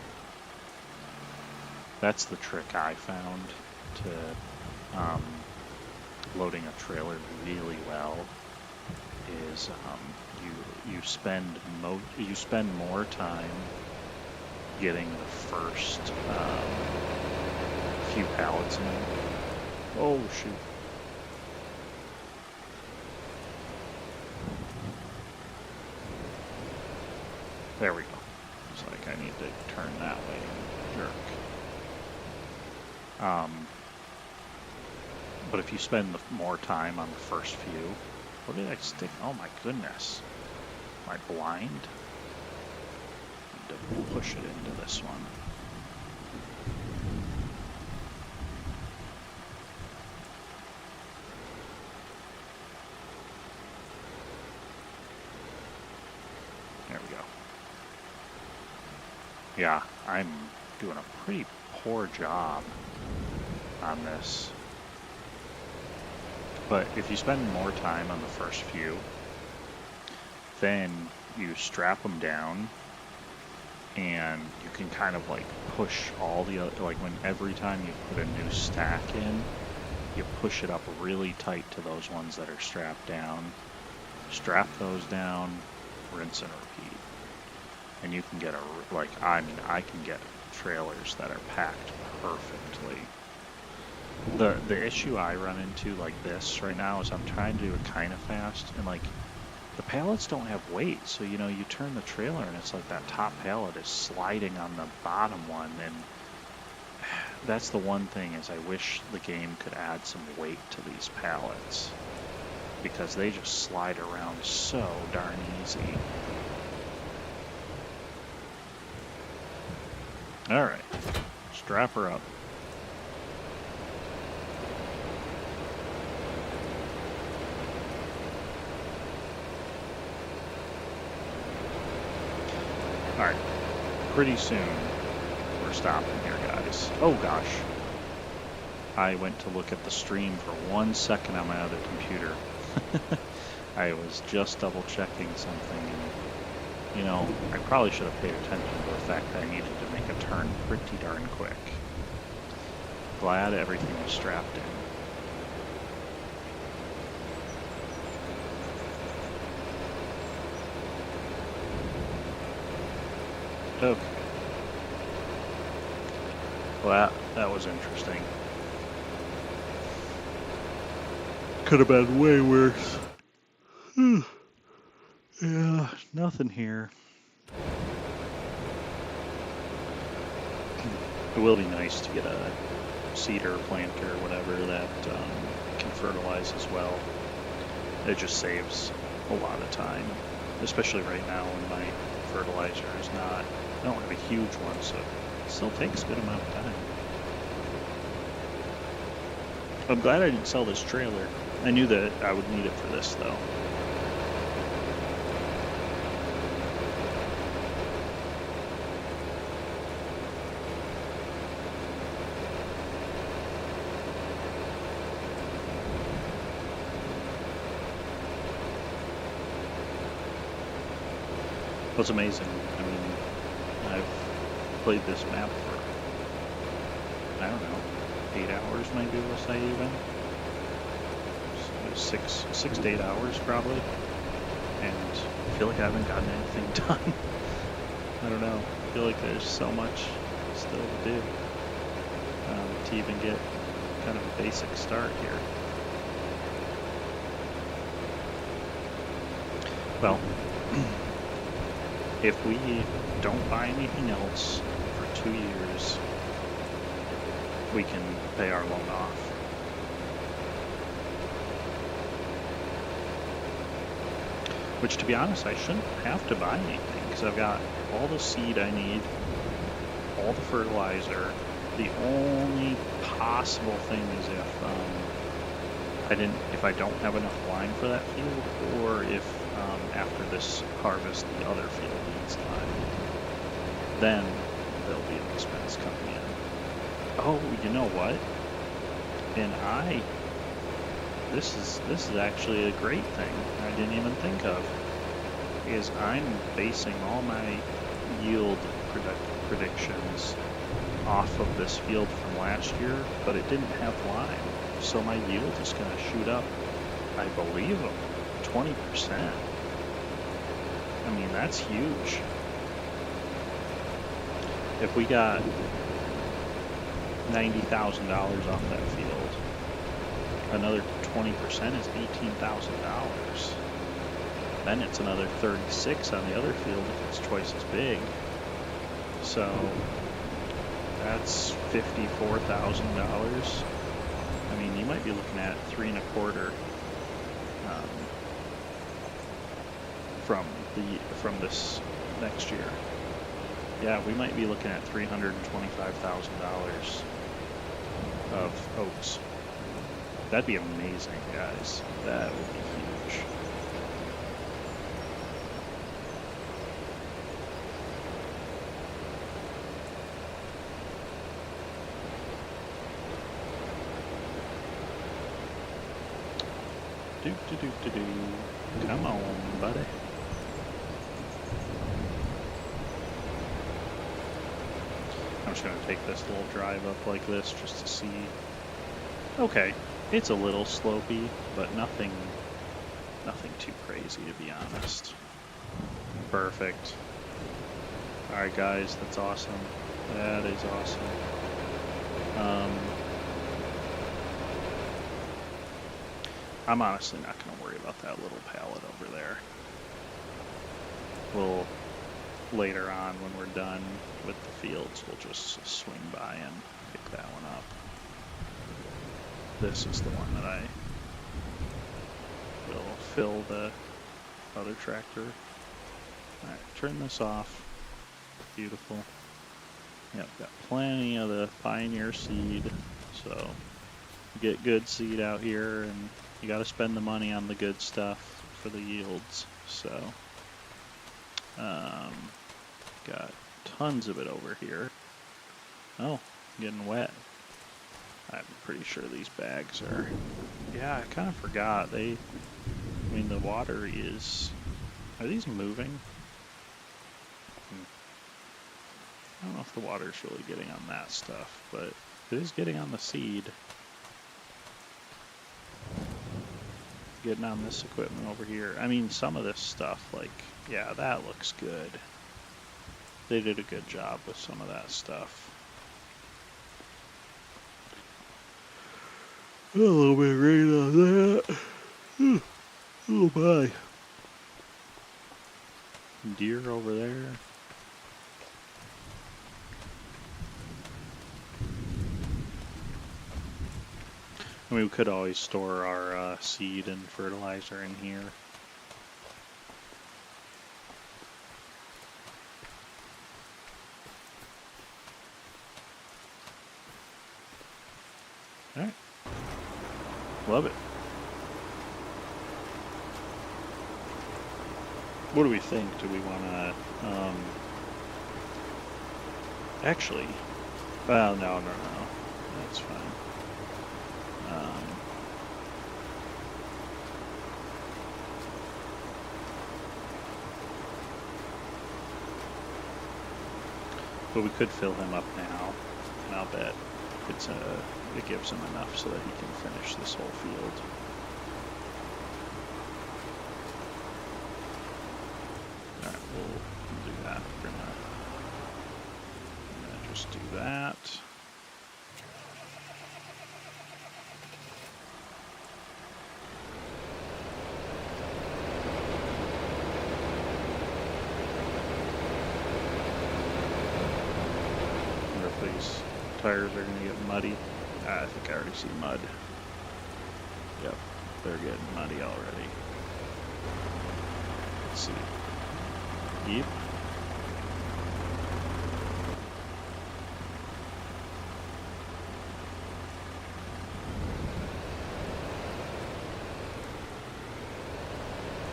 That's the trick I found to loading a trailer really well is you spend more time getting the first few pallets in. Oh shoot. There we go. It's like I need to turn that way and jerk. But if you spend more time on the first few, what did I stick? Oh my goodness. Am I blind? I need to push it into this one. There we go. Yeah, I'm doing a pretty poor job on this. But if you spend more time on the first few, then you strap them down and you can kind of like push all the other, like when every time you put a new stack in, you push it up really tight to those ones that are strapped down, strap those down, rinse and repeat. And you can get I can get trailers that are packed perfectly. The issue I run into like this right now is I'm trying to do it kind of fast, and like the pallets don't have weight, so you turn the trailer and it's like that top pallet is sliding on the bottom one, and that's the one thing is I wish the game could add some weight to these pallets because they just slide around so darn easy. All right, strap her up. All right, pretty soon we're stopping here, guys. Oh gosh, I went to look at the stream for 1 second on my other computer. I was just double checking something, and I probably should have paid attention to the fact that I needed to make a turn pretty darn quick. Glad everything was strapped in. Okay. Well, that was interesting. Could have been way worse. Yeah, nothing here. It will be nice to get a cedar planter or whatever that can fertilize as well. It just saves a lot of time, especially right now when my fertilizer is not, I don't have a huge one, so it still takes a good amount of time. I'm glad I didn't sell this trailer. I knew that I would need it for this though. What's amazing, I mean, I've played this map for, I don't know, 8 hours maybe was I even? So 6 to 8 hours probably, and I feel like I haven't gotten anything done. I don't know, I feel like there's so much still to do to even get kind of a basic start here. Well, if we don't buy anything else for 2 years, we can pay our loan off. Which, to be honest, I shouldn't have to buy anything because I've got all the seed I need, all the fertilizer. The only possible thing is if I don't have enough lime for that field, or if after this harvest the other field needs lime, then there'll be an expense coming in. Oh, you know what? And this is actually a great thing I didn't even think of, is I'm basing all my yield predictions off of this field from last year, but it didn't have lime, so my yield is going to shoot up, I believe, 20%. I mean, that's huge. If we got $90,000 off that field, another 20% is $18,000. Then it's another 36 on the other field if it's twice as big. So that's $54,000. I mean, you might be looking at 3.25 from this next year. Yeah, we might be looking at $325,000 of oats. That'd be amazing, guys. That would be huge. Do. Come on, buddy. I'm just going to take this little drive up like this just to see. Okay, it's a little slopey, but nothing too crazy, to be honest. Perfect. Alright guys, that's awesome. That is awesome. I'm honestly not going to worry about that little pallet over there. We'll, later on when we're done with the fields, we'll just swing by and pick that one up. This is the one that I will fill the other tractor. Alright, turn this off. Beautiful. Yep, got plenty of the Pioneer seed, so get good seed out here, and you got to spend the money on the good stuff for the yields. So got tons of it over here. Oh, getting wet. I'm pretty sure these bags are, yeah, I kind of forgot. I mean, the water is, are these moving? I don't know if the water's really getting on that stuff, but it is getting on the seed. Getting on this equipment over here. I mean, some of this stuff, like, yeah, that looks good. They did a good job with some of that stuff. A little bit of rain on that. Oh my. Deer over there. I mean, we could always store our seed and fertilizer in here. Alright. Love it. What do we think? Do we want to, actually, well, no. That's fine. But we could fill him up now, and I'll bet it gives him enough so that he can finish this whole field. Alright, we'll do that. We're gonna just do that. These tires are going to get muddy. I think I already see mud. Yep, they're getting muddy already. Let's see. Yep.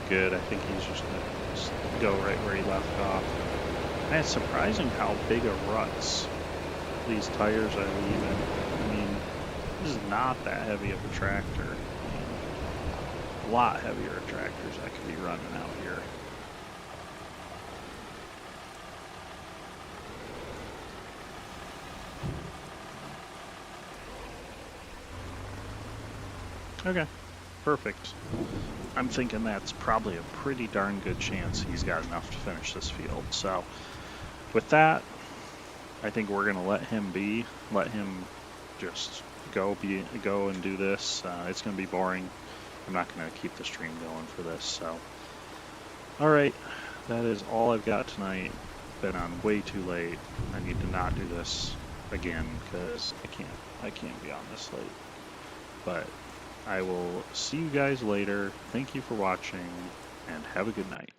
good. I think he's just going to go right where he left off. And it's surprising how big a ruts these tires are leaving. I mean, this is not that heavy of a tractor. I mean, a lot heavier tractors that could be running out here. Okay, perfect. I'm thinking that's probably a pretty darn good chance he's got enough to finish this field. So with that, I think we're gonna let him be, let him just go and do this. It's gonna be boring. I'm not gonna keep the stream going for this. So, all right, that is all I've got tonight. Been on way too late. I need to not do this again because I can't be on this late. But I will see you guys later. Thank you for watching and have a good night.